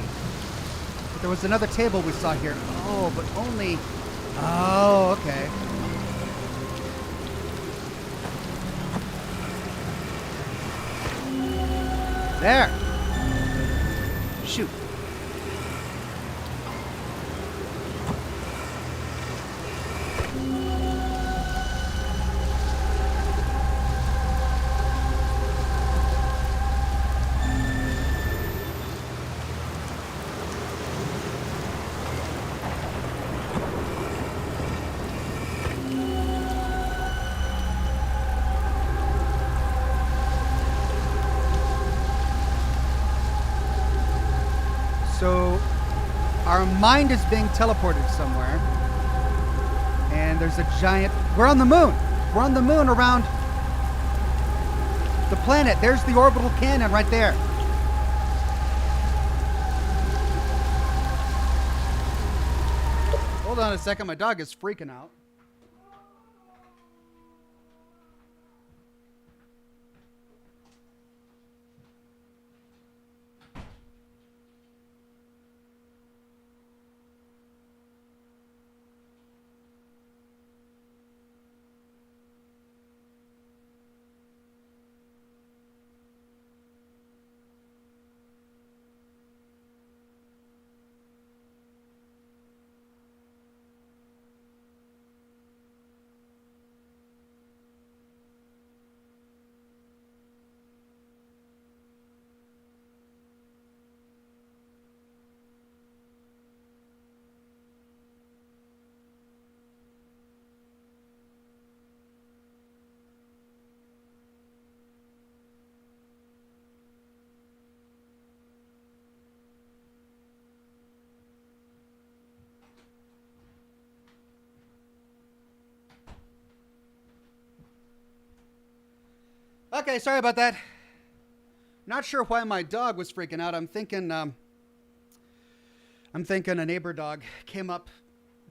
But there was another table we saw here. Oh, but only... Oh, okay. There. Shoot. So our mind is being teleported somewhere. And there's a giant... We're on the moon. We're on the moon around the planet. There's the orbital cannon right there. Hold on a second. My dog is freaking out. Okay, sorry about that. Not sure why my dog was freaking out. I'm thinking a neighbor dog came up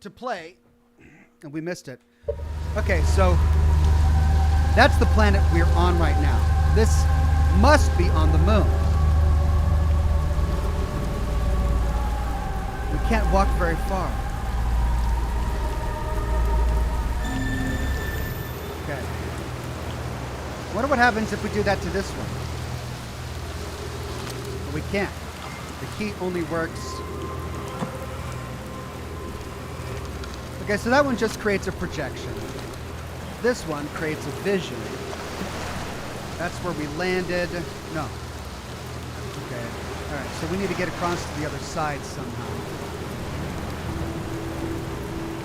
to play and we missed it. Okay, so that's the planet we're on right now. This must be on the moon. We can't walk very far. Okay. Wonder what happens if we do that to this one. But we can't. The key only works. Okay, so that one just creates a projection. This one creates a vision. That's where we landed. No. Okay. All right, so we need to get across to the other side somehow.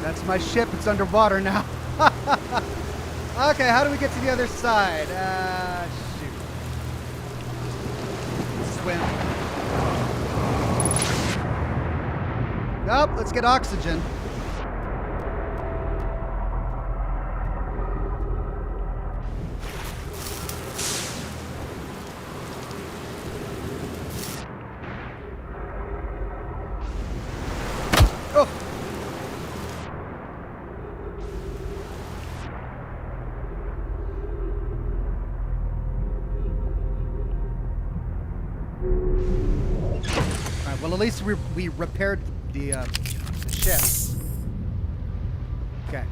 That's my ship. It's underwater now. Okay, how do we get to the other side? Shoot. Swim. Nope, let's get oxygen. Oh! Well, at least we repaired the ship. Okay.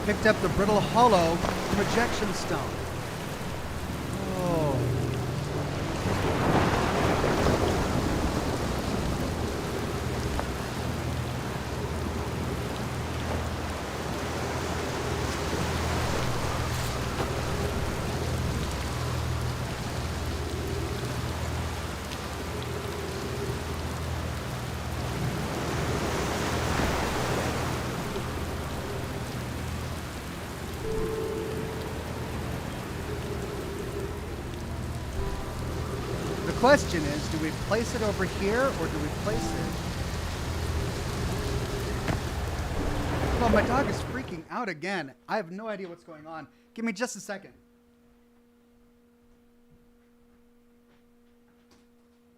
Picked up the brittle hollow projection stone. Oh. question is, do we place it over here or do we place it? Well, my dog is freaking out again. I have no idea what's going on. Give me just a second.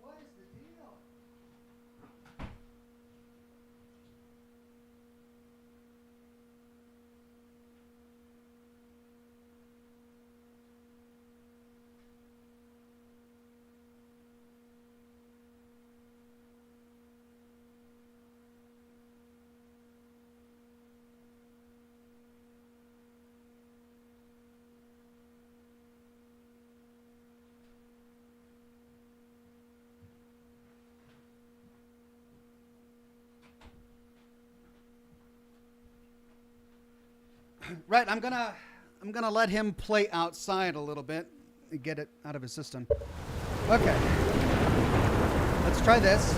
What is the deal? Right, I'm gonna let him play outside a little bit and get it out of his system. Okay. Let's try this.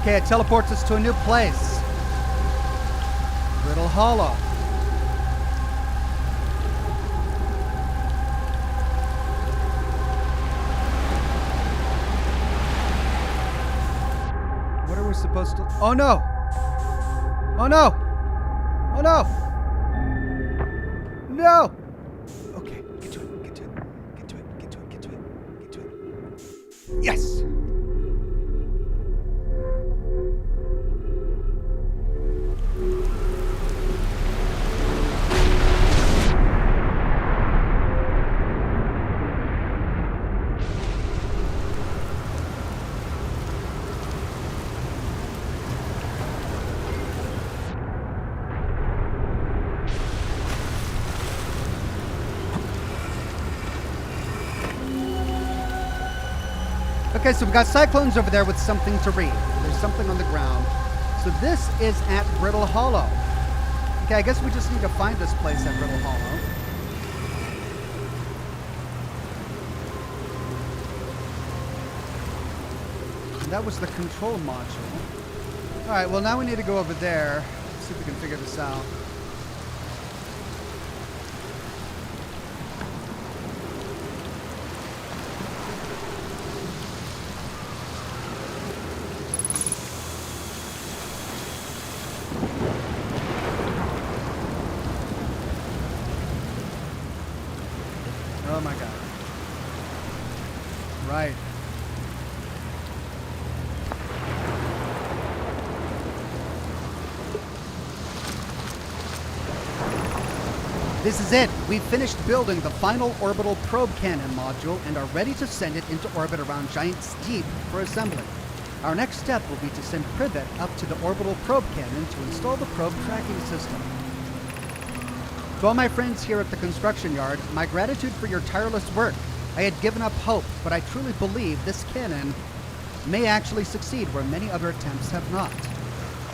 Okay, it teleports us to a new place. Brittle Hollow. What are we supposed to... Oh no! Oh no! Oh no! No! Okay, get to it, get to it, get to it, get to it, get to it, get to it. Yes! Okay, so we've got cyclones over there with something to read. There's something on the ground. So this is at Brittle Hollow. Okay, I guess we just need to find this place at Brittle Hollow. And that was the control module. Alright, well now we need to go over there. See if we can figure this out. Oh my god. Right. This is it. We've finished building the final Orbital Probe Cannon module and are ready to send it into orbit around Giant's Deep for assembly. Our next step will be to send Privet up to the Orbital Probe Cannon to install the probe tracking system. To all my friends here at the construction yard, my gratitude for your tireless work. I had given up hope, but I truly believe this cannon may actually succeed where many other attempts have not.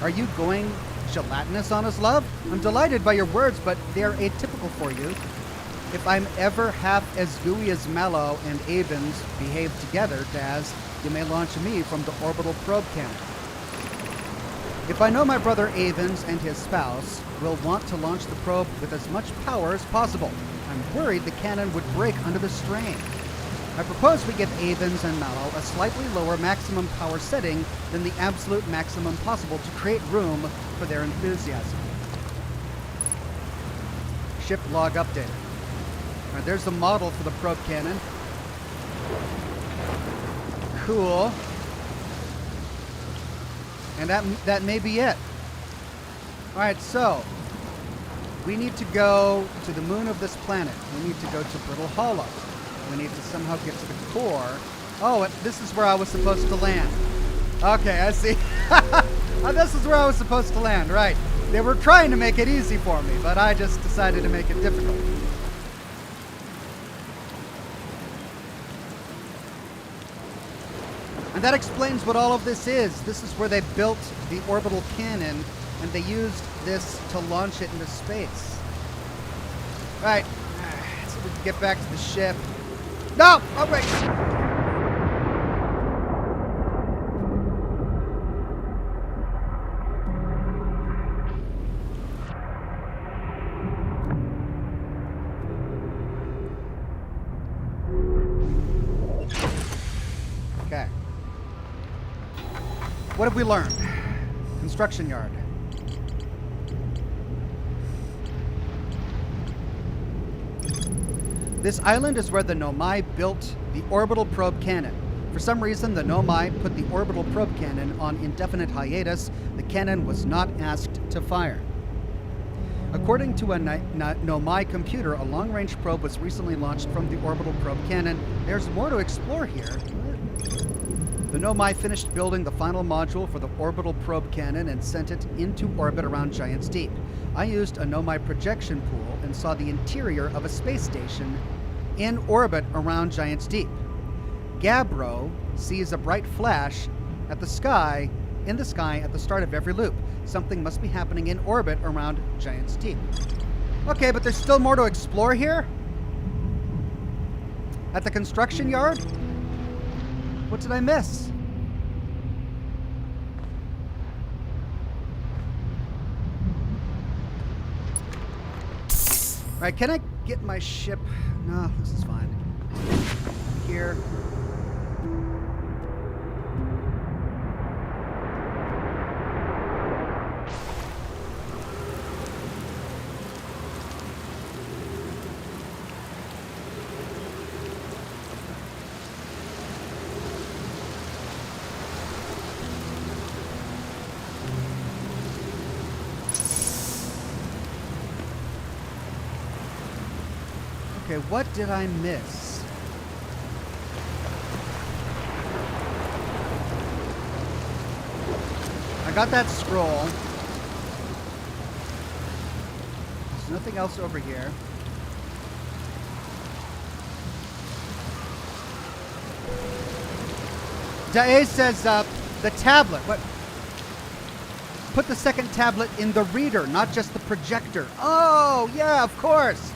Are you going gelatinous on us, love? I'm delighted by your words, but they are atypical for you. If I'm ever half as gooey as Mallow and Avens behave together, Daz, you may launch me from the Orbital Probe Cannon. If I know my brother Avens and his spouse will want to launch the probe with as much power as possible, I'm worried the cannon would break under the strain. I propose we give Avens and Mallow a slightly lower maximum power setting than the absolute maximum possible to create room for their enthusiasm. Ship log updated. All right, there's the model for the probe cannon. Cool. And that may be it. All right, so we need to go to the moon of this planet. We need to go to Brittle Hollow. We need to somehow get to the core. Oh, this is where I was supposed to land. Okay, I see. This is where I was supposed to land, right. They were trying to make it easy for me, but I just decided to make it difficult. And that explains what all of this is. This is where they built the orbital cannon, and they used this to launch it into space. Right. So we can get back to the ship. No! Oh, wait! What have we learned? Construction yard. This island is where the Nomai built the Orbital Probe Cannon. For some reason, the Nomai put the Orbital Probe Cannon on indefinite hiatus. The cannon was not asked to fire. According to a Nomai computer, a long-range probe was recently launched from the Orbital Probe Cannon. There's more to explore here. The Nomai finished building the final module for the Orbital Probe Cannon and sent it into orbit around Giant's Deep. I used a Nomai projection pool and saw the interior of a space station in orbit around Giant's Deep. Gabbro sees a bright flash in the sky at the start of every loop. Something must be happening in orbit around Giant's Deep. Okay, but there's still more to explore here? At the construction yard? What did I miss? All right, can I get my ship? No, this is fine. Here. Okay, what did I miss? I got that scroll. There's nothing else over here. Dae says, the tablet. What? Put the second tablet in the reader, not just the projector. Oh, yeah, of course.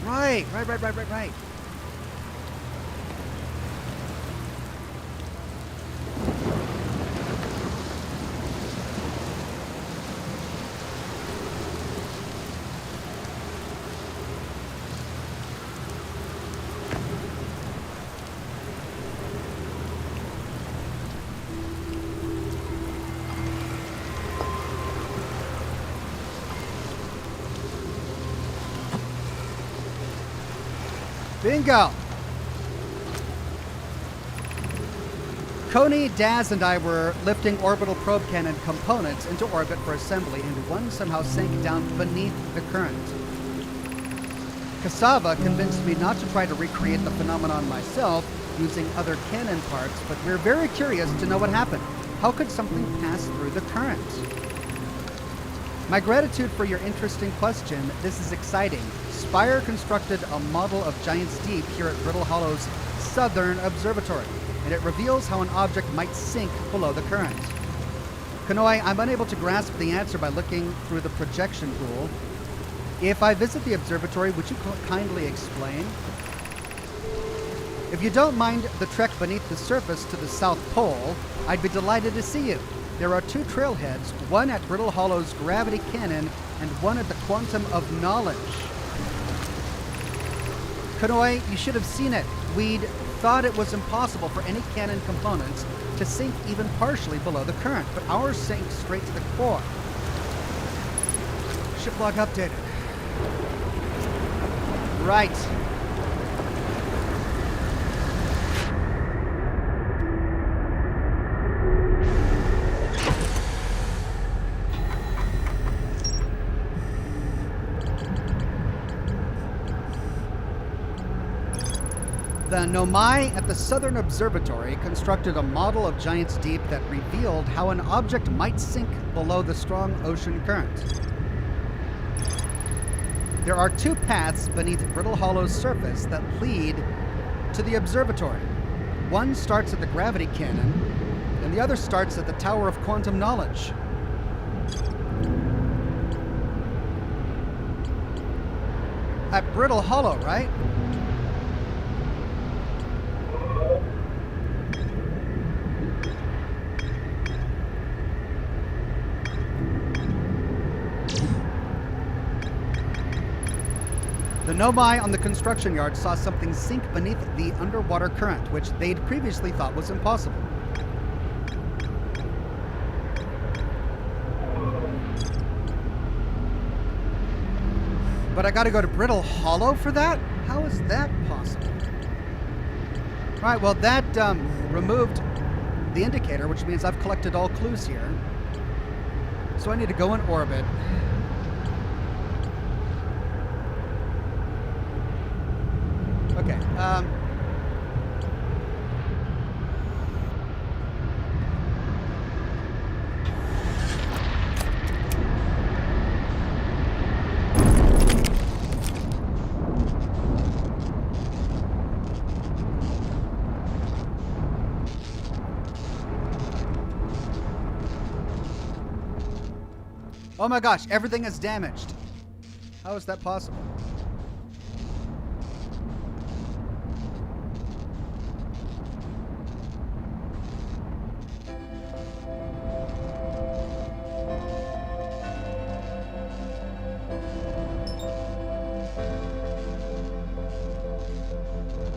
Right. Bingo! Coney, Daz, and I were lifting Orbital Probe Cannon components into orbit for assembly, and one somehow sank down beneath the current. Cassava convinced me not to try to recreate the phenomenon myself using other cannon parts, but we're very curious to know what happened. How could something pass through the current? My gratitude for your interesting question. This is exciting. Spire constructed a model of Giant's Deep here at Brittle Hollow's Southern Observatory, and it reveals how an object might sink below the current. Kanoi, I'm unable to grasp the answer by looking through the projection pool. If I visit the observatory, would you kindly explain? If you don't mind the trek beneath the surface to the South Pole, I'd be delighted to see you. There are two trailheads, one at Brittle Hollow's Gravity Cannon and one at the Quantum of Knowledge. Kanoi, you should have seen it. We'd thought it was impossible for any cannon components to sink even partially below the current, but ours sank straight to the core. Ship log updated. Right. The Nomai at the Southern Observatory constructed a model of Giant's Deep that revealed how an object might sink below the strong ocean current. There are two paths beneath Brittle Hollow's surface that lead to the observatory. One starts at the Gravity Cannon, and the other starts at the Tower of Quantum Knowledge. At Brittle Hollow, right? The Nomai on the construction yard saw something sink beneath the underwater current, which they'd previously thought was impossible. But I gotta go to Brittle Hollow for that? How is that possible? Alright, well that removed the indicator, which means I've collected all clues here. So I need to go in orbit. Okay, oh my gosh, everything is damaged. How is that possible?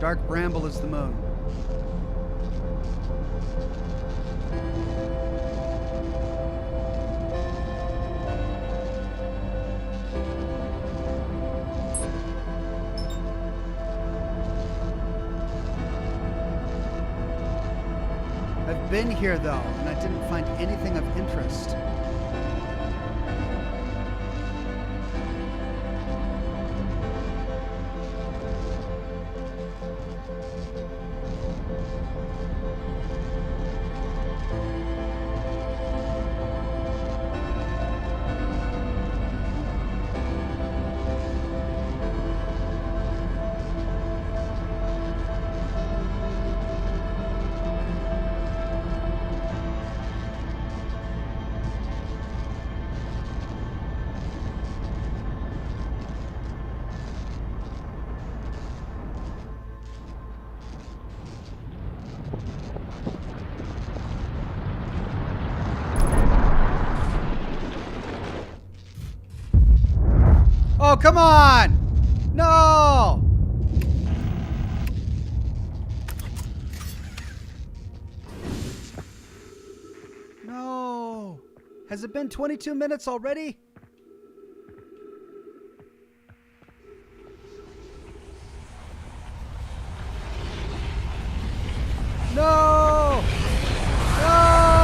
Dark bramble is the moon. I've been here though, and I didn't find anything of interest. Oh, come on! No! No! Has it been 22 minutes already? No! No!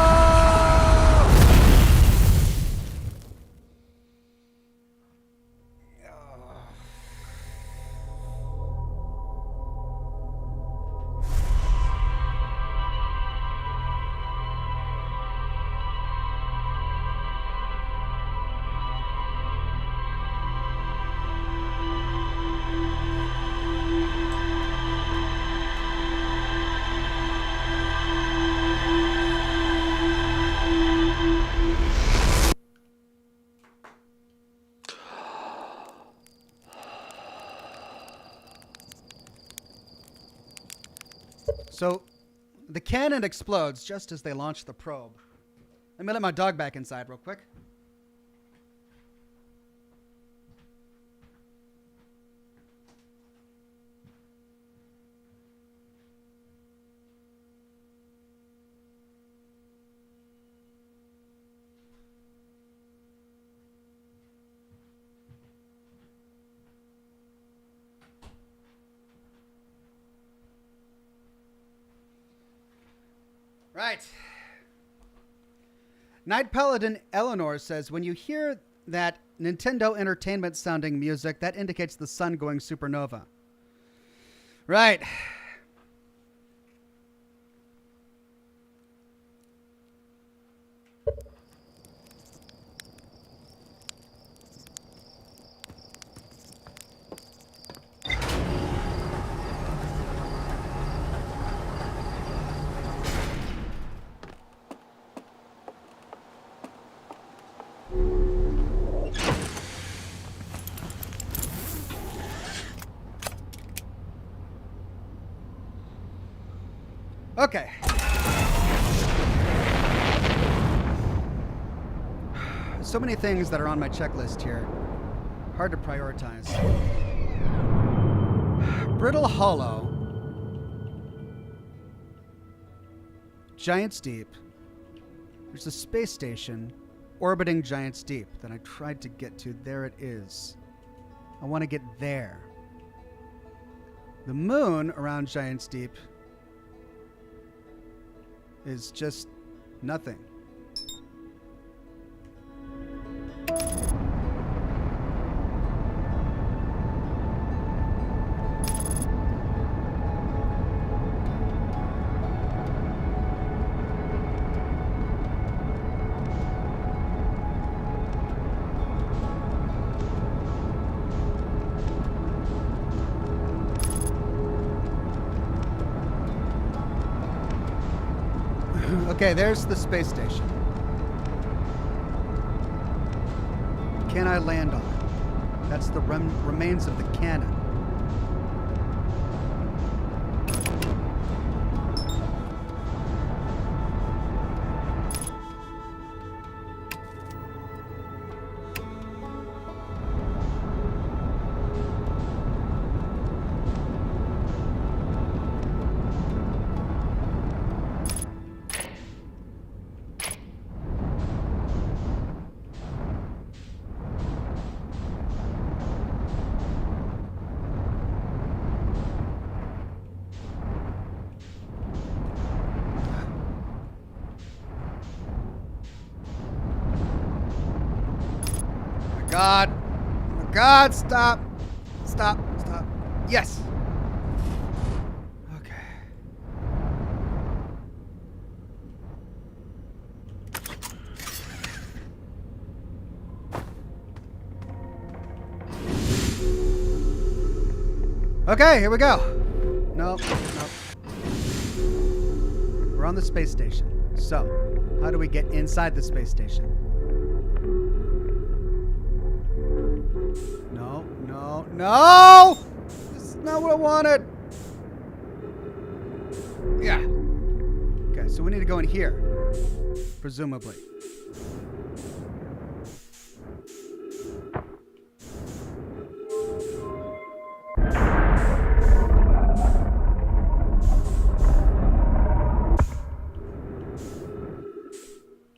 So, the cannon explodes just as they launch the probe. Let me let my dog back inside real quick. Right. Night Paladin Eleanor says, when you hear that Nintendo Entertainment sounding music, that indicates the sun going supernova. Right. Okay. So many things that are on my checklist here. Hard to prioritize. Brittle Hollow. Giant's Deep. There's a space station orbiting Giant's Deep that I tried to get to. There it is. I want to get there. The moon around Giant's Deep is just nothing. Okay, there's the space station. Can I land on it? That's the remains of the cannon. God. Oh my God, stop. Stop. Stop. Yes. Okay. Okay, here we go. Nope. We're on the space station. So, how do we get inside the space station? No! This is not what I wanted. Yeah. Okay, so we need to go in here. Presumably.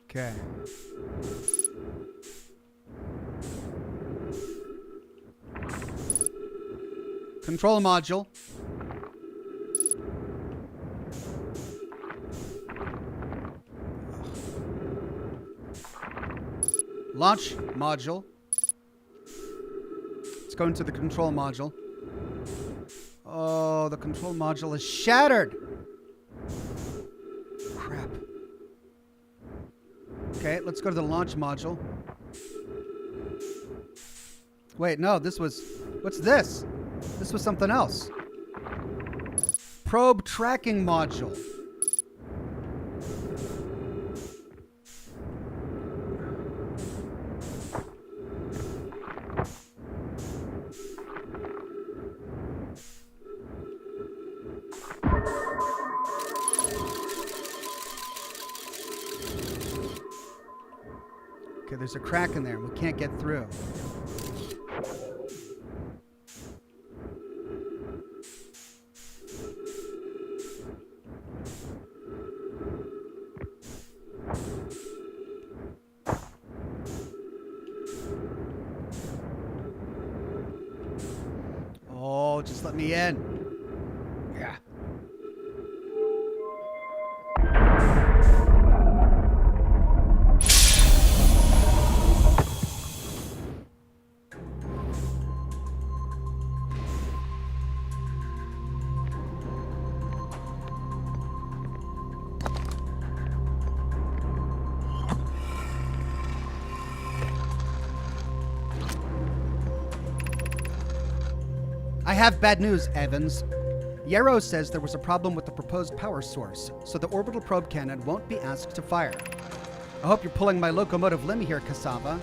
Okay. Control module. Launch module. Let's go into the control module. Oh, the control module is shattered. Crap. Okay, let's go to the launch module. Wait, no, this was... What's this? This was something else. Probe tracking module. Okay, there's a crack in there. We can't get through. Oh, just let me in. Yeah. I have bad news, Evans. Yarrow says there was a problem with the proposed power source, so the Orbital Probe Cannon won't be asked to fire. I hope you're pulling my locomotive limb here, Cassava.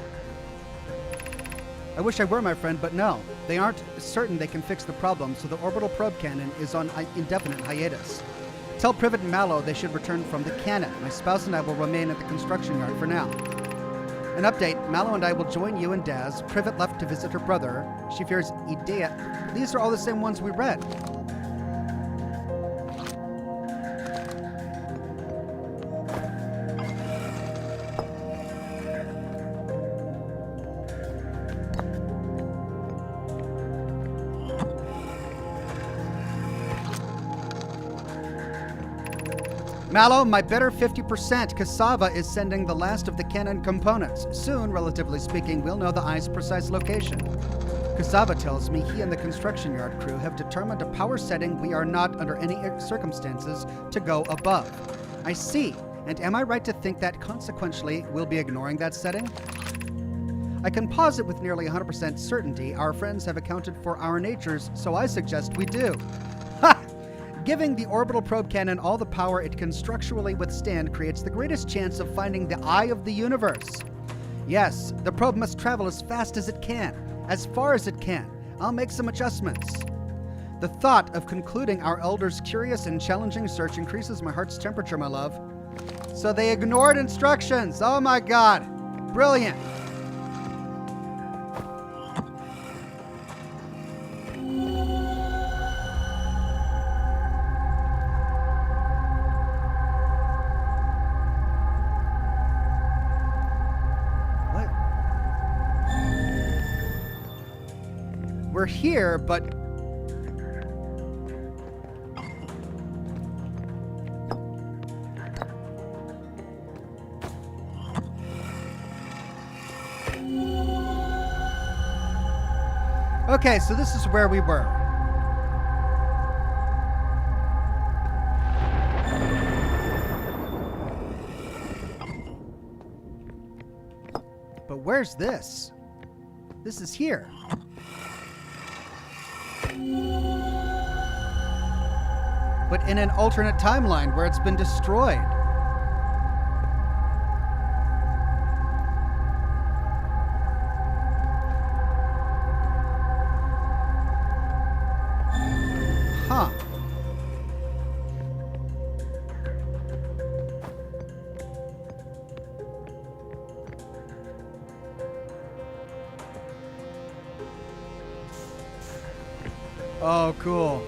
I wish I were, my friend, but no. They aren't certain they can fix the problem, so the Orbital Probe Cannon is on indefinite hiatus. Tell Privet and Mallow they should return from the cannon. My spouse and I will remain at the construction yard for now. An update, Mallow and I will join you and Daz. Privet left to visit her brother. She fears Idea. These are all the same ones we read. Mallow, my better 50%. Cassava is sending the last of the cannon components. Soon, relatively speaking, we'll know the eye's precise location. Cassava tells me he and the construction yard crew have determined a power setting we are not, under any circumstances, to go above. I see. And am I right to think that, consequentially, we'll be ignoring that setting? I can posit with nearly 100% certainty our friends have accounted for our natures, so I suggest we do. Ha! Giving the orbital probe cannon all the power it can structurally withstand creates the greatest chance of finding the eye of the universe. Yes, the probe must travel as fast as it can, as far as it can. I'll make some adjustments. The thought of concluding our elders' curious and challenging search increases my heart's temperature, my love. So they ignored instructions. Oh my God. Brilliant. What? We're here, but... Okay, so this is where we were. But where's this? This is here. But in an alternate timeline where it's been destroyed. Huh. Oh, cool.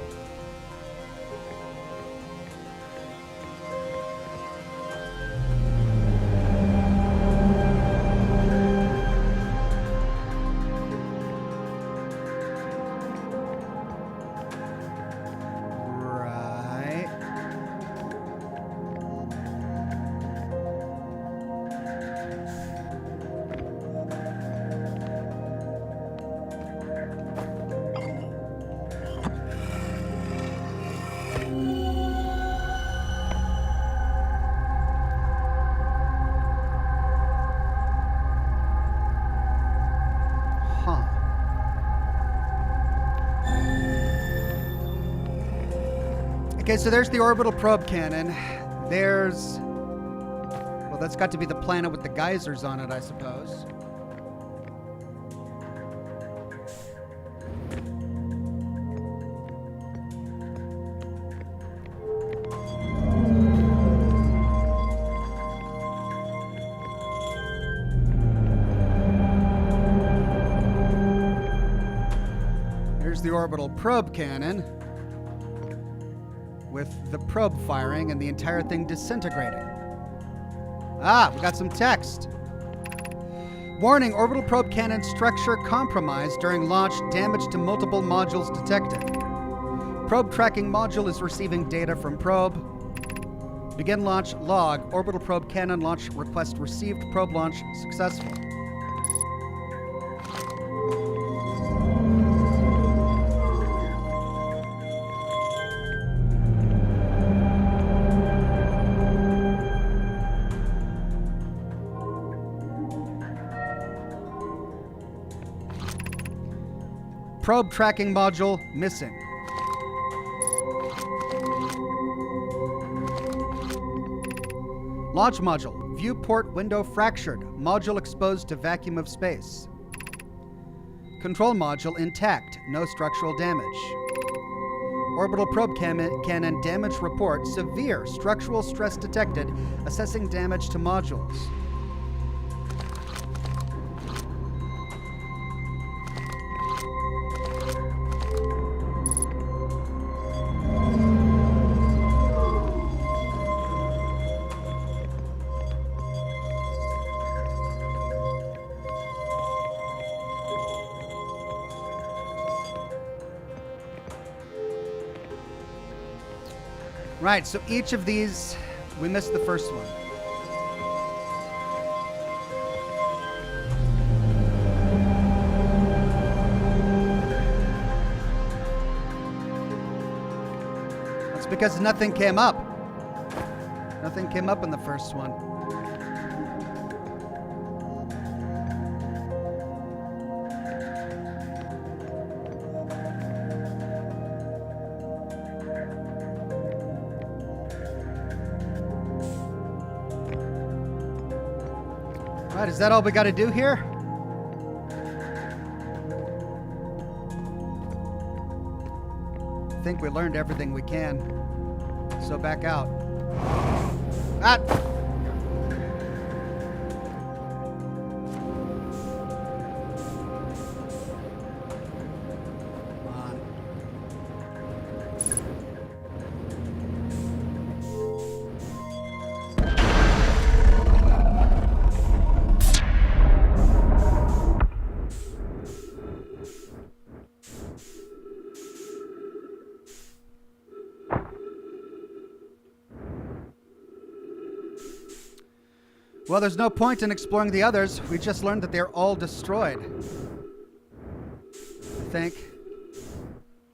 Okay, so there's the orbital probe cannon. There's... well, that's got to be the planet with the geysers on it, I suppose. Here's the orbital probe cannon, with the probe firing and the entire thing disintegrating. Ah, we got some text. Warning, orbital probe cannon structure compromised during launch. Damage to multiple modules detected. Probe tracking module is receiving data from probe. Begin launch log. Orbital probe cannon launch request received. Probe launch successful. Probe tracking module missing. Launch module. Viewport window fractured. Module exposed to vacuum of space. Control module intact. No structural damage. Orbital probe cannon damage report. Severe structural stress detected. Assessing damage to modules. Right, so each of these We missed the first one. That's because nothing came up. Nothing came up in the first one. All right, is that all we got to do here? I think we learned everything we can. So back out. Ah! Come on. Well, there's no point in exploring the others. We just learned that they're all destroyed. I think.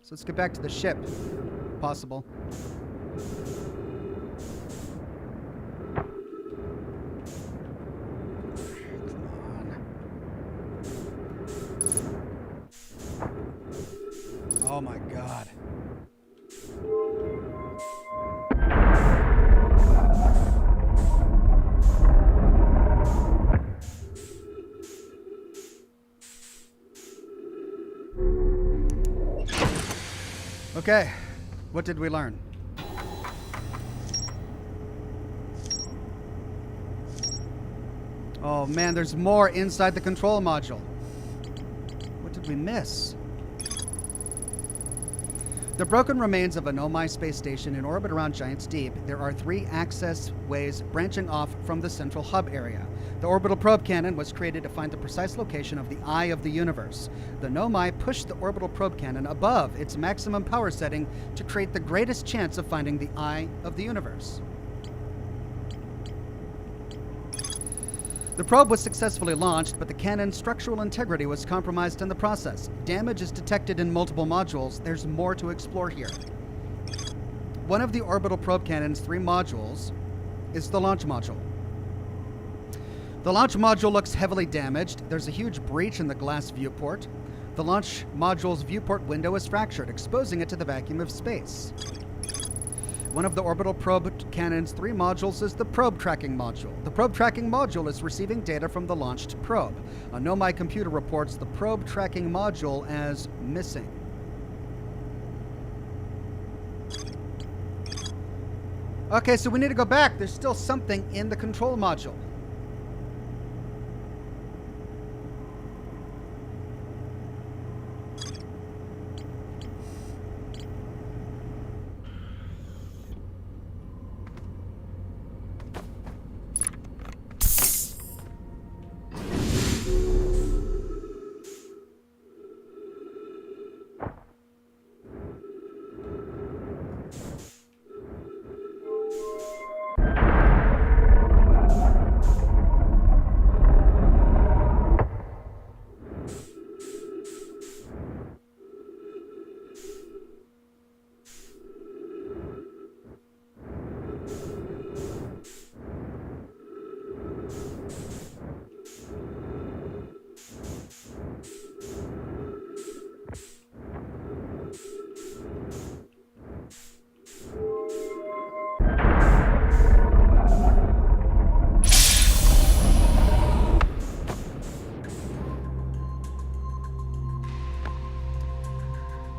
So let's get back to the ship. If possible. Come on. Oh my God. Okay, what did we learn? Oh man, there's more inside the control module. What did we miss? The broken remains of a Nomai space station in orbit around Giant's Deep. There are 3 access ways branching off from the central hub area. The Orbital Probe Cannon was created to find the precise location of the eye of the universe. The Nomai pushed the Orbital Probe Cannon above its maximum power setting to create the greatest chance of finding the eye of the universe. The probe was successfully launched, but the cannon's structural integrity was compromised in the process. Damage is detected in multiple modules. There's more to explore here. One of the Orbital Probe Cannon's 3 modules is the launch module. The launch module looks heavily damaged. There's a huge breach in the glass viewport. The launch module's viewport window is fractured, exposing it to the vacuum of space. One of the Orbital Probe Cannon's 3 modules is the probe tracking module. The probe tracking module is receiving data from the launched probe. A Nomai computer reports the probe tracking module as missing. Okay, so we need to go back. There's still something in the control module.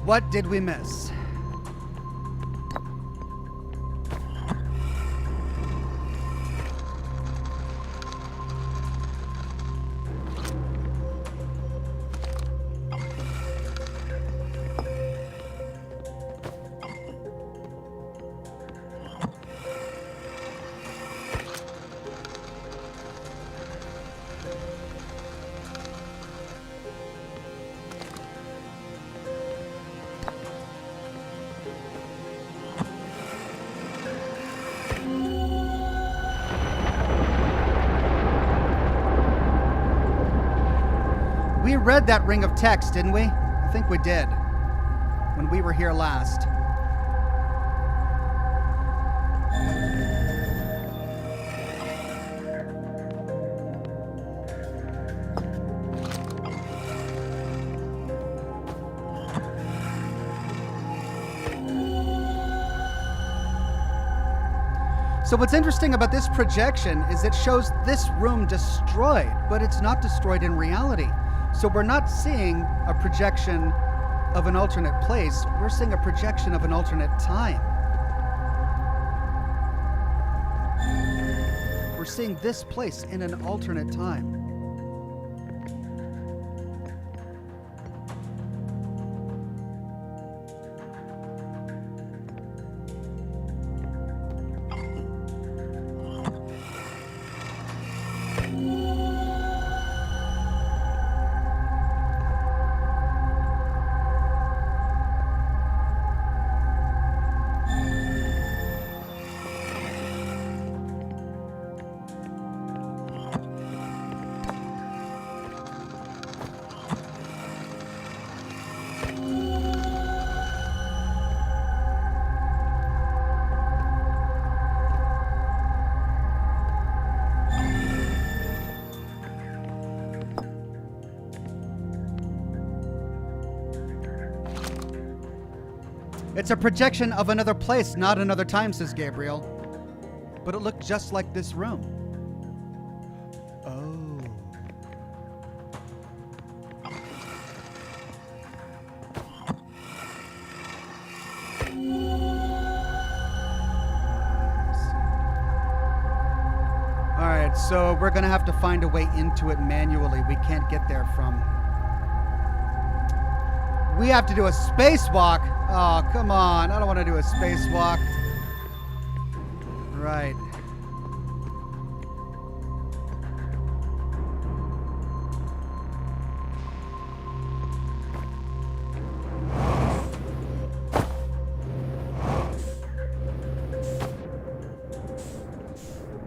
What did we miss? We read that ring of text, didn't we? I think we did. When we were here last. So what's interesting about this projection is it shows this room destroyed, but it's not destroyed in reality. So we're not seeing a projection of an alternate place, we're seeing a projection of an alternate time. We're seeing this place in an alternate time. It's a projection of another place, not another time, says Gabriel. But it looked just like this room. Oh. All right, so we're going to have to find a way into it manually. We can't get there from... We have to do a spacewalk. Oh, come on. I don't want to do a spacewalk. Right.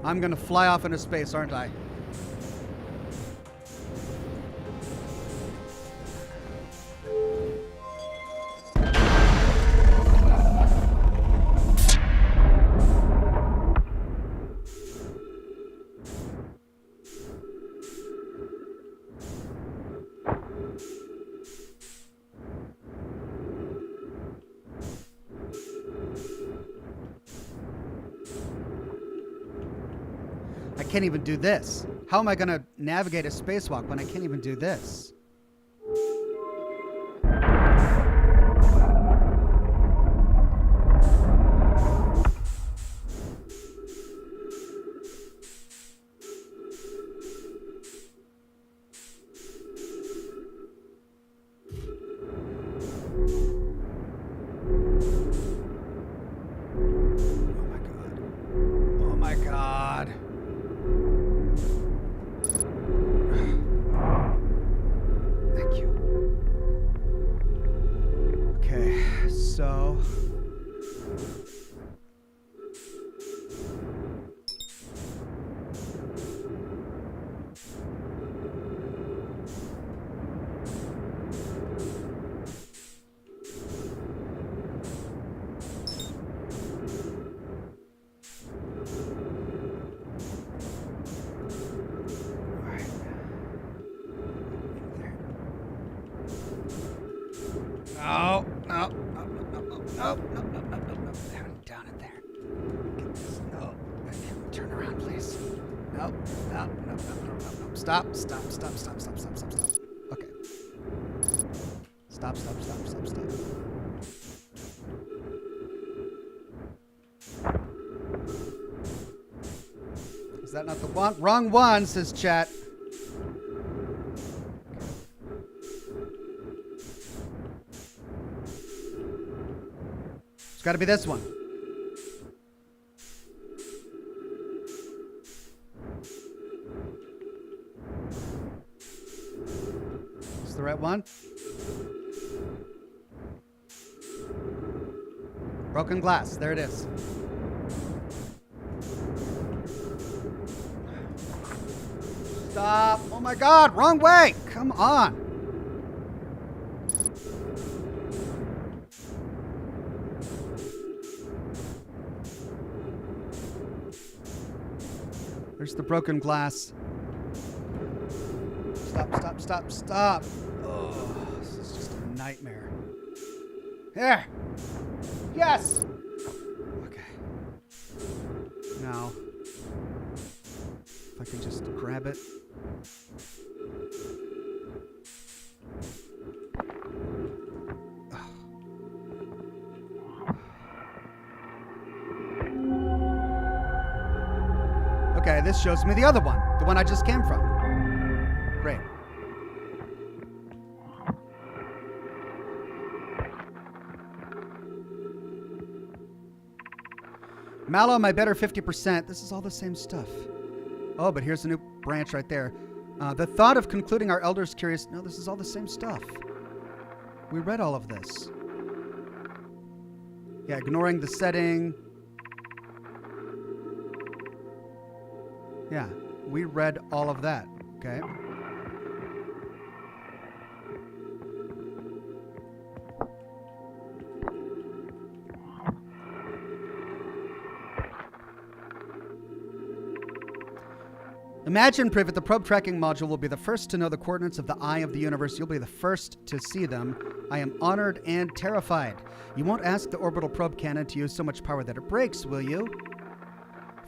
I'm going to fly off into space, aren't I? I can't even do this. How am I going to navigate a spacewalk when I can't even do this? Oh my God. Thank you. Okay, so... No, no, no, no, no, no, no, no, no, no, no. Down in there. Get this. No. Turn around, please. No, no, no, no, no, no, no. Stop, stop, stop, stop, stop, stop, stop, stop. Okay. Stop, stop, stop, stop, stop. Is that not the one? Wrong one, says chat. It's got to be this one. Is the right one? Broken glass. There it is. Stop. Oh my God. Wrong way. Come on. Where's the broken glass? Stop, stop, stop, stop. Oh, this is just a nightmare. There. Yes. Okay. Now, if I can just grab it. Okay, this shows me the other one. The one I just came from. Great. Mallow, my better 50%. This is all the same stuff. Oh, but here's a new branch right there. The thought of concluding our elders curious. No, this is all the same stuff. We read all of this. Yeah, ignoring the setting. Yeah, we read all of that. Okay. Imagine, Privet, the probe tracking module will be the first to know the coordinates of the eye of the universe. You'll be the first to see them. I am honored and terrified. You won't ask the orbital probe cannon to use so much power that it breaks, will you?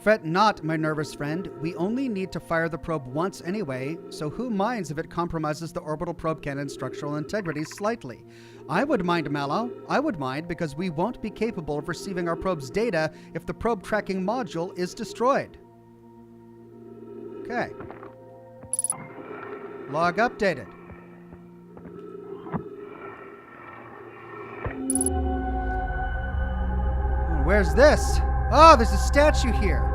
Fret not, my nervous friend. We only need to fire the probe once anyway, so who minds if it compromises the orbital probe cannon's structural integrity slightly? I would mind, Mallow. I would mind because we won't be capable of receiving our probe's data if the probe tracking module is destroyed. Okay. Log updated. Where's this? Oh, there's a statue here.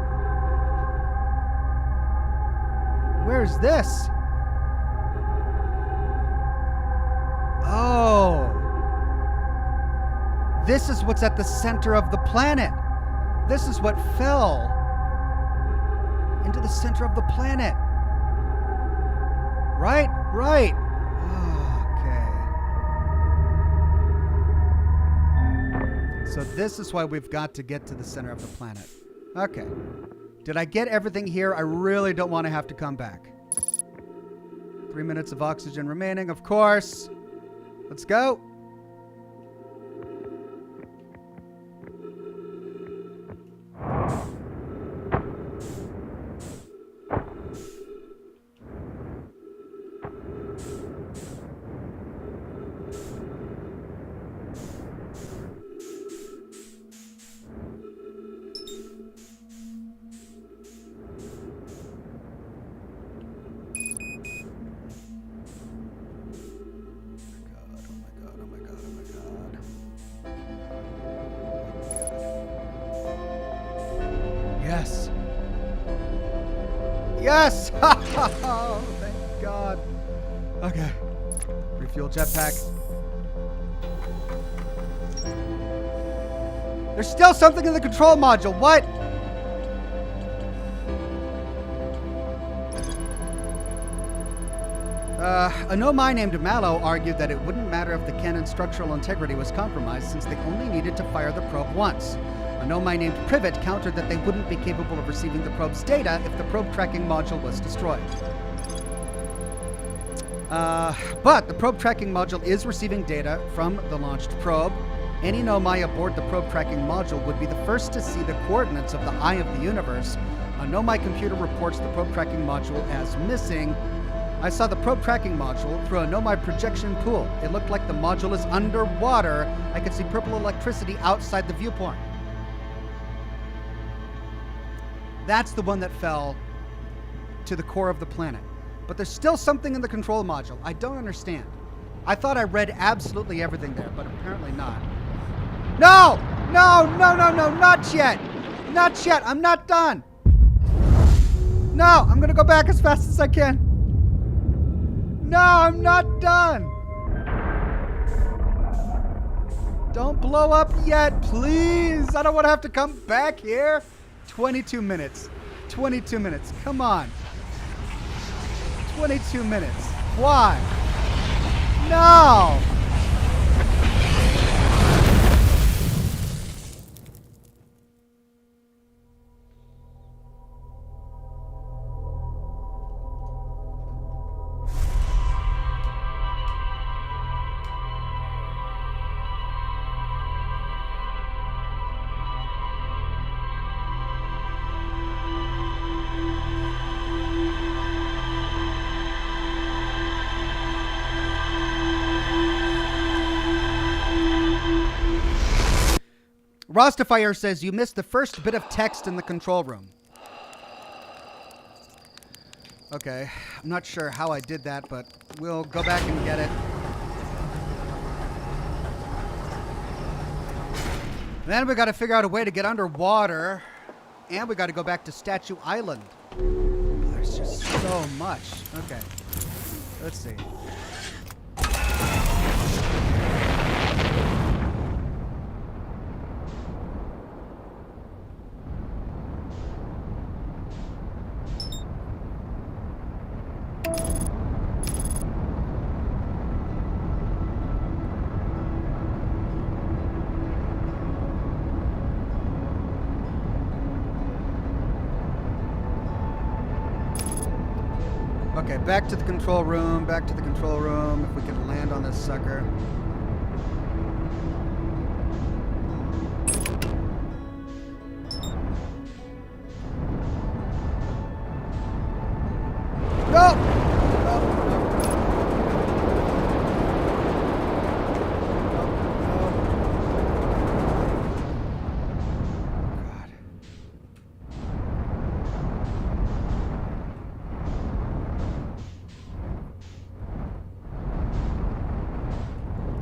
Where's this? Oh. This is what's at the center of the planet. This is what fell into the center of the planet. Right? Right. Okay. So this is why we've got to get to the center of the planet. Okay. Did I get everything here? I really don't want to have to come back. 3 minutes of oxygen remaining, of course. Let's go. Yes. Yes! Oh, thank God. Okay. Refuel jetpack. There's still something in the control module. What? A Nomai named Mallow argued that it wouldn't matter if the cannon's structural integrity was compromised since they only needed to fire the probe once. A Nomai named Privet countered that they wouldn't be capable of receiving the probe's data if the probe tracking module was destroyed. But the probe tracking module is receiving data from the launched probe. Any Nomai aboard the probe tracking module would be the first to see the coordinates of the eye of the universe. A Nomai computer reports the probe tracking module as missing. I saw the probe tracking module through a Nomai projection pool. It looked like the module is underwater. I could see purple electricity outside the viewport. That's the one that fell to the core of the planet. But there's still something in the control module. I don't understand. I thought I read absolutely everything there, but apparently not. No! No, no, no, no, not yet! Not yet, I'm not done! No, I'm gonna go back as fast as I can. No, I'm not done! Don't blow up yet, please! I don't want to have to come back here. 22 minutes. 22 minutes. Come on. 22 minutes. Why? No! Rostifier says you missed the first bit of text in the control room. Okay, I'm not sure how I did that, but we'll go back and get it. Then we got to figure out a way to get underwater, and we got to go back to Statue Island. There's just so much. Okay, let's see. Okay, back to the control room, back to the control room, if we can land on this sucker. No!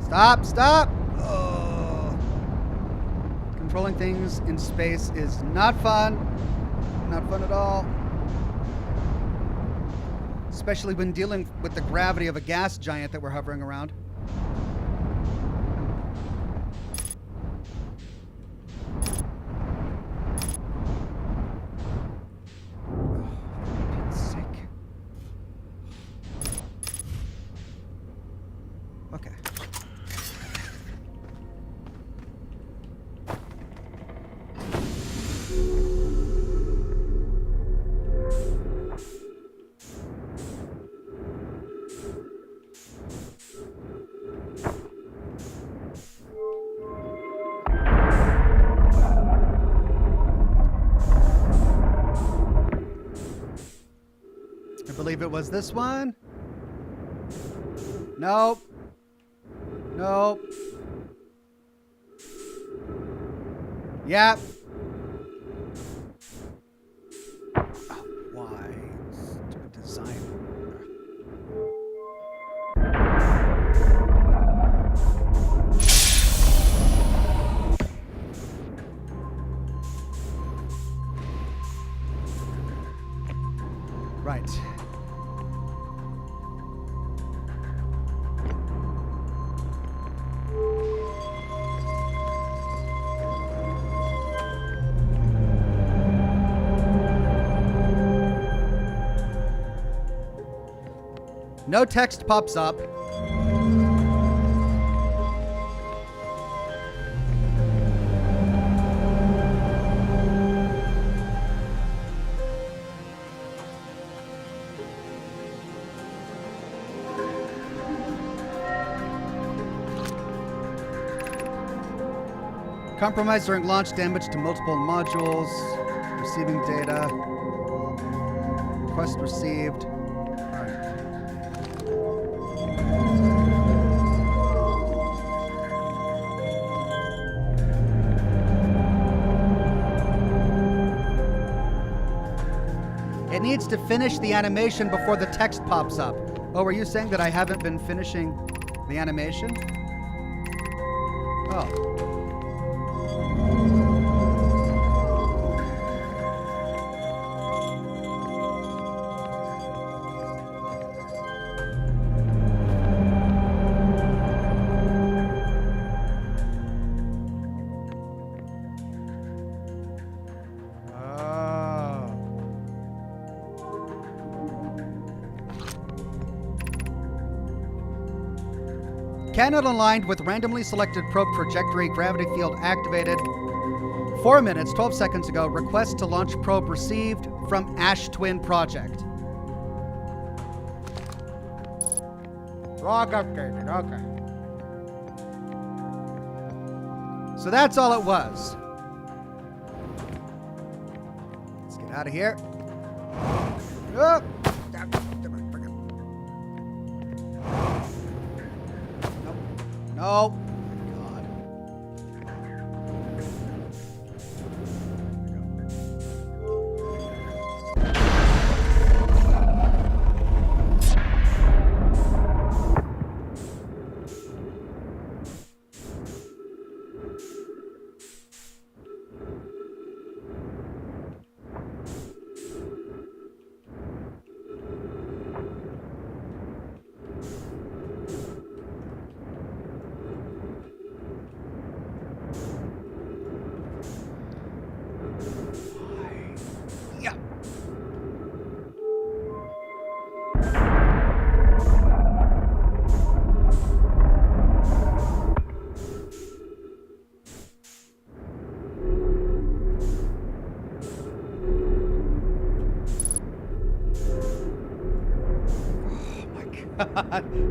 Stop, stop! Oh. Controlling things in space is not fun. Not fun at all. Especially when dealing with the gravity of a gas giant that we're hovering around. Okay. I believe it was this one. Nope. Nope. Yep. Oh, why? Stupid design. Right. No text pops up. Compromise during launch, damage to multiple modules. Receiving data. Request received. It needs to finish the animation before the text pops up. Oh, were you saying that I haven't been finishing the animation? Oh. Cannon aligned with randomly selected probe trajectory, gravity field activated. 4 minutes, 12 seconds ago, request to launch probe received from Ash Twin Project. Log updated, okay. So that's all it was. Let's get out of here. Oh. No. God.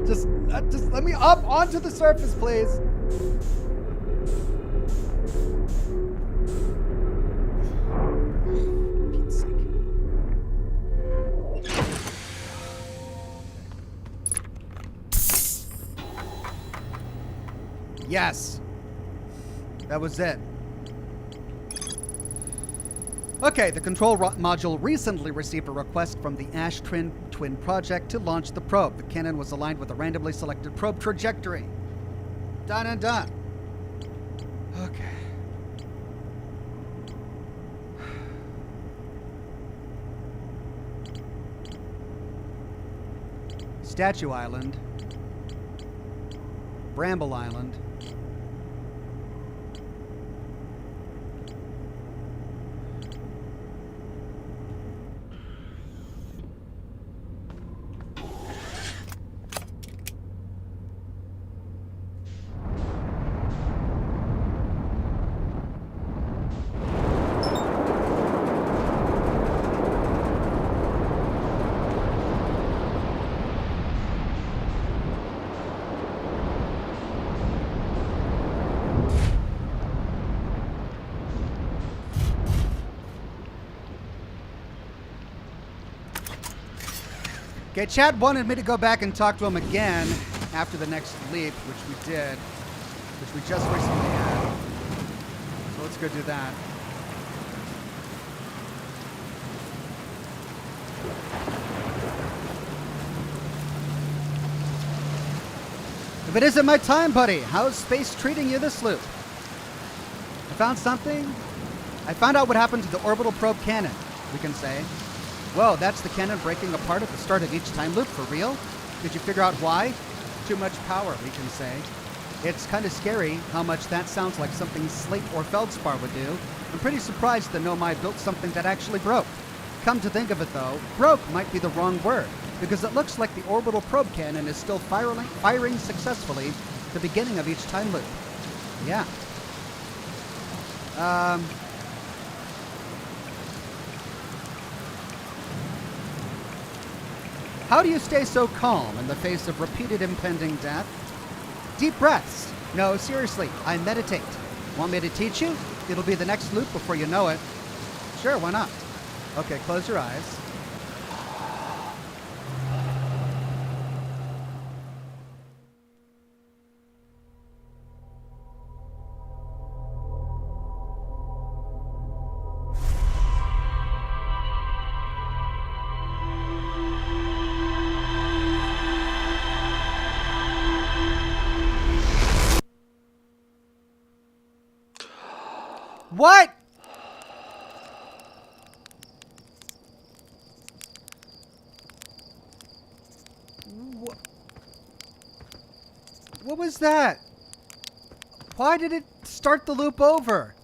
just let me up onto the surface, please. Pete's sake. Yes. That was it. Okay, the control module recently received a request from the Ash Twin project to launch the probe. The cannon was aligned with a randomly selected probe trajectory. Done and done. Okay. Statue Island. Bramble Island. Okay, Chad wanted me to go back and talk to him again after the next leap, which we did, which we just recently had. So let's go do that. If it isn't my time, buddy, how's space treating you this loop? I found something. I found out what happened to the Orbital Probe Cannon, we can say. Whoa, that's the cannon breaking apart at the start of each time loop, for real? Did you figure out why? Too much power, we can say. It's kind of scary how much that sounds like something Slate or Feldspar would do. I'm pretty surprised that Nomai built something that actually broke. Come to think of it though, broke might be the wrong word, because it looks like the Orbital Probe Cannon is still firing successfully at the beginning of each time loop. Yeah. How do you stay so calm in the face of repeated impending death? Deep breaths. No, seriously, I meditate. Want me to teach you? It'll be the next loop before you know it. Sure, why not? Okay, close your eyes. What? What was that? Why did it start the loop over?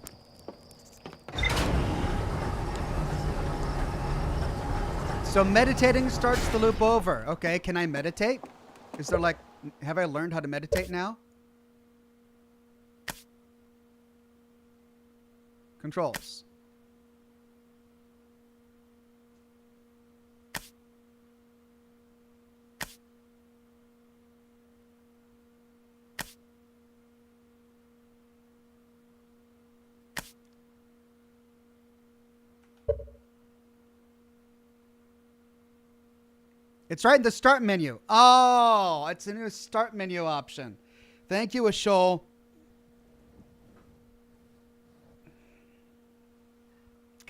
So meditating starts the loop over. Okay, can I meditate? Is there like, have I learned how to meditate now? Controls. It's right in the start menu. Oh, it's a new start menu option. Thank you, Ashol.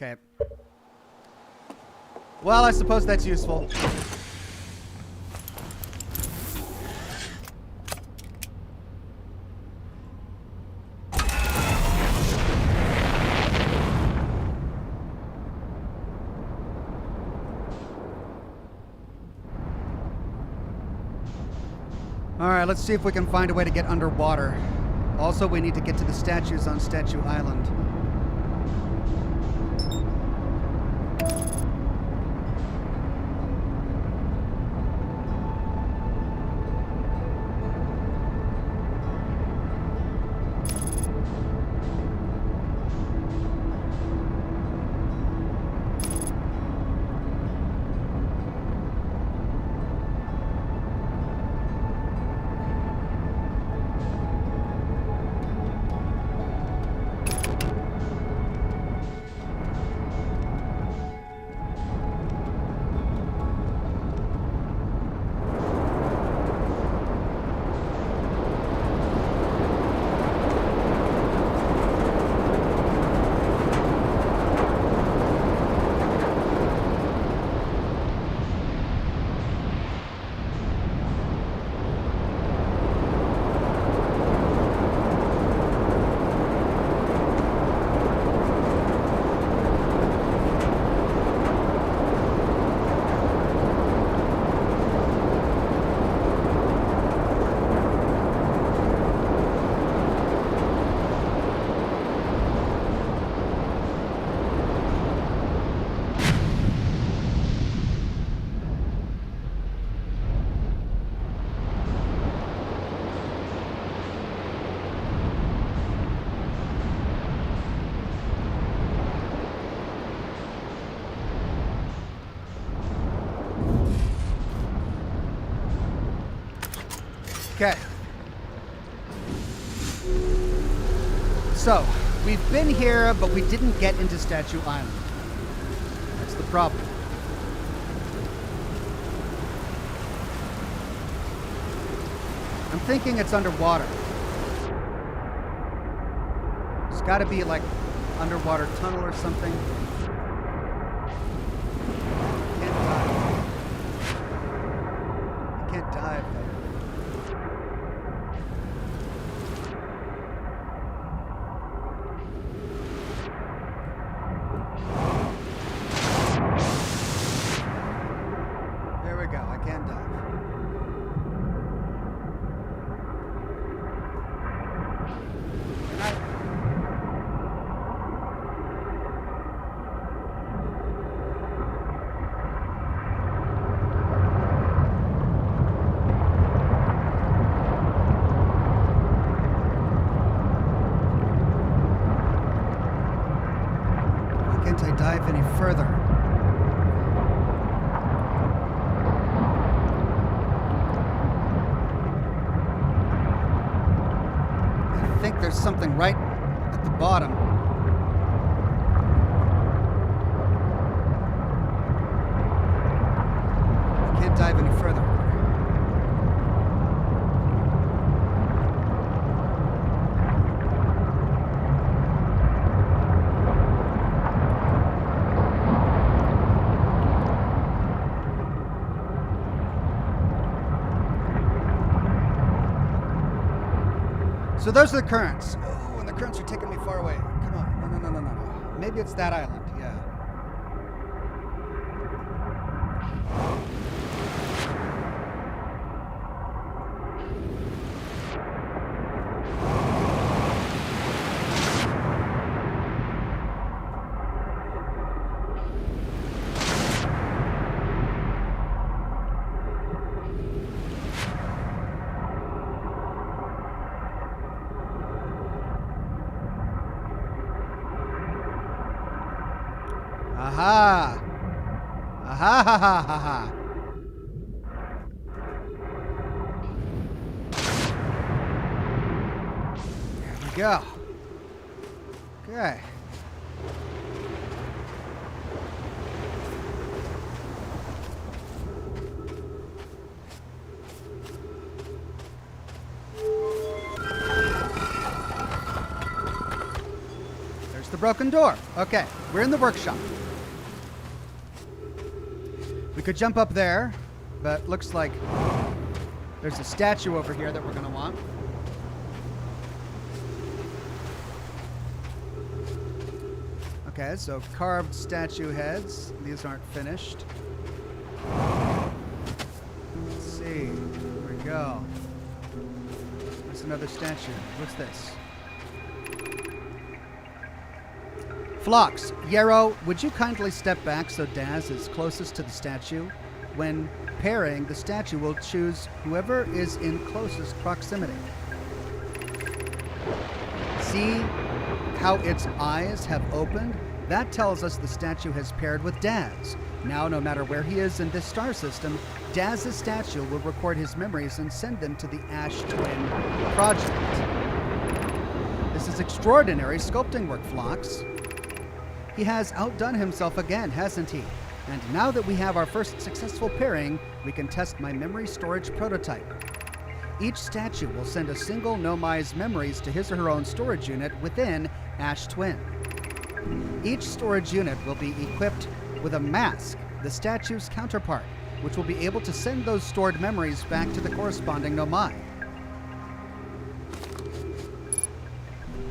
Okay. Well, I suppose that's useful. All right, let's see if we can find a way to get underwater. Also, we need to get to the statues on Statue Island. Okay. So, we've been here, but we didn't get into Statue Island. That's the problem. I'm thinking it's underwater. It's got to be like underwater tunnel or something. Can't dive. I can't dive though. There we go. I can dive. I dive any further. I think there's something right at the bottom. I can't dive any further. So those are the currents. Oh, and the currents are taking me far away. Come on. No. Maybe it's that island. Yeah. Aha! Aha ha ha ha ha! There we go. Okay. There's the broken door. Okay, we're in the workshop. We could jump up there, but looks like there's a statue over here that we're going to want. Okay, so carved statue heads. These aren't finished. Let's see. Here we go. There's another statue. What's this? Phlox, Yarrow, would you kindly step back so Daz is closest to the statue? When pairing, the statue will choose whoever is in closest proximity. See how its eyes have opened? That tells us the statue has paired with Daz. Now, no matter where he is in this star system, Daz's statue will record his memories and send them to the Ash Twin Project. This is extraordinary sculpting work, Phlox. He has outdone himself again, hasn't he? And now that we have our first successful pairing, we can test my memory storage prototype. Each statue will send a single Nomai's memories to his or her own storage unit within Ash Twin. Each storage unit will be equipped with a mask, the statue's counterpart, which will be able to send those stored memories back to the corresponding Nomai.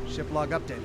Ship log updated.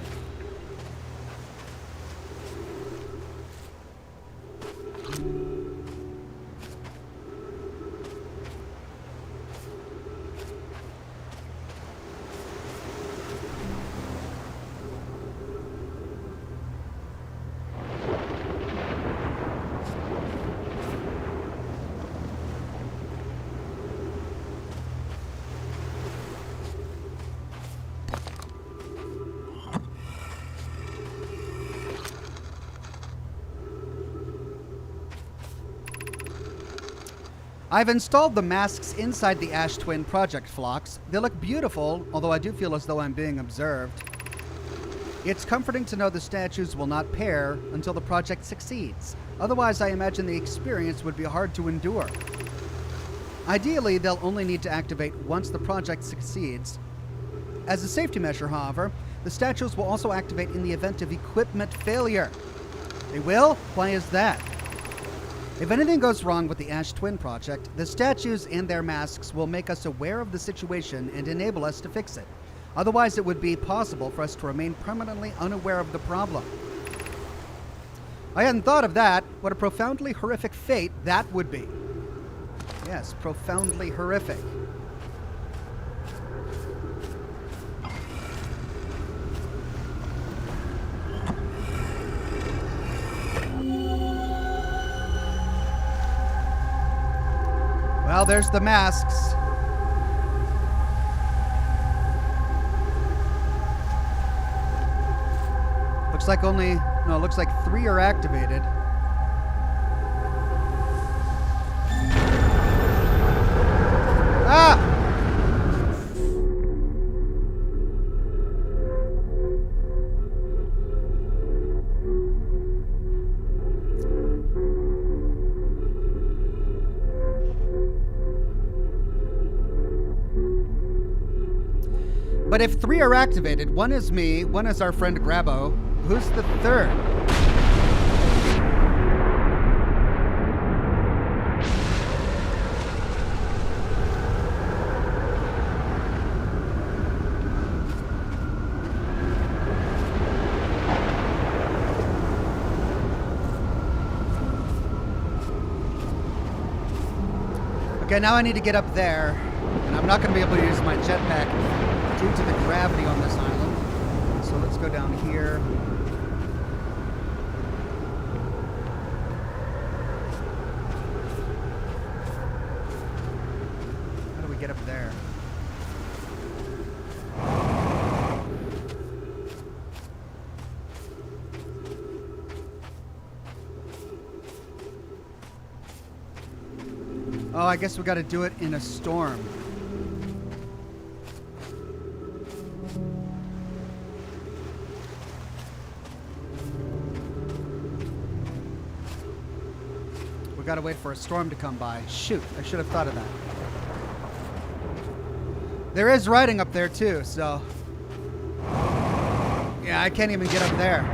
I've installed the masks inside the Ash Twin project flocks. They look beautiful, although I do feel as though I'm being observed. It's comforting to know the statues will not pair until the project succeeds. Otherwise, I imagine the experience would be hard to endure. Ideally, they'll only need to activate once the project succeeds. As a safety measure, however, the statues will also activate in the event of equipment failure. They will? Why is that? If anything goes wrong with the Ash Twin project, the statues and their masks will make us aware of the situation and enable us to fix it. Otherwise, it would be possible for us to remain permanently unaware of the problem. I hadn't thought of that. What a profoundly horrific fate that would be. Yes, profoundly horrific. Well, there's the masks. Looks like looks like 3 are activated. Ah! But if 3 are activated, 1 is me, 1 is our friend Gabbro. Who's the 3rd? Okay, now I need to get up there, and I'm not going to be able to use my jetpack due to the gravity on this island. So let's go down here. How do we get up there? Oh, I guess we got to do it in a storm. We got to wait for a storm to come by. Shoot, I should have thought of that. There is writing up there too, so... Yeah, I can't even get up there.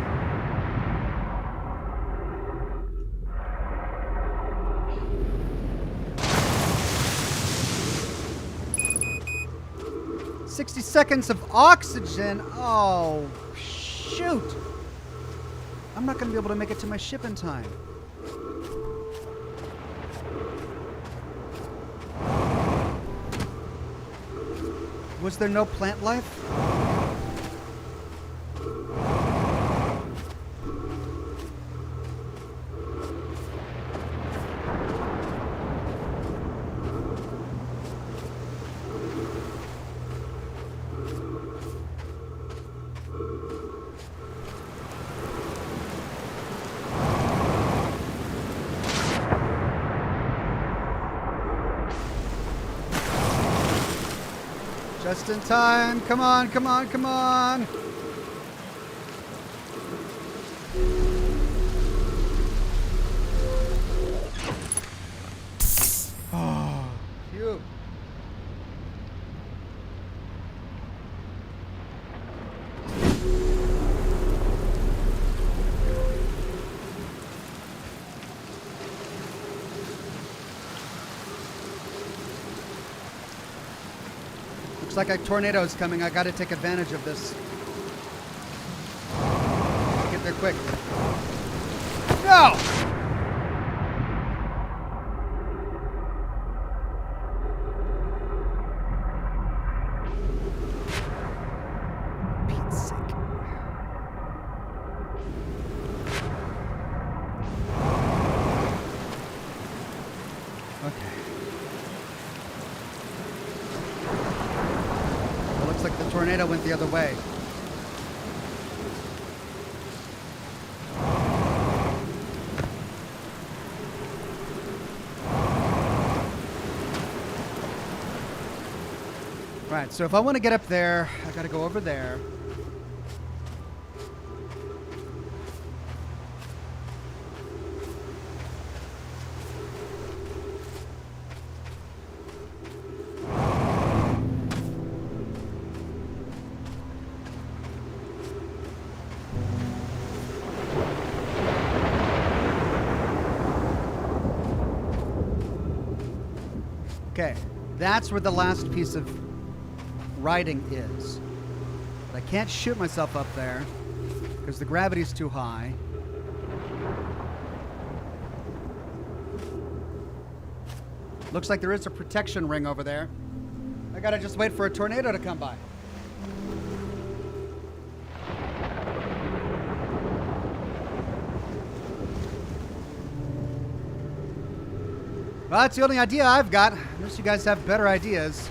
"60 seconds of oxygen." Oh, shoot. I'm not going to be able to make it to my ship in time. Was there no plant life? Just in time. Come on, come on, come on. Oh, phew. Looks like a tornado is coming. I got to take advantage of this. Get there quick. No! Pete's sake. Okay. Looks like the tornado went the other way. Right, so if I want to get up there, I got to go over there. Okay, that's where the last piece of writing is. But I can't shoot myself up there because the gravity's too high. Looks like there is a protection ring over there. I gotta just wait for a tornado to come by. Well, that's the only idea I've got. Unless you guys have better ideas.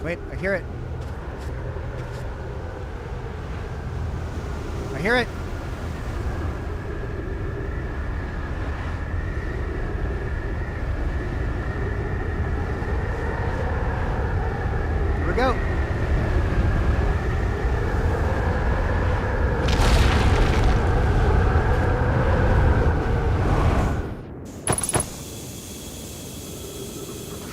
Wait, I hear it. I hear it. Here we go.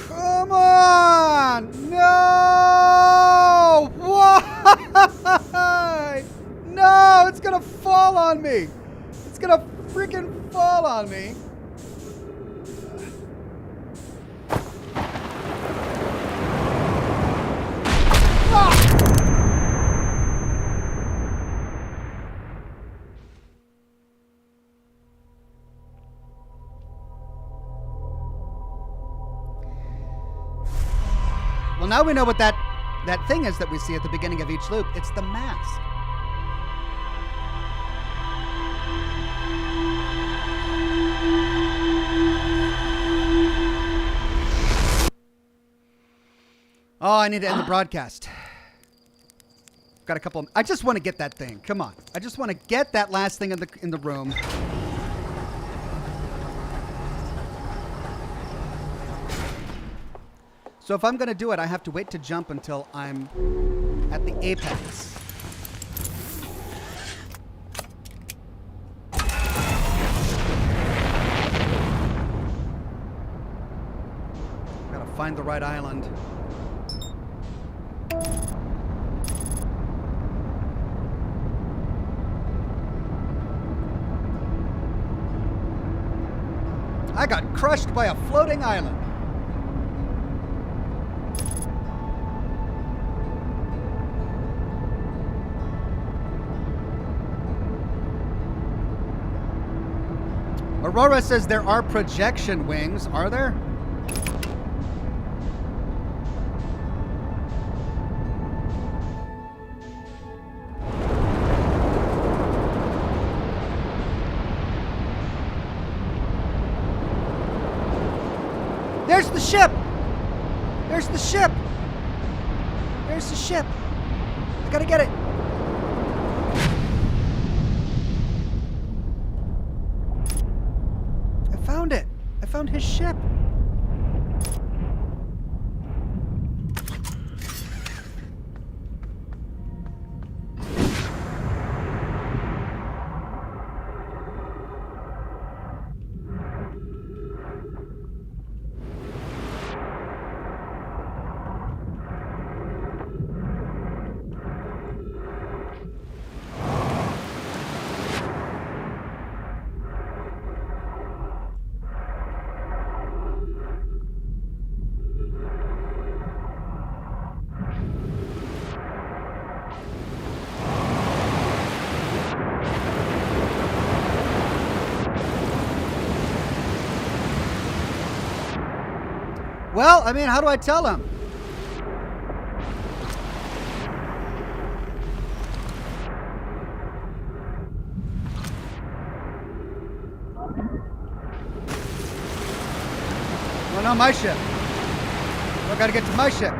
Come on! No! Why? No, it's gonna fall on me. It's gonna freaking fall on me. Well, now we know what that thing is that we see at the beginning of each loop. It's the mask. Oh, I need to end the broadcast. Got a couple. I just want to get that thing. Come on. I just want to get that last thing in the room. So if I'm going to do it, I have to wait to jump until I'm at the apex. Gotta find the right island. I got crushed by a floating island. Aurora says there are projection wings. Are there? There's the ship! There's the ship! There's the ship! I gotta get it! I found it! I found his ship! Well, I mean, how do I tell him? Well, not my ship. I gotta get to my ship.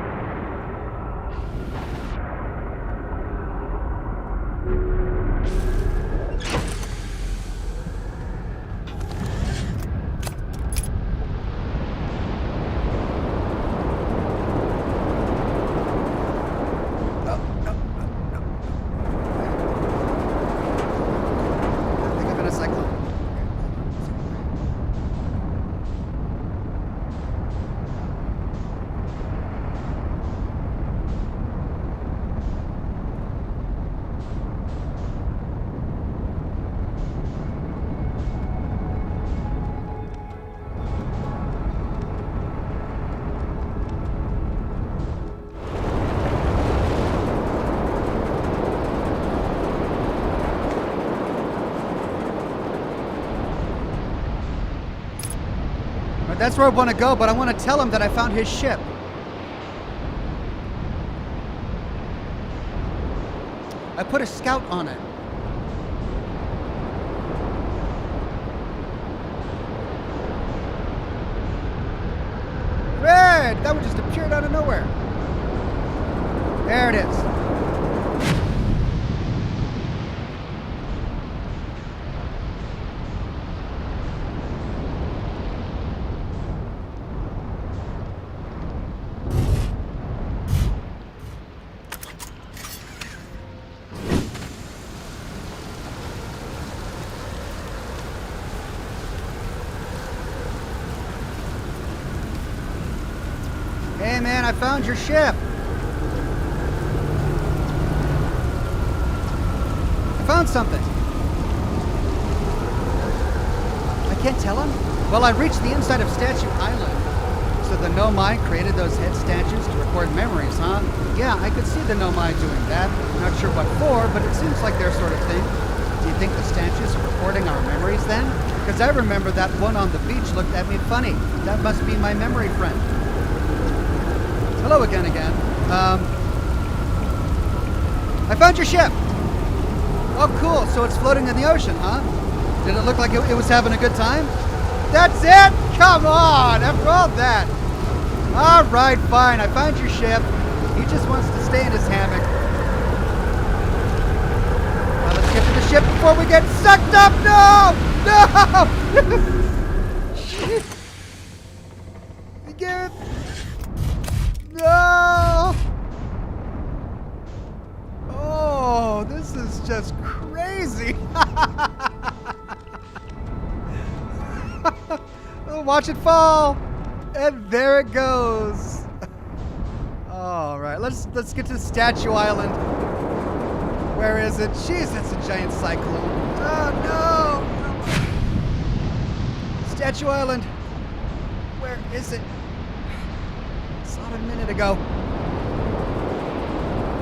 That's where I want to go, but I want to tell him that I found his ship. I put a scout on it. Red! That one just appeared out of nowhere. There it is. Hey man, I found your ship. I found something. I can't tell him? Well, I reached the inside of Statue Island. So the Nomai created those head statues to record memories, huh? Yeah, I could see the Nomai doing that. Not sure what for, but it seems like their sort of thing. Do you think the statues are recording our memories then? Because I remember that one on the beach looked at me funny. That must be my memory friend. Hello again. I found your ship. Oh, cool. So it's floating in the ocean, huh? Did it look like it was having a good time? That's it? Come on. After all that. All right, fine. I found your ship. He just wants to stay in his hammock. Now let's get to the ship before we get sucked up. No! Get... No! Oh, this is just crazy. Watch it fall. And there it goes. All right, let's get to Statue Island. Where is it? Jeez, that's a giant cyclone. Oh no! Statue Island. Where is it? Saw it a minute ago.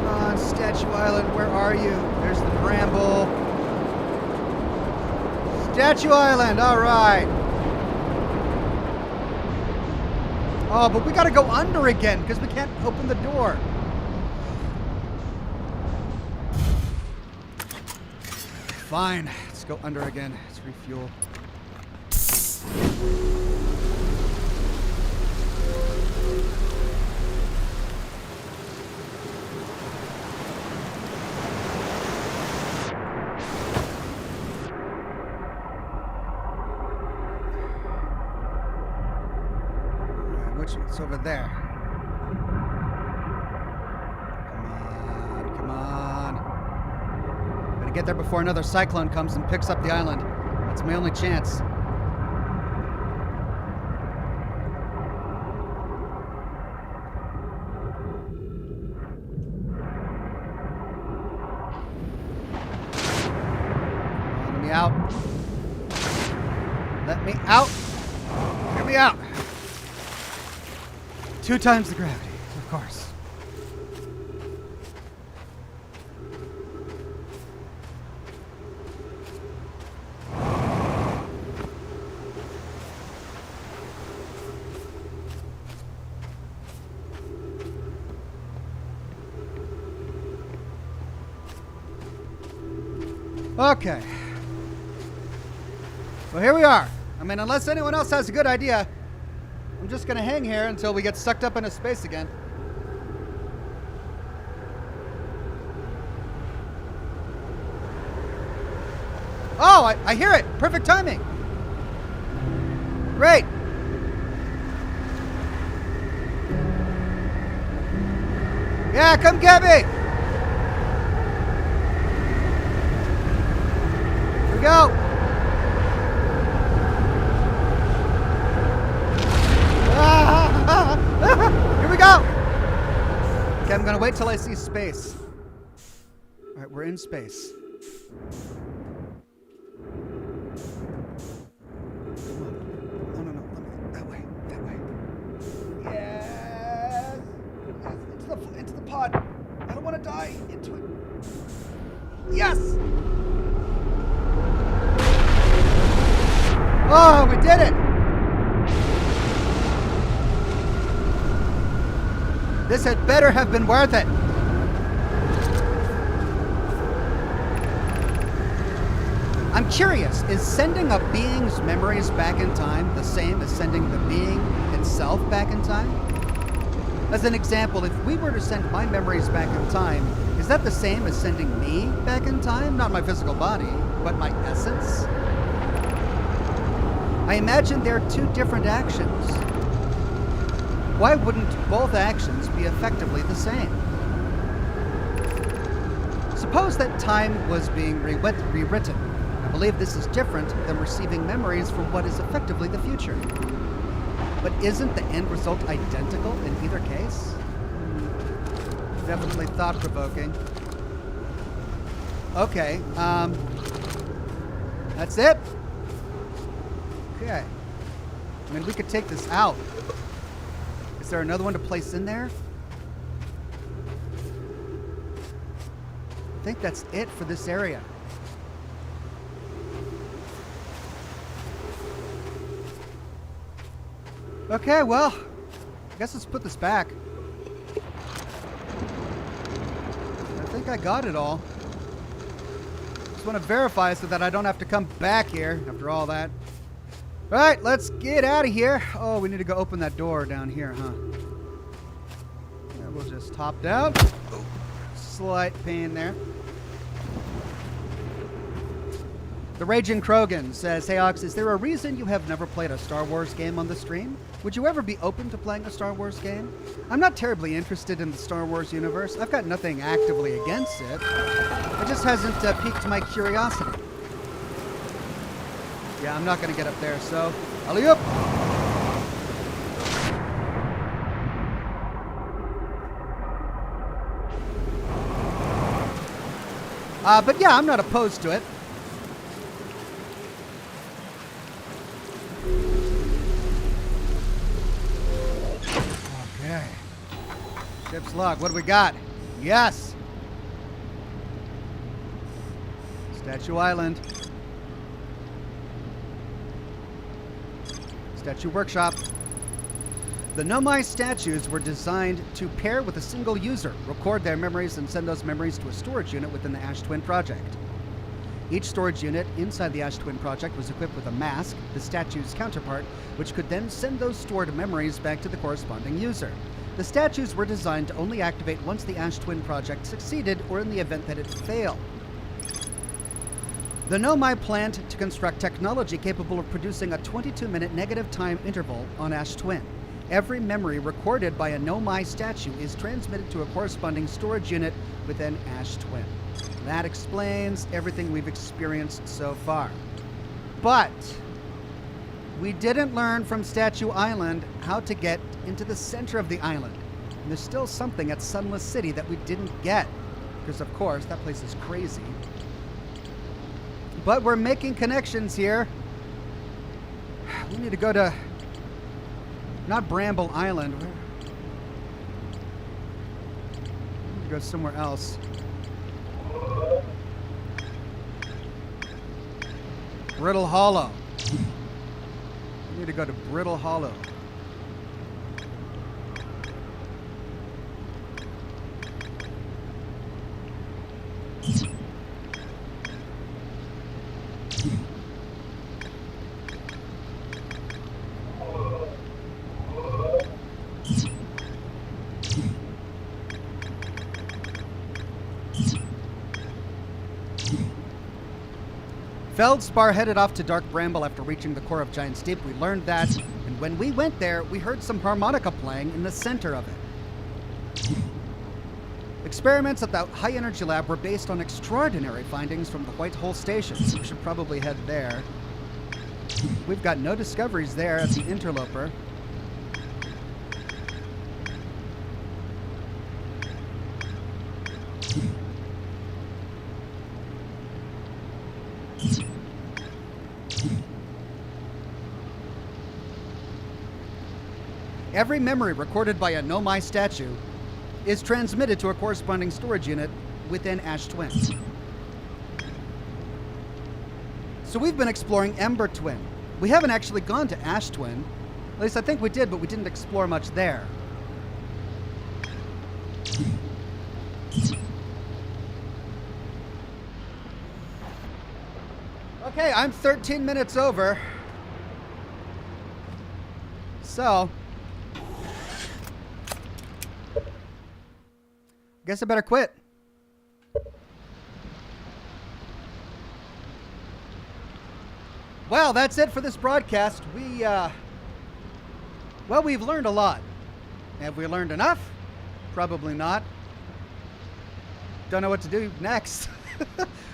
Come on, Statue Island, where are you? There's the bramble. Statue Island, all right. Oh, but we gotta go under again because we can't open the door. Fine, let's go under again. Let's refuel. It's over there. Come on. Gotta get there before another cyclone comes and picks up the island. That's my only chance. Let me out. Let me out. Get me out. 2 times the gravity, of course. Okay. Well, here we are. I mean, unless anyone else has a good idea, I'm just going to hang here until we get sucked up into space again. Oh, I hear it. Perfect timing. Great. Yeah, come get me. Here we go. Here we go. Okay, I'm going to wait till I see space. All right, we're in space. That way. Yes. Into the pod. I don't want to die. Into it. Yes. Oh, we did it. This had better have been worth it. I'm curious, is sending a being's memories back in time the same as sending the being itself back in time? As an example, if we were to send my memories back in time, is that the same as sending me back in time? Not my physical body, but my essence? I imagine they're two different actions. Why wouldn't both actions be effectively the same? Suppose that time was being rewritten. I believe this is different than receiving memories from what is effectively the future. But isn't the end result identical in either case? Definitely thought-provoking. Okay, that's it? Okay. I mean, we could take this out. Is there another one to place in there? I think that's it for this area. Okay, well, I guess let's put this back. I think I got it all. Just want to verify so that I don't have to come back here after all that. All right, let's get out of here. Oh, we need to go open that door down here, huh? Yeah, we'll just hop down. Oh, slight pain there. The Raging Krogan says, "Hey Ox, is there a reason you have never played a Star Wars game on the stream? Would you ever be open to playing a Star Wars game? I'm not terribly interested in the Star Wars universe. I've got nothing actively against it. It just hasn't piqued my curiosity." Yeah, I'm not going to get up there, so alley-oop! But yeah, I'm not opposed to it. Okay. Ship's log. What do we got? Yes! Statue Island. Statue Workshop. The Nomai statues were designed to pair with a single user, record their memories, and send those memories to a storage unit within the Ash Twin project. Each storage unit inside the Ash Twin project was equipped with a mask, the statue's counterpart, which could then send those stored memories back to the corresponding user. The statues were designed to only activate once the Ash Twin project succeeded or in the event that it failed. The Nomai planned to construct technology capable of producing a 22-minute negative time interval on Ash Twin. Every memory recorded by a Nomai statue is transmitted to a corresponding storage unit within Ash Twin. That explains everything we've experienced so far. But we didn't learn from Statue Island how to get into the center of the island. And there's still something at Sunless City that we didn't get. Because, of course, that place is crazy. But we're making connections here. We need to go to... not Bramble Island. We need to go somewhere else. Brittle Hollow. We need to go to Brittle Hollow. Feldspar headed off to Dark Bramble after reaching the core of Giant's Deep. We learned that, and when we went there, we heard some harmonica playing in the center of it. Experiments at the High Energy Lab were based on extraordinary findings from the White Hole Station, so we should probably head there. We've got no discoveries there at the Interloper. Every memory recorded by a Nomai statue is transmitted to a corresponding storage unit within Ash Twin. So we've been exploring Ember Twin. We haven't actually gone to Ash Twin. At least I think we did, but we didn't explore much there. Okay, I'm 13 minutes over. So, guess I better quit. Well, that's it for this broadcast. We've learned a lot. Have we learned enough? Probably not. Don't know what to do next.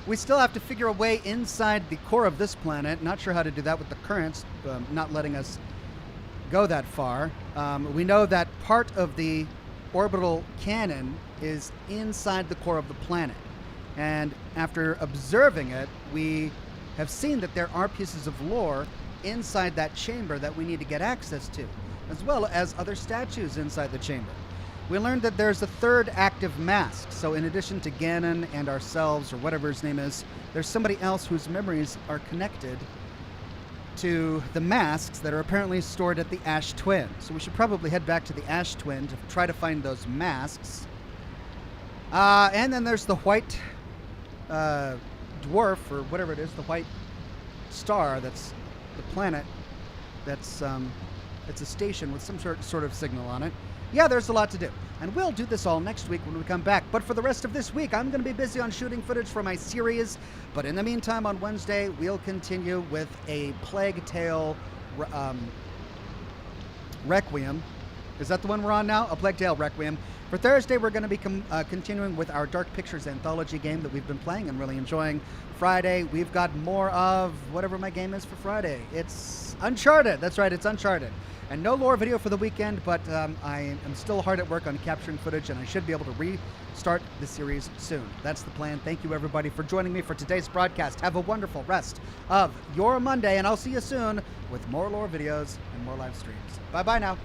We still have to figure a way inside the core of this planet. Not sure how to do that with the currents not letting us go that far. We know that part of the orbital cannon is inside the core of the planet. And after observing it, we have seen that there are pieces of lore inside that chamber that we need to get access to, as well as other statues inside the chamber. We learned that there's a third active mask, so in addition to Ganon and ourselves, or whatever his name is, there's somebody else whose memories are connected to the masks that are apparently stored at the Ash Twin. So we should probably head back to the Ash Twin to try to find those masks. And then there's the white dwarf, or whatever it is, the white star that's the planet that's it's a station with some sort of signal on it. Yeah, there's a lot to do. And we'll do this all next week when we come back. But for the rest of this week, I'm going to be busy on shooting footage for my series. But in the meantime, on Wednesday, we'll continue with a Plague Tale Requiem. Is that the one we're on now? A Plague Tale Requiem. For Thursday, we're going to be continuing with our Dark Pictures anthology game that we've been playing and really enjoying. Friday, we've got more of whatever my game is for Friday. It's Uncharted. That's right, it's Uncharted. And no lore video for the weekend, but I am still hard at work on capturing footage, and I should be able to restart the series soon. That's the plan. Thank you, everybody, for joining me for today's broadcast. Have a wonderful rest of your Monday, and I'll see you soon with more lore videos and more live streams. Bye-bye now.